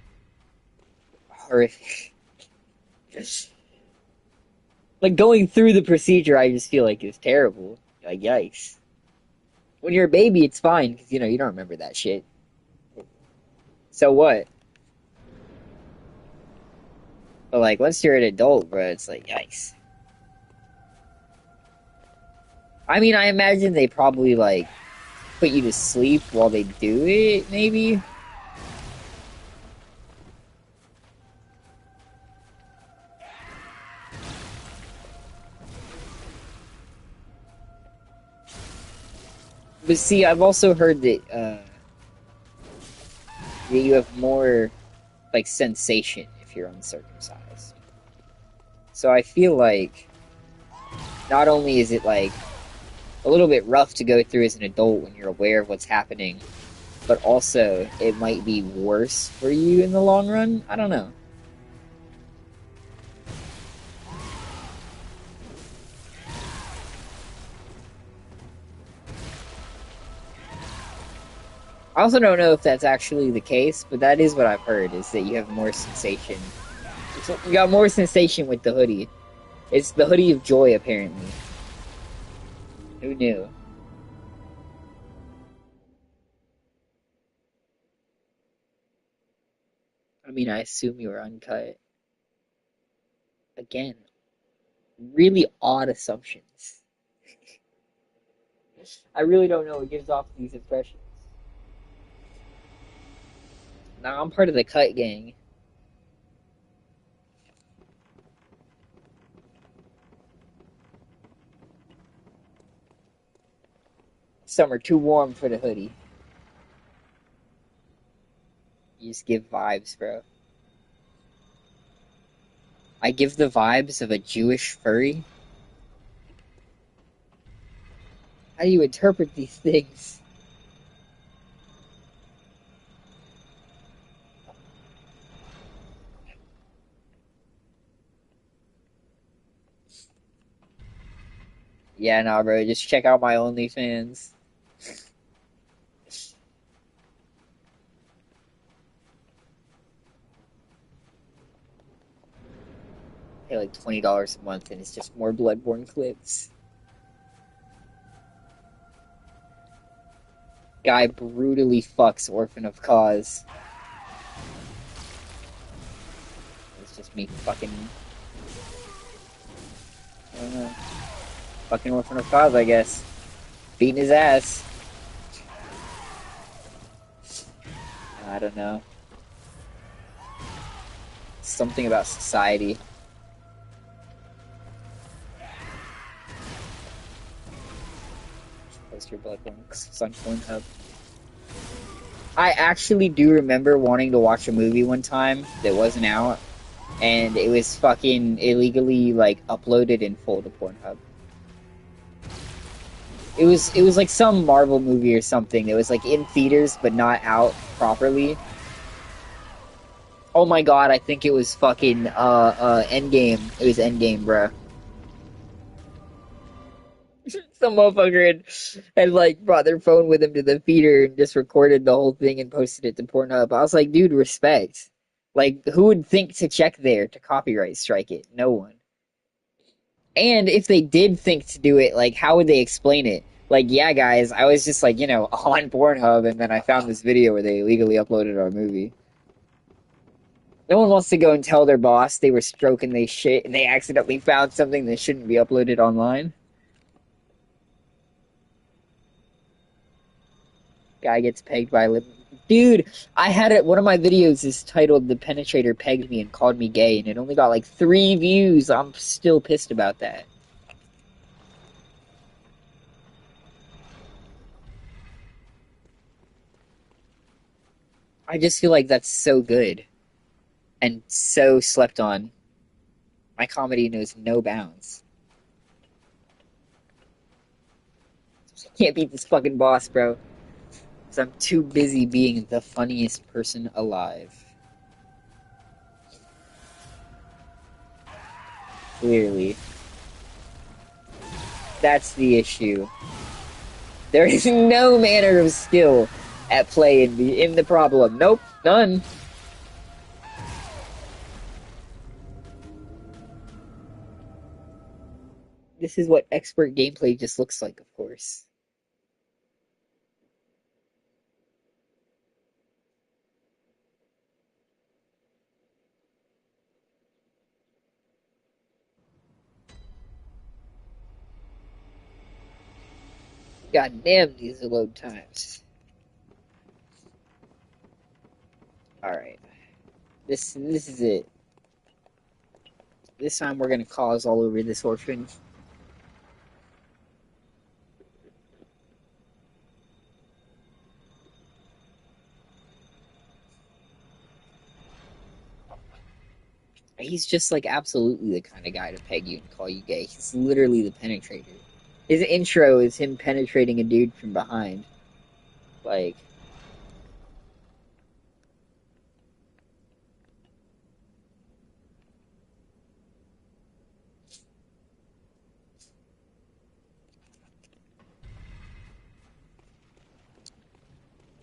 horrific. Like going through the procedure, I just feel like is terrible. Like yikes. When you're a baby, it's fine because you don't remember that shit. So what? But like once you're an adult, bro, it's like yikes. I mean, I imagine they probably like put you to sleep while they do it, maybe. But see, I've also heard that you have more like sensation if you're uncircumcised. So I feel like not only is it like a little bit rough to go through as an adult when you're aware of what's happening, but also it might be worse for you in the long run. I don't know. I also don't know if that's actually the case, but that is what I've heard is that you have more sensation. You got more sensation with the hoodie. It's the hoodie of joy, apparently. Who knew? I mean, I assume you were uncut. Again, really odd assumptions. I really don't know what gives off these impressions. Now I'm part of the cut gang. Some are too warm for the hoodie. You just give vibes, bro. I give the vibes of a Jewish furry. How do you interpret these things? Yeah, nah, bro. Just check out my OnlyFans. Pay like $20 a month, and it's just more Bloodborne clips. Guy brutally fucks Orphan of Cause. It's just me fucking. I don't know. Fucking Orphan of Cause, I guess. Beating his ass. I don't know. Something about society. Post your Bloodborne on Pornhub. I actually do remember wanting to watch a movie one time that wasn't out, and it was fucking illegally like uploaded in full to Pornhub. It was like some Marvel movie or something. It was like in theaters but not out properly. Oh my god, I think it was fucking Endgame. It was Endgame, bro. Some motherfucker had like brought their phone with him to the theater and just recorded the whole thing and posted it to Pornhub. I was like, dude, respect. Like, who would think to check there to copyright strike it? No one. And if they did think to do it, like, how would they explain it? Like, yeah, guys, I was just like, on Pornhub, and then I found this video where they illegally uploaded our movie. No one wants to go and tell their boss they were stroking their shit and they accidentally found something that shouldn't be uploaded online. Guy gets pegged by lip. Dude, I had it. One of my videos is titled "The Penetrator Pegged Me and Called Me Gay," and it only got like 3 views. I'm still pissed about that. I just feel like that's so good and so slept on. My comedy knows no bounds. Can't beat this fucking boss, bro. Because I'm too busy being the funniest person alive. Clearly. That's the issue. There is no manner of skill at play in the problem. Nope, none. This is what expert gameplay just looks like, of course. God damn these load times. Alright. This is it. This time we're gonna cause all over this orphan. He's just like absolutely the kind of guy to peg you and call you gay. He's literally the penetrator. His intro is him penetrating a dude from behind. Like,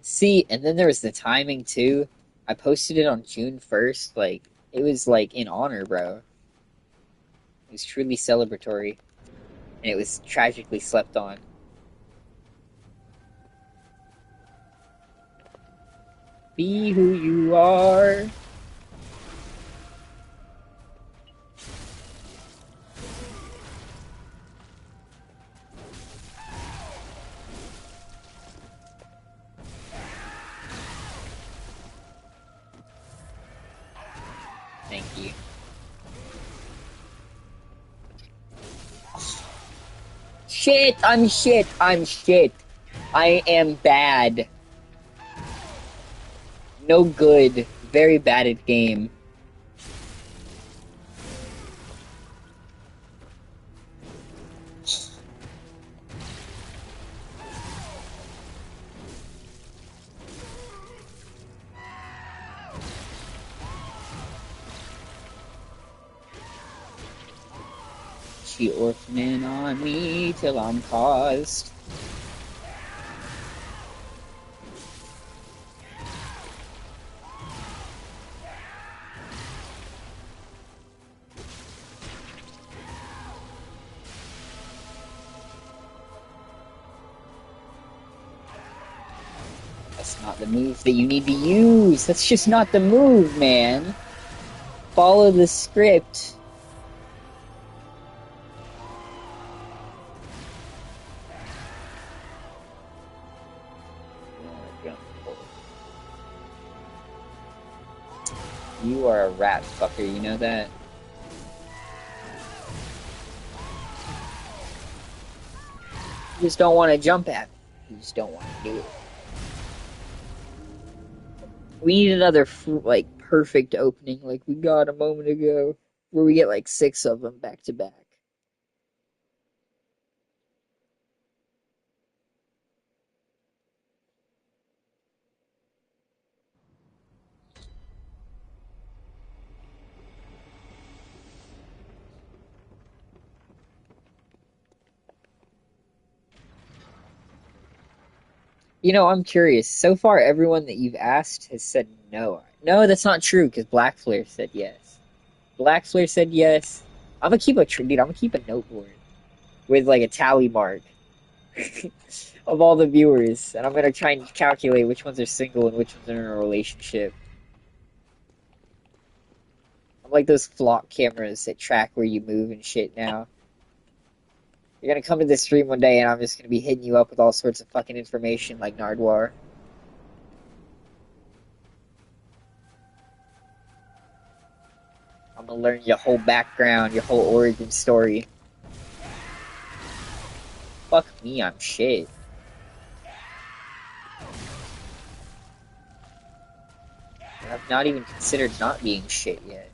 see, and then there was the timing too. I posted it on June 1st. Like, it was like in honor, bro. It was truly celebratory. And it was tragically slept on. Be who you are. Thank you. Shit, I'm shit, I'm shit. I am bad. No good. Very bad at game. She orphaning on me till I'm caused. That's not the move that you need to use. That's just not the move, man. Follow the script. You are a rat fucker, you know that? You just don't want to jump at me. You just don't want to do it. We need another, like, perfect opening like we got a moment ago, where we get, like, 6 of them back to back. You know, I'm curious. So far, everyone that you've asked has said no. No, that's not true, because Black Flare said yes. Black Flare said yes. I'm gonna keep dude, I'm gonna keep a noteboard with, like, a tally mark of all the viewers, and I'm gonna try and calculate which ones are single and which ones are in a relationship. I'm like those flock cameras that track where you move and shit now. You're gonna come to this stream one day and I'm just gonna be hitting you up with all sorts of fucking information like Nardwar. I'm gonna learn your whole background, your whole origin story. Fuck me, I'm shit. And I've not even considered not being shit yet.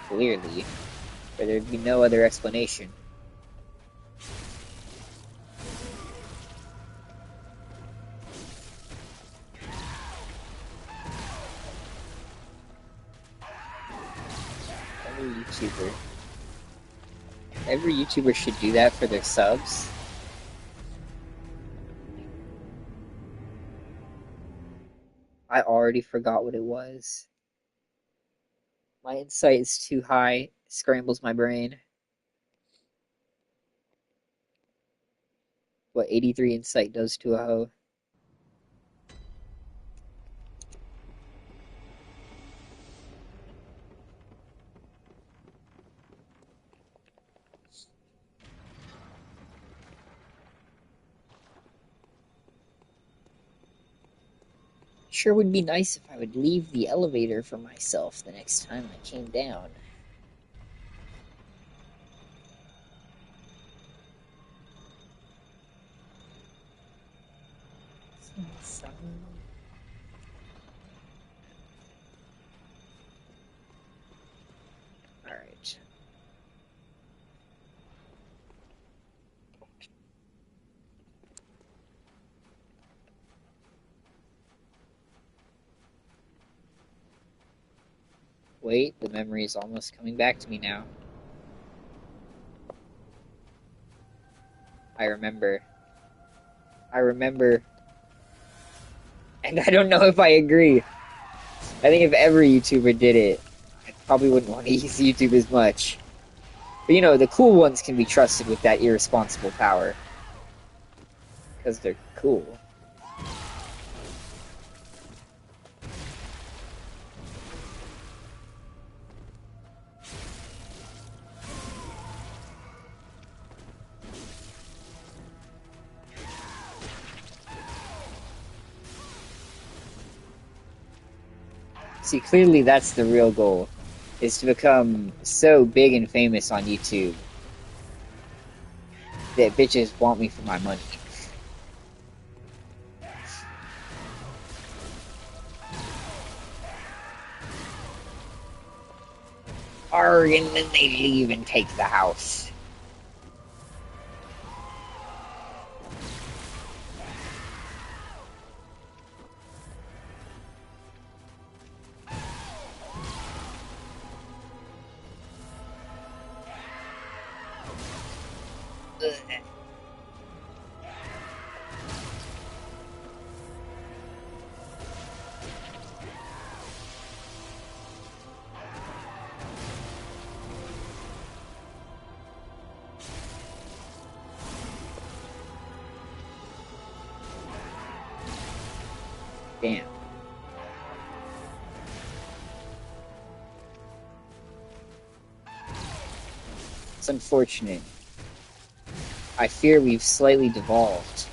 Clearly. Or there'd be no other explanation. YouTuber. Every YouTuber should do that for their subs. I already forgot what it was. My insight is too high. Scrambles my brain. What 83 insight does to a hoe. Sure would be nice if I would leave the elevator for myself the next time I came down. Alright. Wait, the memory is almost coming back to me now. I remember. And I don't know if I agree. I think if every YouTuber did it, I probably wouldn't want to use YouTube as much. But you know, the cool ones can be trusted with that irresponsible power. Because they're cool. See, clearly that's the real goal, is to become so big and famous on YouTube that bitches want me for my money. Arrgh, and then they leave and take the house. Damn. It's unfortunate. I fear we've slightly devolved.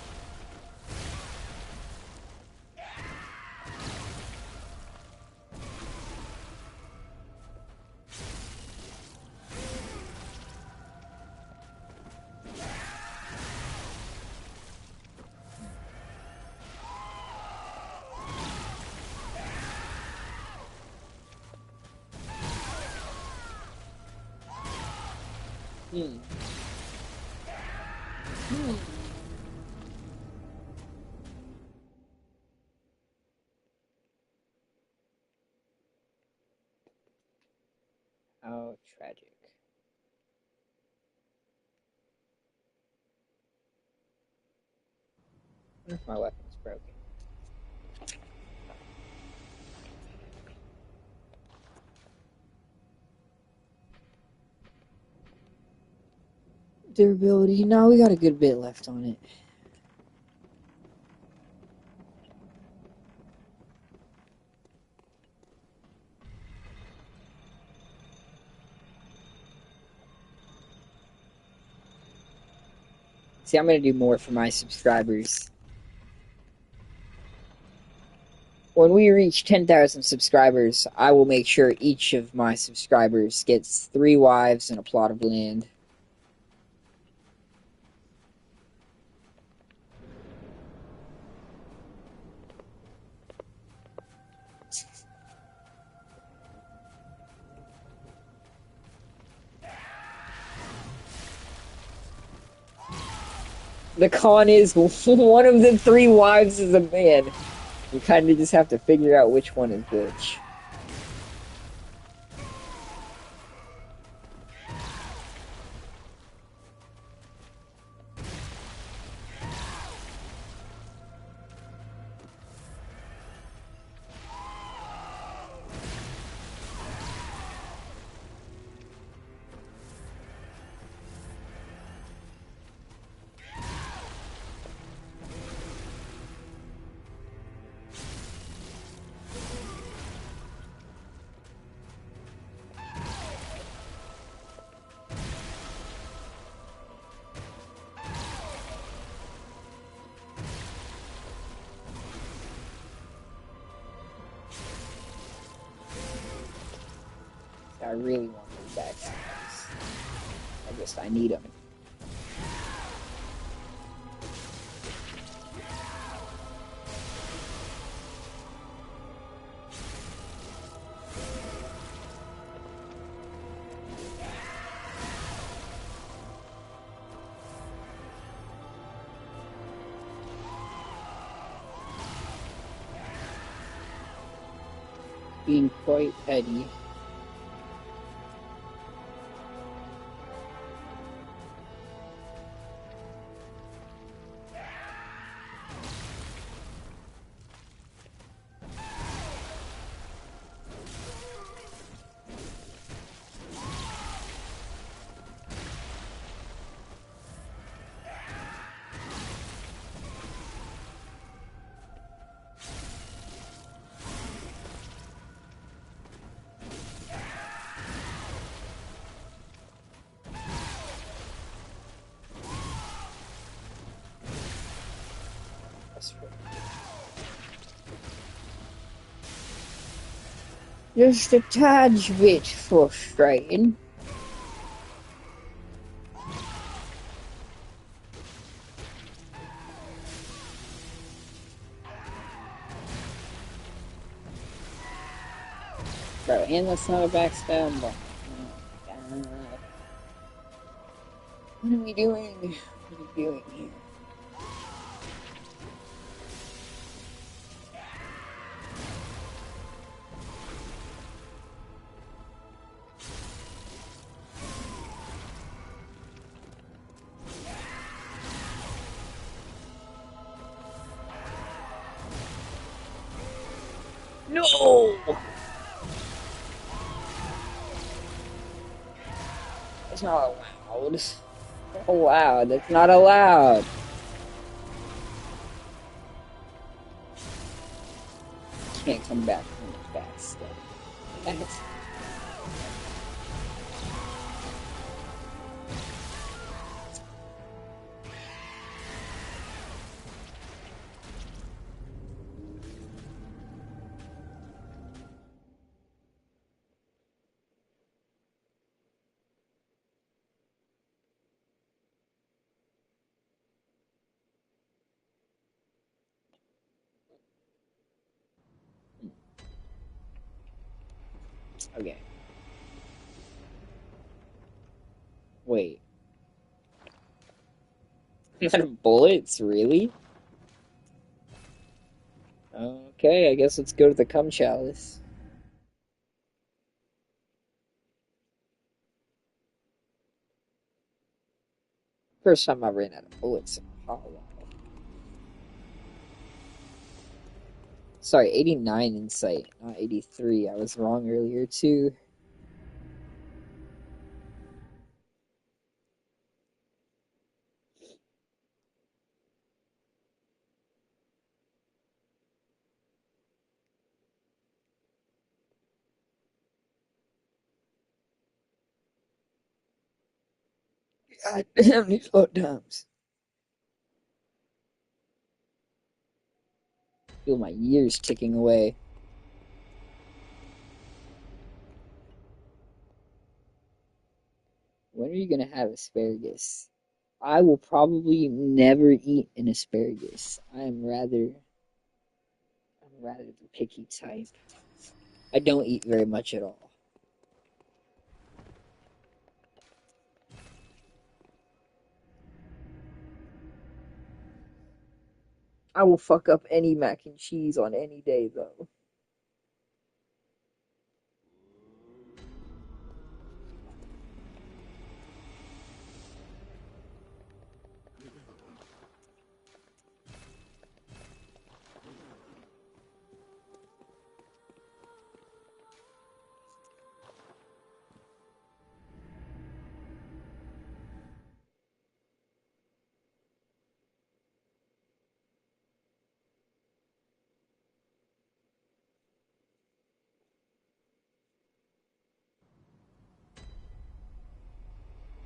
How tragic. I wonder if my weapon's broken. Durability. No, we got a good bit left on it. See, I'm going to do more for my subscribers. When we reach 10,000 subscribers, I will make sure each of my subscribers gets 3 wives and a plot of land. The con is one of the 3 wives is a man. You kind of just have to figure out which one is which. I really want those backstabs. I need them. Being quite petty. Just a tad bit frustrating. Bro, and that's not a backstab. But, oh, what are we doing? What are we doing here? No! That's not allowed. Allowed. That's not allowed. Can't come back from the backstab. That's... Okay. Wait. Not bullets, really? Okay, I guess let's go to the cum chalice. First time I ran out of bullets in a hot while. Sorry, 89 insight, not 83. I was wrong earlier, too. God damn these load times. Feel my years ticking away. When are you gonna have asparagus? I will probably never eat an asparagus. I'm rather the picky type. I don't eat very much at all. I will fuck up any mac and cheese on any day, though.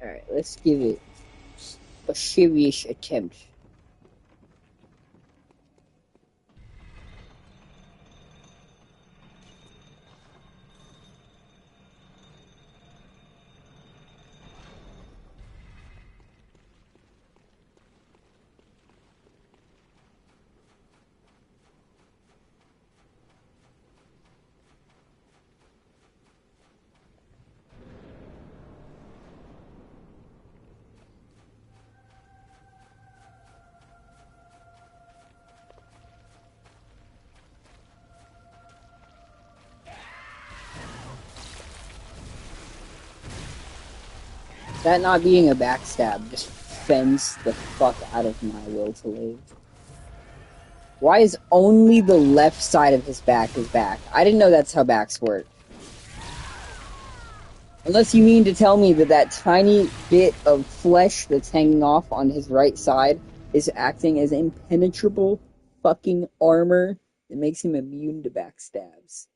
Alright, let's give it a serious attempt. That not being a backstab just fends the fuck out of my will to live. Why is only the left side of his back his back? I didn't know that's how backs work. Unless you mean to tell me that that tiny bit of flesh that's hanging off on his right side is acting as impenetrable fucking armor that makes him immune to backstabs.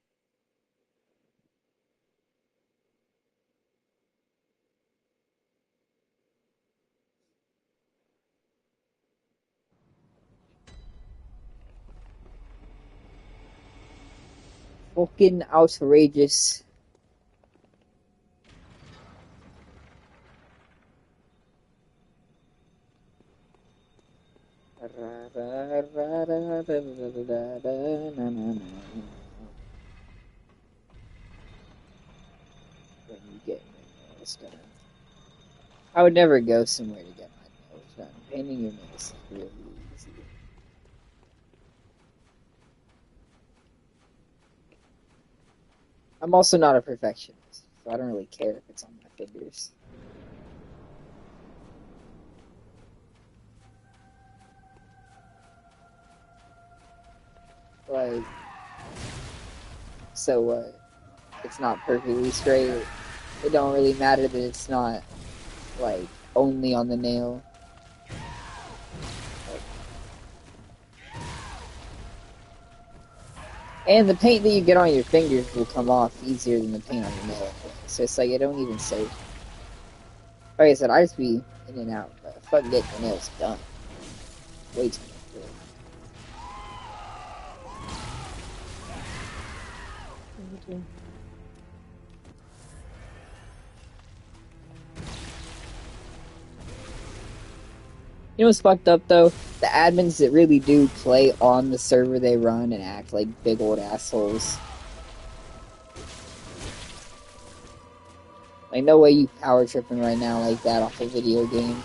Fucking outrageous. When you get your nails done. I would never go somewhere to get my nails done. Painting your nails is really easy. I'm also not a perfectionist, so I don't really care if it's on my fingers. Like, so what? It's not perfectly straight. It don't really matter that it's not, like, only on the nail. And the paint that you get on your fingers will come off easier than the paint on your nail. So it's like, I don't even say. Like I said, I just be in and out. But fuck getting the nails done. Way too much work. You know what's fucked up though? The admins that really do play on the server they run and act like big old assholes. Like, no way you power tripping right now like that off a video game.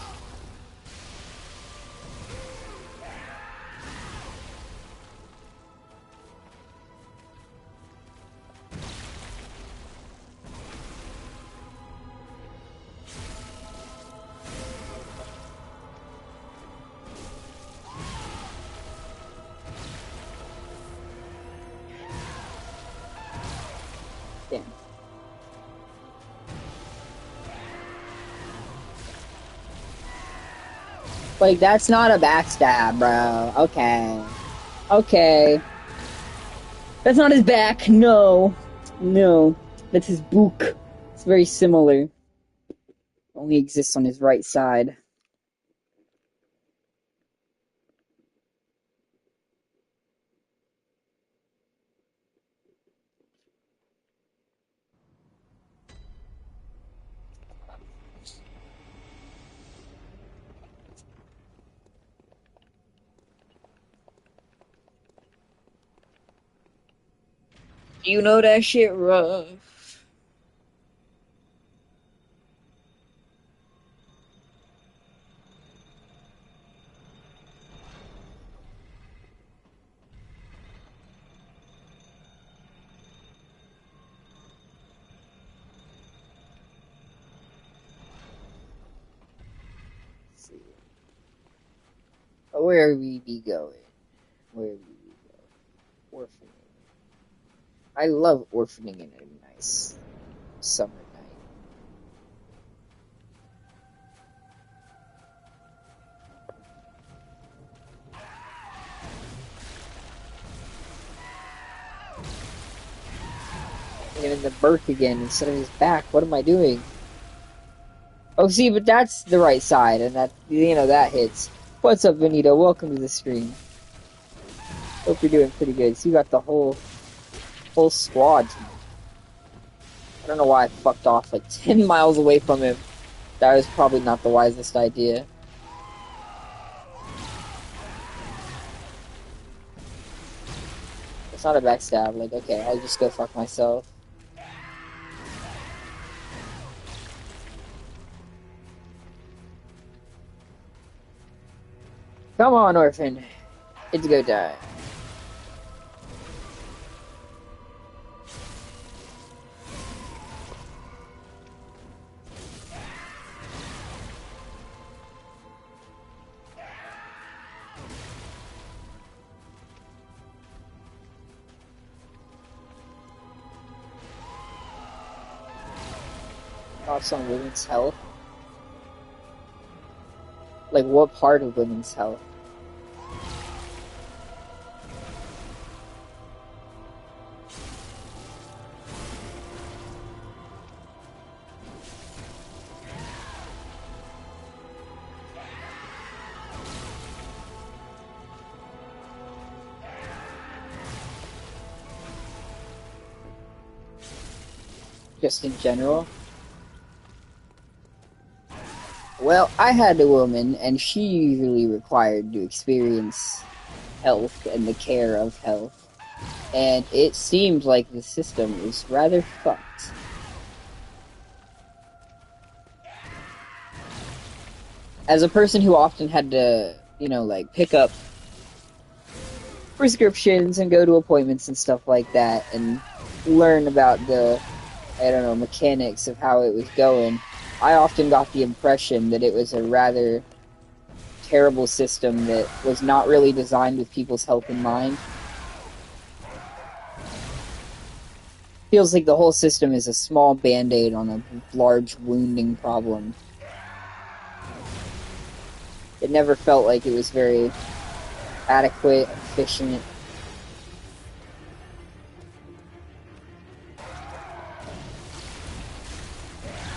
Damn. Like, that's not a backstab, bro. Okay. Okay. That's not his back. No. No. That's his book. It's very similar. Only exists on his right side. You know that shit rough. Let's see. Where we be going? Where we be going? Orphaning. I love orphaning in a nice summer night. And in the Burke again instead of his back. What am I doing? Oh, see, but that's the right side, and that, you know, that hits. What's up, Benito? Welcome to the stream. Hope you're doing pretty good. So you got the whole squad tonight. I don't know why I fucked off like 10 miles away from him. That was probably not the wisest idea. It's not a backstab. Like, okay, I'll just go fuck myself. Come on, orphan. It's go die. Thoughts on women's health? Like, what part of women's health? Just in general? Well, I had a woman, and she usually required to experience health and the care of health, and it seemed like the system was rather fucked. As a person who often had to, like pick up prescriptions and go to appointments and stuff like that, and learn about the mechanics of how it was going, I often got the impression that it was a rather terrible system that was not really designed with people's health in mind. Feels like the whole system is a small band-aid on a large wounding problem. It never felt like it was very adequate, efficient.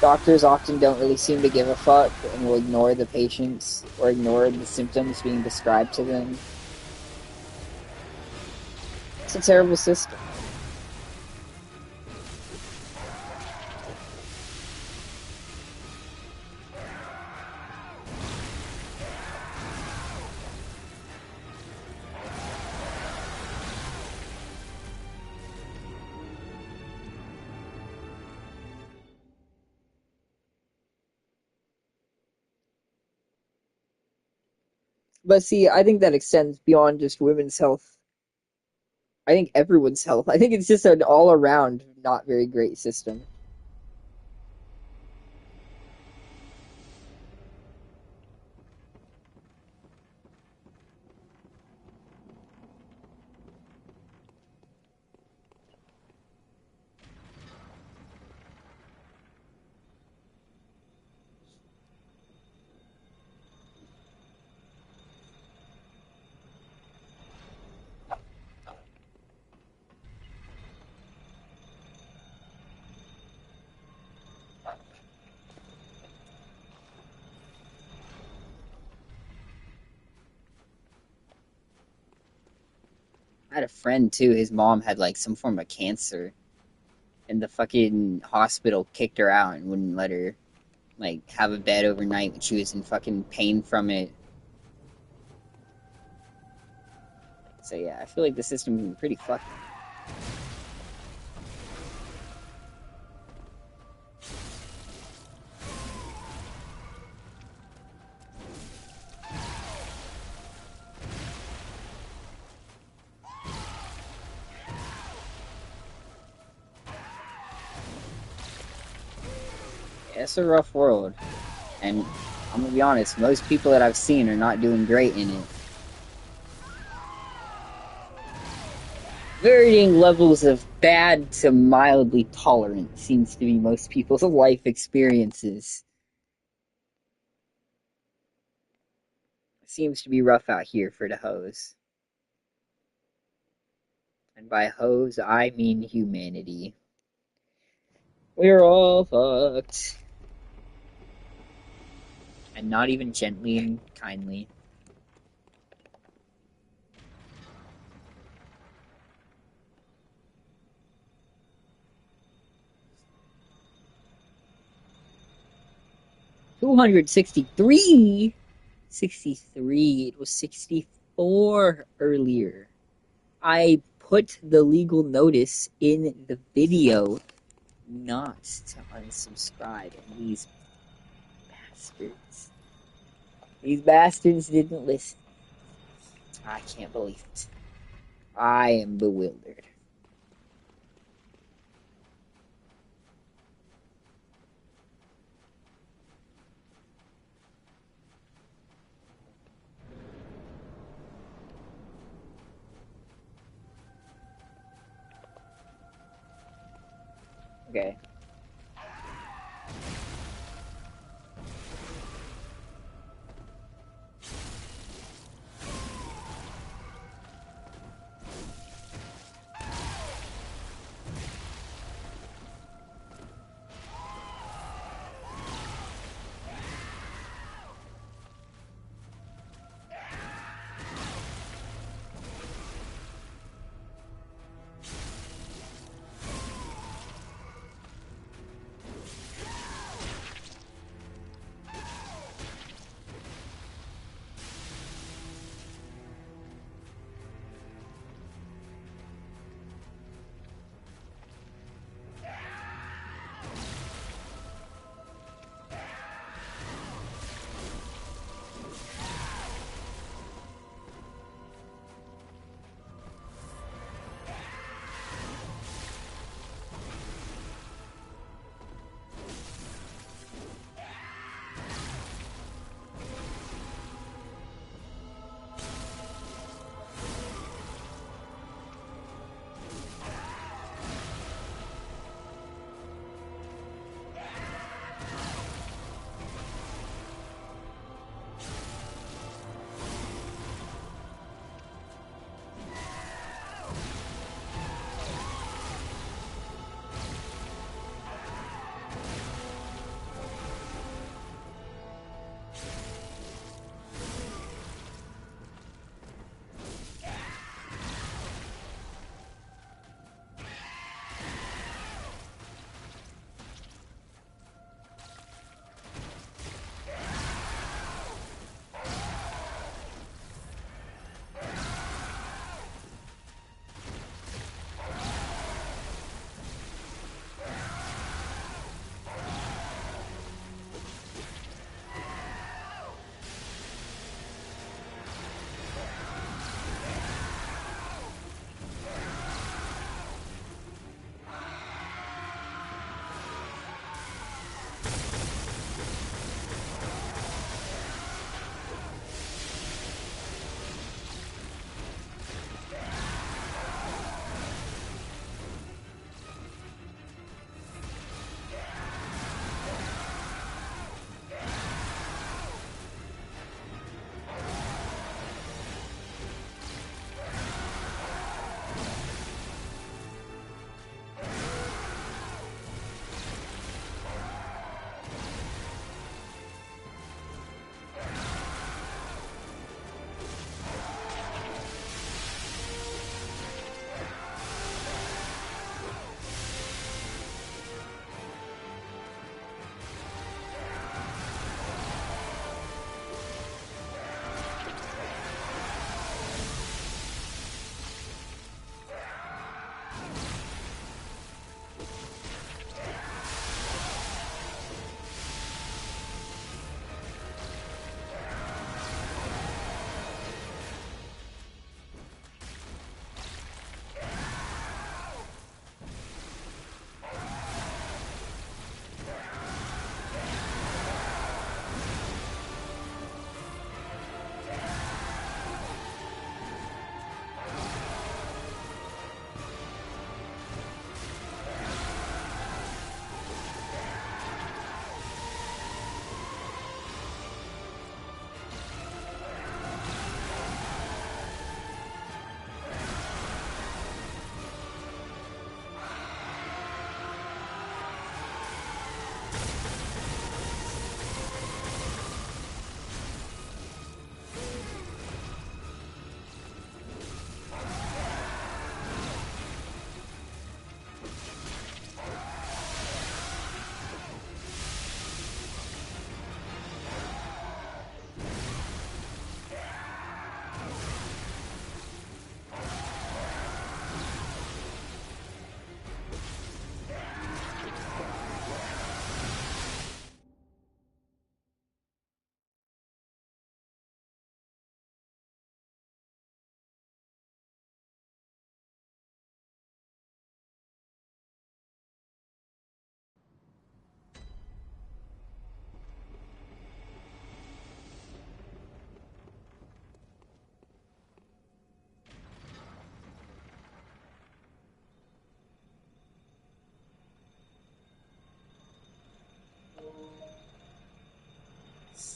Doctors often don't really seem to give a fuck and will ignore the patients or ignore the symptoms being described to them. It's a terrible system. But see, I think that extends beyond just women's health. I think everyone's health. I think it's just an all-around not very great system. I had a friend too, his mom had like some form of cancer, and the fucking hospital kicked her out and wouldn't let her like have a bed overnight when she was in fucking pain from it. So yeah, I feel like the system can be pretty fucked. Yeah, it's a rough world, and I'm gonna be honest, most people that I've seen are not doing great in it. Varying levels of bad to mildly tolerant seems to be most people's life experiences. It seems to be rough out here for the hoes. And by hoes, I mean humanity. We're all fucked. And not even gently and kindly. $263? 63. It was 64 earlier. I put the legal notice in the video not to unsubscribe, and bastards. These bastards didn't listen. I can't believe it. I am bewildered. Okay.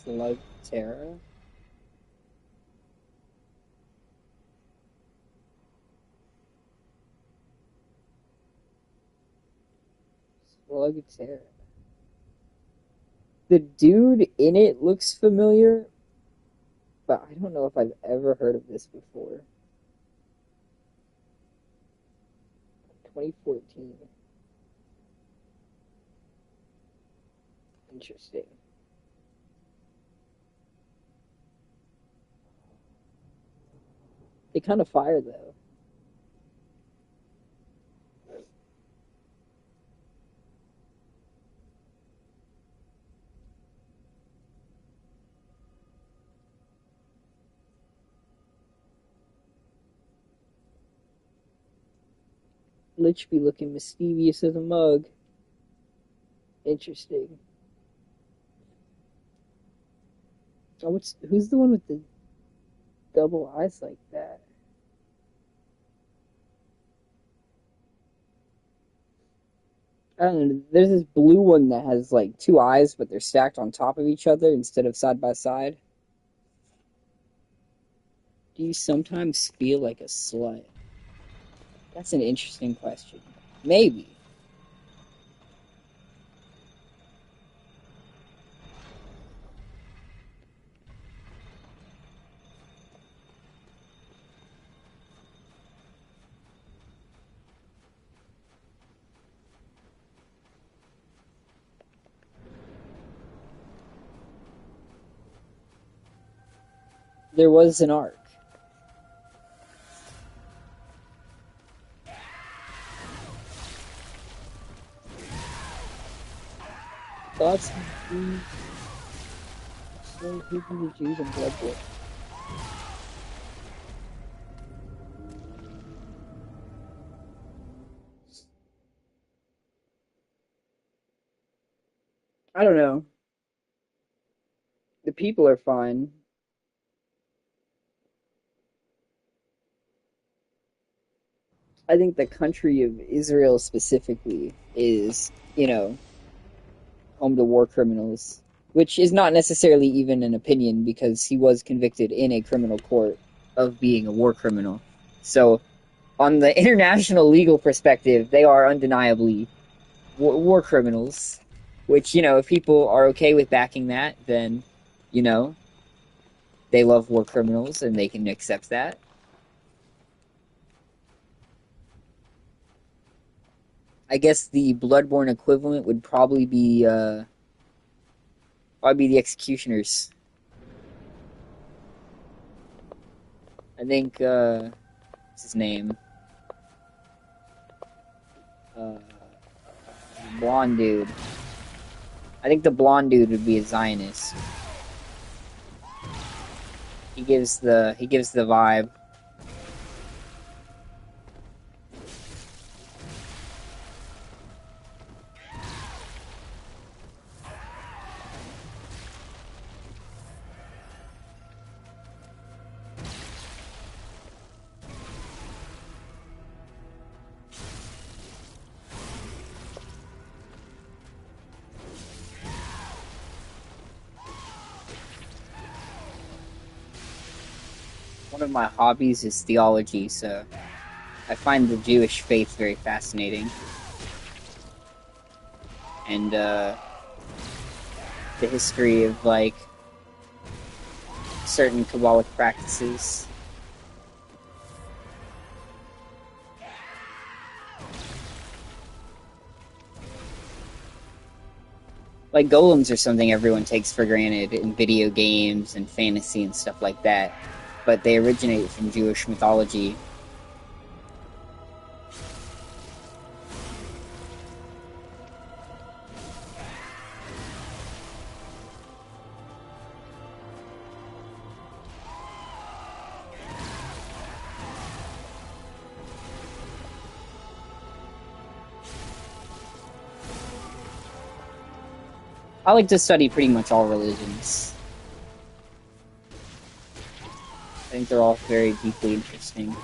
Slugterra? Slugterra. The dude in it looks familiar, but I don't know if I've ever heard of this before. 2014. Interesting. They kind of fire though. Lich be looking mischievous as a mug. Interesting. Oh, who's the one with the double eyes like that? I don't know. There's this blue one that has like two eyes, but they're stacked on top of each other instead of side by side. Do you sometimes feel like a slut? That's an interesting question. Maybe. There was an arc. Thoughts on who the Jews and Bloodborne? I don't know. The people are fine. I think the country of Israel specifically is, home to war criminals, which is not necessarily even an opinion because he was convicted in a criminal court of being a war criminal. So, on the international legal perspective, they are undeniably war criminals, which, if people are okay with backing that, then, you know, they love war criminals and they can accept that. I guess the Bloodborne equivalent would probably be the executioners. I think what's his name? Blonde dude. I think the blonde dude would be a Zionist. He gives the vibe. One of my hobbies is theology, so I find the Jewish faith very fascinating. And the history of, like, certain Kabbalic practices. Like, golems are something everyone takes for granted in video games and fantasy and stuff like that, but they originate from Jewish mythology. I like to study pretty much all religions. I think they're all very deeply interesting.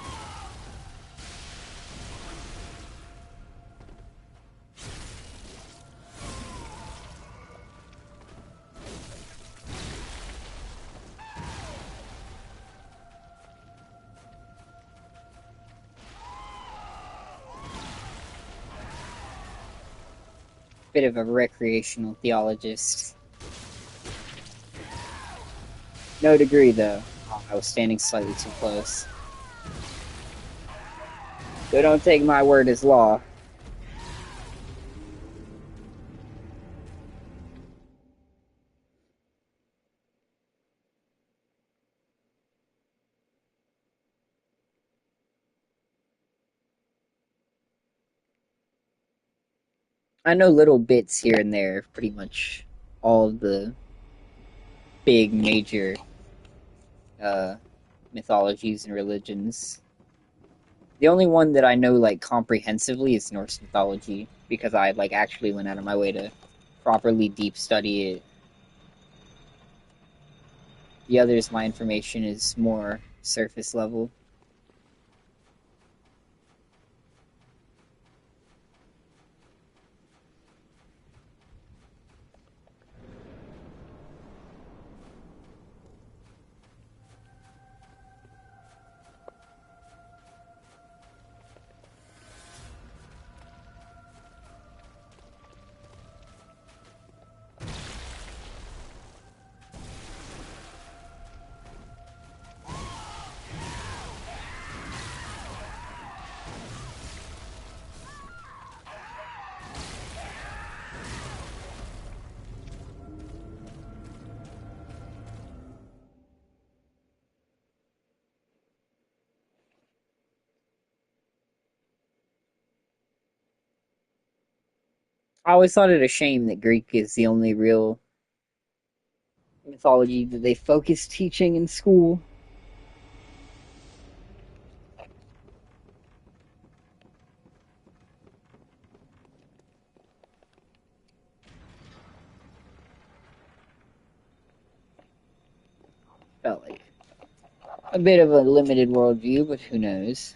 Bit of a recreational theologist. No degree, though. Oh, I was standing slightly too close. So don't take my word as law. I know little bits here and there, pretty much all of the big major uh, mythologies and religions. The only one that I know like comprehensively is Norse mythology because I like actually went out of my way to properly deep study it. The others, my information is more surface level. I always thought it a shame that Greek is the only real mythology that they focus teaching in school. Felt like a bit of a limited worldview, but who knows?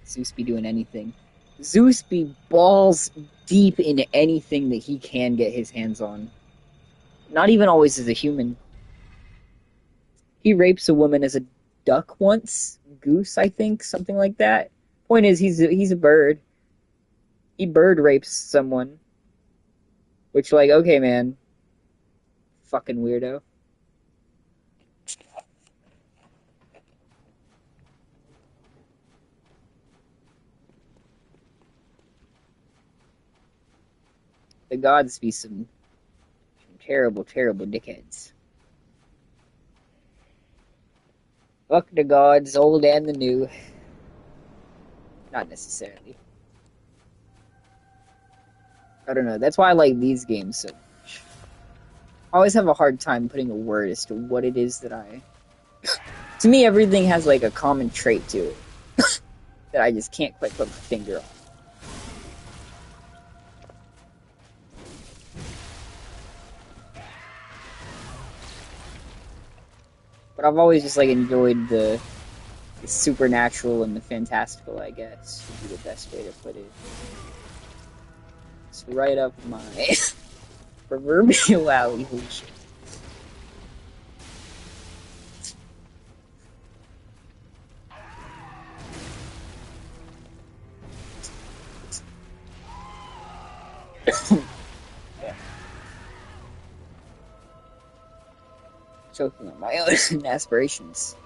Zeus be doing anything. Zeus be balls deep into anything that he can get his hands on. Not even always as a human. He rapes a woman as a duck once, goose, I think, something like that. Point is, he's a bird. He bird rapes someone, which like, okay, man, fucking weirdo. The gods be some terrible, terrible dickheads. Fuck the gods, old and the new. Not necessarily. I don't know. That's why I like these games so much. I always have a hard time putting a word as to what it is that I. To me, everything has like a common trait to it that I just can't quite put my finger on. But I've always just like enjoyed the supernatural and the fantastical, I guess, would be the best way to put it. It's right up my proverbial alley. Holy shit. Yeah. Choking on my own aspirations.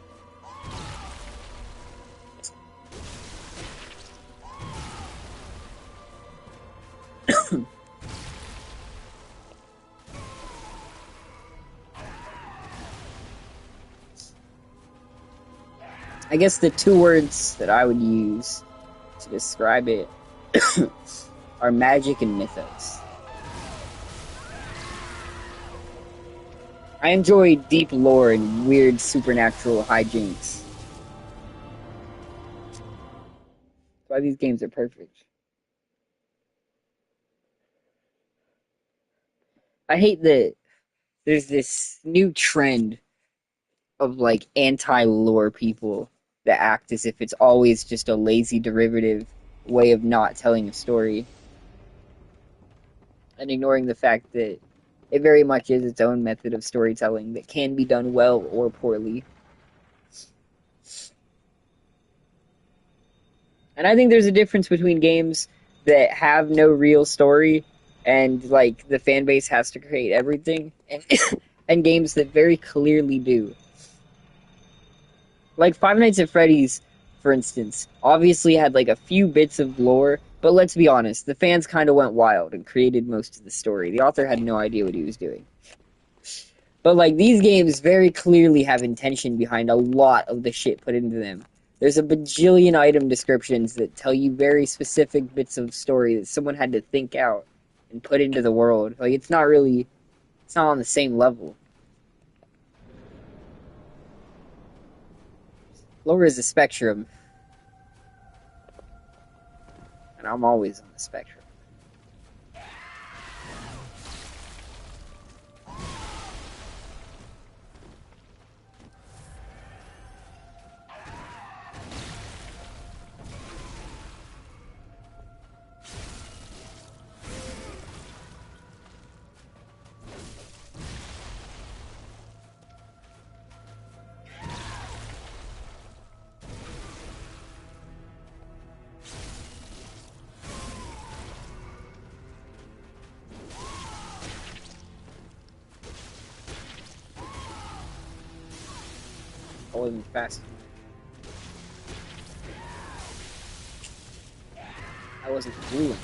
I guess the two words that I would use to describe it are magic and mythos. I enjoy deep lore and weird supernatural hijinks. That's why these games are perfect. I hate that there's this new trend of like anti-lore people that act as if it's always just a lazy derivative way of not telling a story and ignoring the fact that it very much is its own method of storytelling that can be done well or poorly. And I think there's a difference between games that have no real story, and like the fan base has to create everything, and and games that very clearly do. Like Five Nights at Freddy's, for instance, obviously had like a few bits of lore, but let's be honest, the fans kind of went wild and created most of the story. The author had no idea what he was doing. But like these games very clearly have intention behind a lot of the shit put into them. There's a bajillion item descriptions that tell you very specific bits of story that someone had to think out and put into the world. Like it's not on the same level. Lore is a spectrum, and I'm always on the spectrum. I wasn't fast. I wasn't fluent.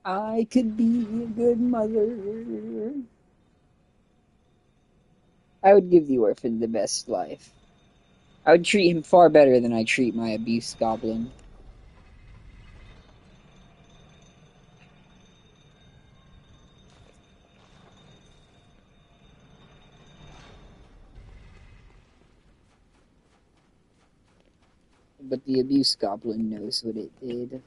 I could be a good mother. I would give the orphan the best life. I would treat him far better than I treat my abuse goblin. But the abuse goblin knows what it did.